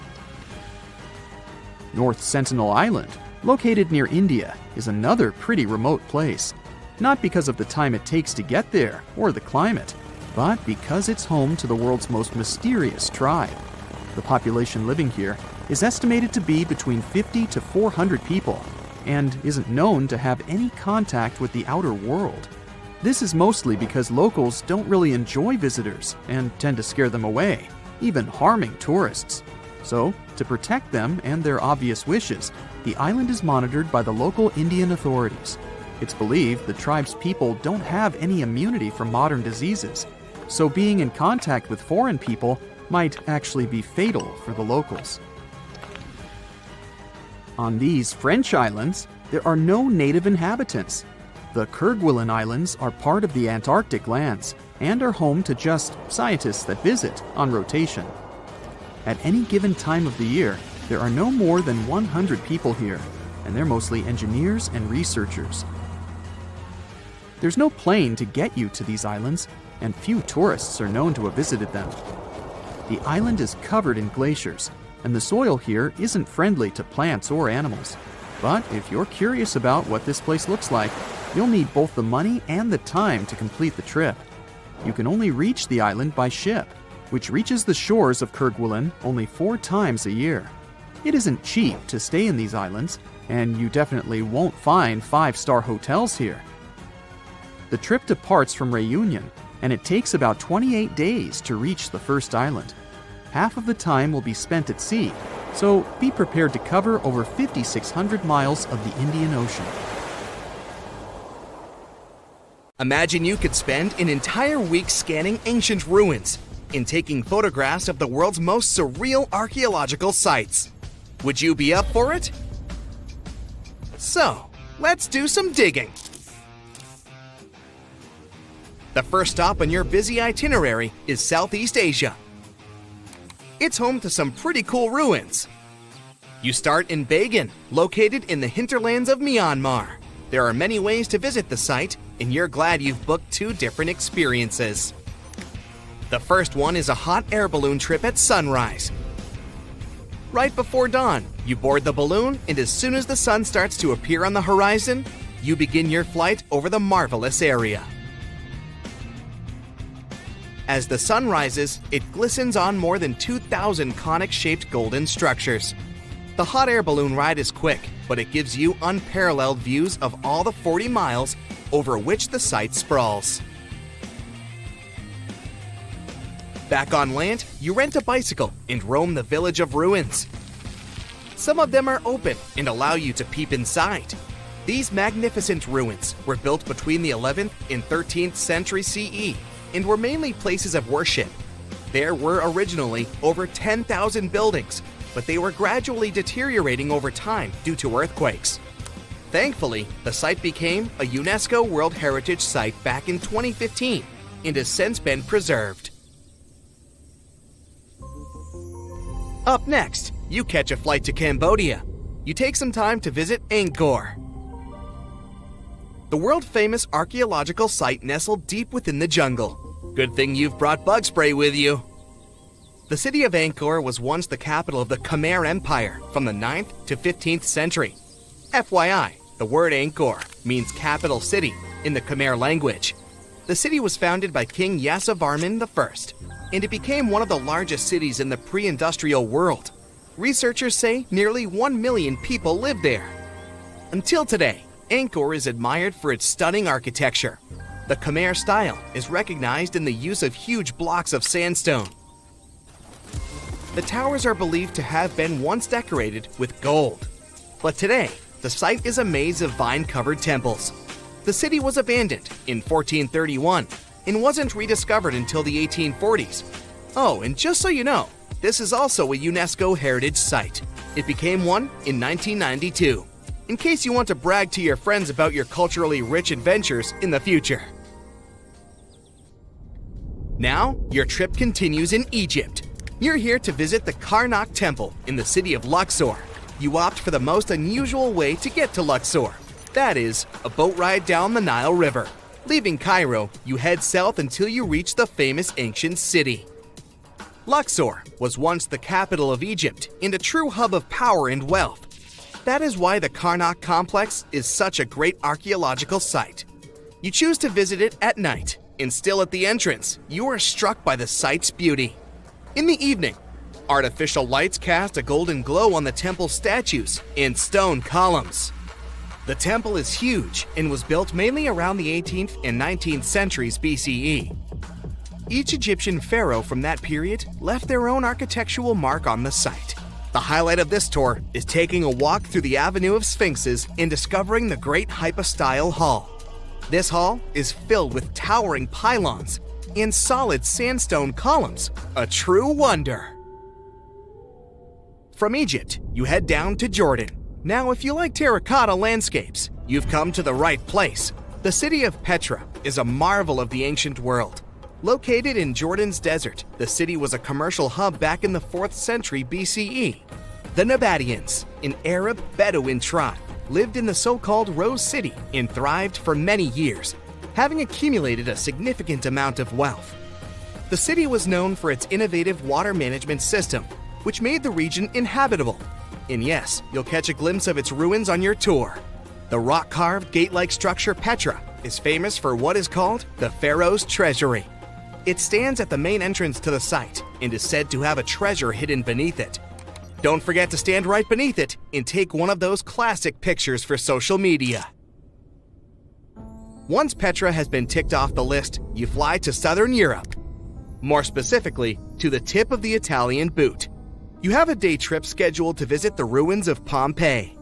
Speaker 4: North Sentinel Island, located near India, is another pretty remote place. Not because of the time it takes to get there or the climate, but because it's home to the world's most mysterious tribe. The population living here is estimated to be between 50 to 400 people and isn't known to have any contact with the outer world. This is mostly because locals don't really enjoy visitors and tend to scare them away, even harming tourists. So, to protect them and their obvious wishes, the island is monitored by the local Indian authorities. It's believed the tribe's people don't have any immunity from modern diseases, so being in contact with foreign people might actually be fatal for the locals. On these French islands, there are no native inhabitants. The Kerguelen Islands are part of the Antarctic lands and are home to just scientists that visit on rotation. At any given time of the year, there are no more than 100 people here, and they're mostly engineers and researchers. There's no plane to get you to these islands, and few tourists are known to have visited them. The island is covered in glaciers, and the soil here isn't friendly to plants or animals. But if you're curious about what this place looks like, you'll need both the money and the time to complete the trip. You can only reach the island by ship, which reaches the shores of Kerguelen only 4 times a year. It isn't cheap to stay in these islands, and you definitely won't find 5-star hotels here. The trip departs from Réunion, and it takes about 28 days to reach the first island. Half of the time will be spent at sea, so be prepared to cover over 5,600 miles of the Indian Ocean.
Speaker 7: Imagine you could spend an entire week scanning ancient ruins and taking photographs of the world's most surreal archaeological sites. Would you be up for it? So, let's do some digging. The first stop on your busy itinerary is Southeast Asia. It's home to some pretty cool ruins. You start in Bagan, located in the hinterlands of Myanmar. There are many ways to visit the site, and you're glad you've booked 2 different experiences. The first one is a hot air balloon trip at sunrise. Right before dawn, you board the balloon, and as soon as the sun starts to appear on the horizon, you begin your flight over the marvelous area. As the sun rises, it glistens on more than 2,000 conic-shaped golden structures. The hot air balloon ride is quick, but it gives you unparalleled views of all the 40 miles over which the site sprawls. Back on land, you rent a bicycle and roam the village of ruins. Some of them are open and allow you to peep inside. These magnificent ruins were built between the 11th and 13th century CE and were mainly places of worship. There were originally over 10,000 buildings, but they were gradually deteriorating over time due to earthquakes. Thankfully, the site became a UNESCO World Heritage Site back in 2015 and has since been preserved. Up next, you catch a flight to Cambodia. You take some time to visit Angkor, the world-famous archaeological site nestled deep within the jungle. Good thing you've brought bug spray with you. The city of Angkor was once the capital of the Khmer Empire from the 9th to 15th century. FYI, the word Angkor means capital city in the Khmer language. The city was founded by King Yasovarman I, and it became one of the largest cities in the pre-industrial world. Researchers say nearly 1 million people lived there. Until today, Angkor is admired for its stunning architecture. The Khmer style is recognized in the use of huge blocks of sandstone. The towers are believed to have been once decorated with gold. But today, the site is a maze of vine-covered temples. The city was abandoned in 1431 and wasn't rediscovered until the 1840s. Oh, and just so you know, this is also a UNESCO Heritage Site. It became one in 1992, in case you want to brag to your friends about your culturally rich adventures in the future. Now, your trip continues in Egypt. You're here to visit the Karnak Temple in the city of Luxor. You opt for the most unusual way to get to Luxor. That is, a boat ride down the Nile River. Leaving Cairo, you head south until you reach the famous ancient city. Luxor was once the capital of Egypt and a true hub of power and wealth. That is why the Karnak complex is such a great archaeological site. You choose to visit it at night, and still at the entrance, you are struck by the site's beauty. In the evening, artificial lights cast a golden glow on the temple statues and stone columns. The temple is huge and was built mainly around the 18th and 19th centuries BCE. Each Egyptian pharaoh from that period left their own architectural mark on the site. The highlight of this tour is taking a walk through the Avenue of Sphinxes and discovering the Great Hypostyle Hall. This hall is filled with towering pylons and solid sandstone columns, a true wonder. From Egypt, you head down to Jordan. Now, if you like terracotta landscapes, you've come to the right place. The city of Petra is a marvel of the ancient world. Located in Jordan's desert, the city was a commercial hub back in the 4th century BCE. The Nabateans, an Arab Bedouin tribe, lived in the so-called Rose City and thrived for many years, having accumulated a significant amount of wealth. The city was known for its innovative water management system, which made the region inhabitable. And yes, you'll catch a glimpse of its ruins on your tour. The rock-carved gate-like structure Petra is famous for what is called the Pharaoh's Treasury. It stands at the main entrance to the site and is said to have a treasure hidden beneath it. Don't forget to stand right beneath it and take one of those classic pictures for social media. Once Petra has been ticked off the list, you fly to southern Europe. More specifically, to the tip of the Italian boot. You have a day trip scheduled to visit the ruins of Pompeii.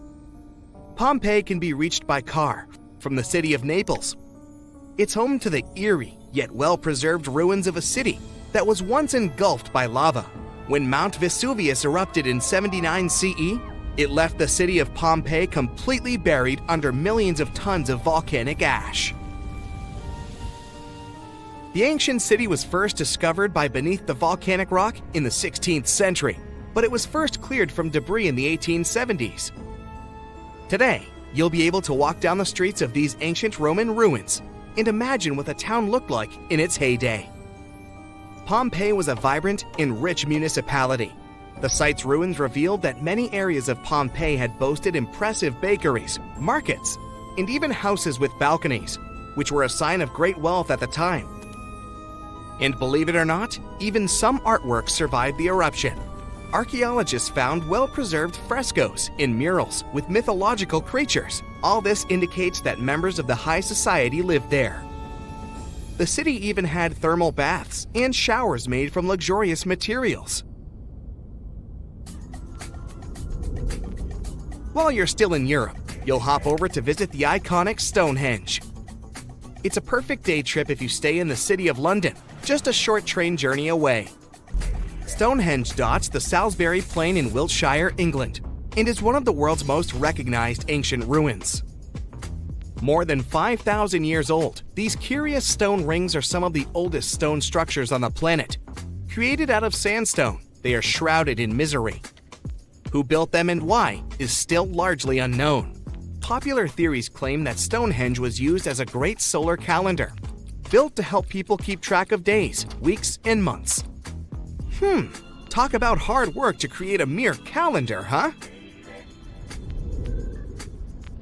Speaker 7: Pompeii can be reached by car from the city of Naples. It's home to the eerie yet well-preserved ruins of a city that was once engulfed by lava. When Mount Vesuvius erupted in 79 CE, it left the city of Pompeii completely buried under millions of tons of volcanic ash. The ancient city was first discovered by beneath the volcanic rock in the 16th century, but it was first cleared from debris in the 1870s. Today, you'll be able to walk down the streets of these ancient Roman ruins and imagine what the town looked like in its heyday. Pompeii was a vibrant and rich municipality. The site's ruins revealed that many areas of Pompeii had boasted impressive bakeries, markets, and even houses with balconies, which were a sign of great wealth at the time. And believe it or not, even some artworks survived the eruption. Archaeologists found well-preserved frescoes and murals with mythological creatures, All this indicates that members of the high society lived there. The city even had thermal baths and showers made from luxurious materials. While you're still in Europe, you'll hop over to visit the iconic Stonehenge. It's a perfect day trip if you stay in the city of London, just a short train journey away. Stonehenge dots the Salisbury Plain in Wiltshire, England, and is one of the world's most recognized ancient ruins. More than 5,000 years old, these curious stone rings are some of the oldest stone structures on the planet. Created out of sandstone, they are shrouded in misery. Who built them and why is still largely unknown. Popular theories claim that Stonehenge was used as a great solar calendar, built to help people keep track of days, weeks, and months. Talk about hard work to create a mere calendar, huh?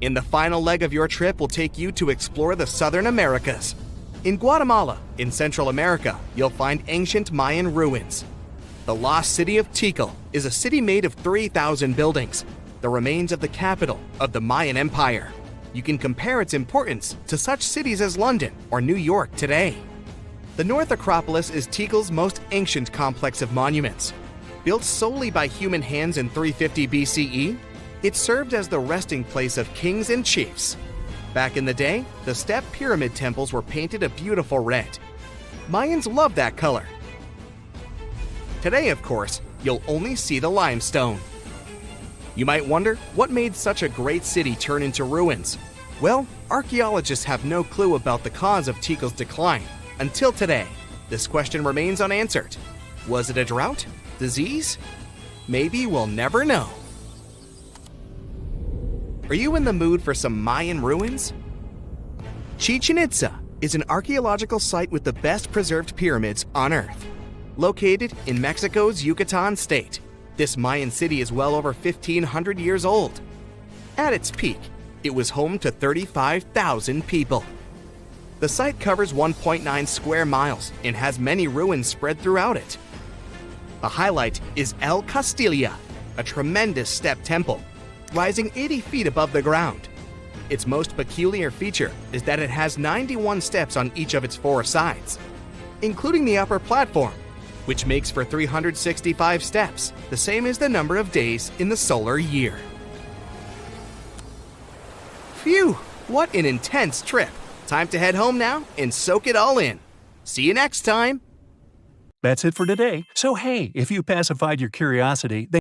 Speaker 7: In the final leg of your trip, we'll take you to explore the Southern Americas. In Guatemala, in Central America, you'll find ancient Mayan ruins. The lost city of Tikal is a city made of 3,000 buildings, the remains of the capital of the Mayan Empire. You can compare its importance to such cities as London or New York today. The North Acropolis is Tikal's most ancient complex of monuments. Built solely by human hands in 350 BCE, it served as the resting place of kings and chiefs. Back in the day, the step pyramid temples were painted a beautiful red. Mayans loved that color. Today, of course, you'll only see the limestone. You might wonder what made such a great city turn into ruins. Well, archaeologists have no clue about the cause of Tikal's decline. Until today, this question remains unanswered. Was it a drought? Disease? Maybe we'll never know. Are you in the mood for some Mayan ruins? Chichen Itza is an archaeological site with the best preserved pyramids on Earth. Located in Mexico's Yucatan state, this Mayan city is well over 1,500 years old. At its peak, it was home to 35,000 people. The site covers 1.9 square miles and has many ruins spread throughout it. The highlight is El Castilla, a tremendous step temple, rising 80 feet above the ground. Its most peculiar feature is that it has 91 steps on each of its 4 sides, including the upper platform, which makes for 365 steps, the same as the number of days in the solar year. Phew, what an intense trip. Time to head home now and soak it all in. See you next time.
Speaker 1: That's it for today. So hey, if you pacified your curiosity,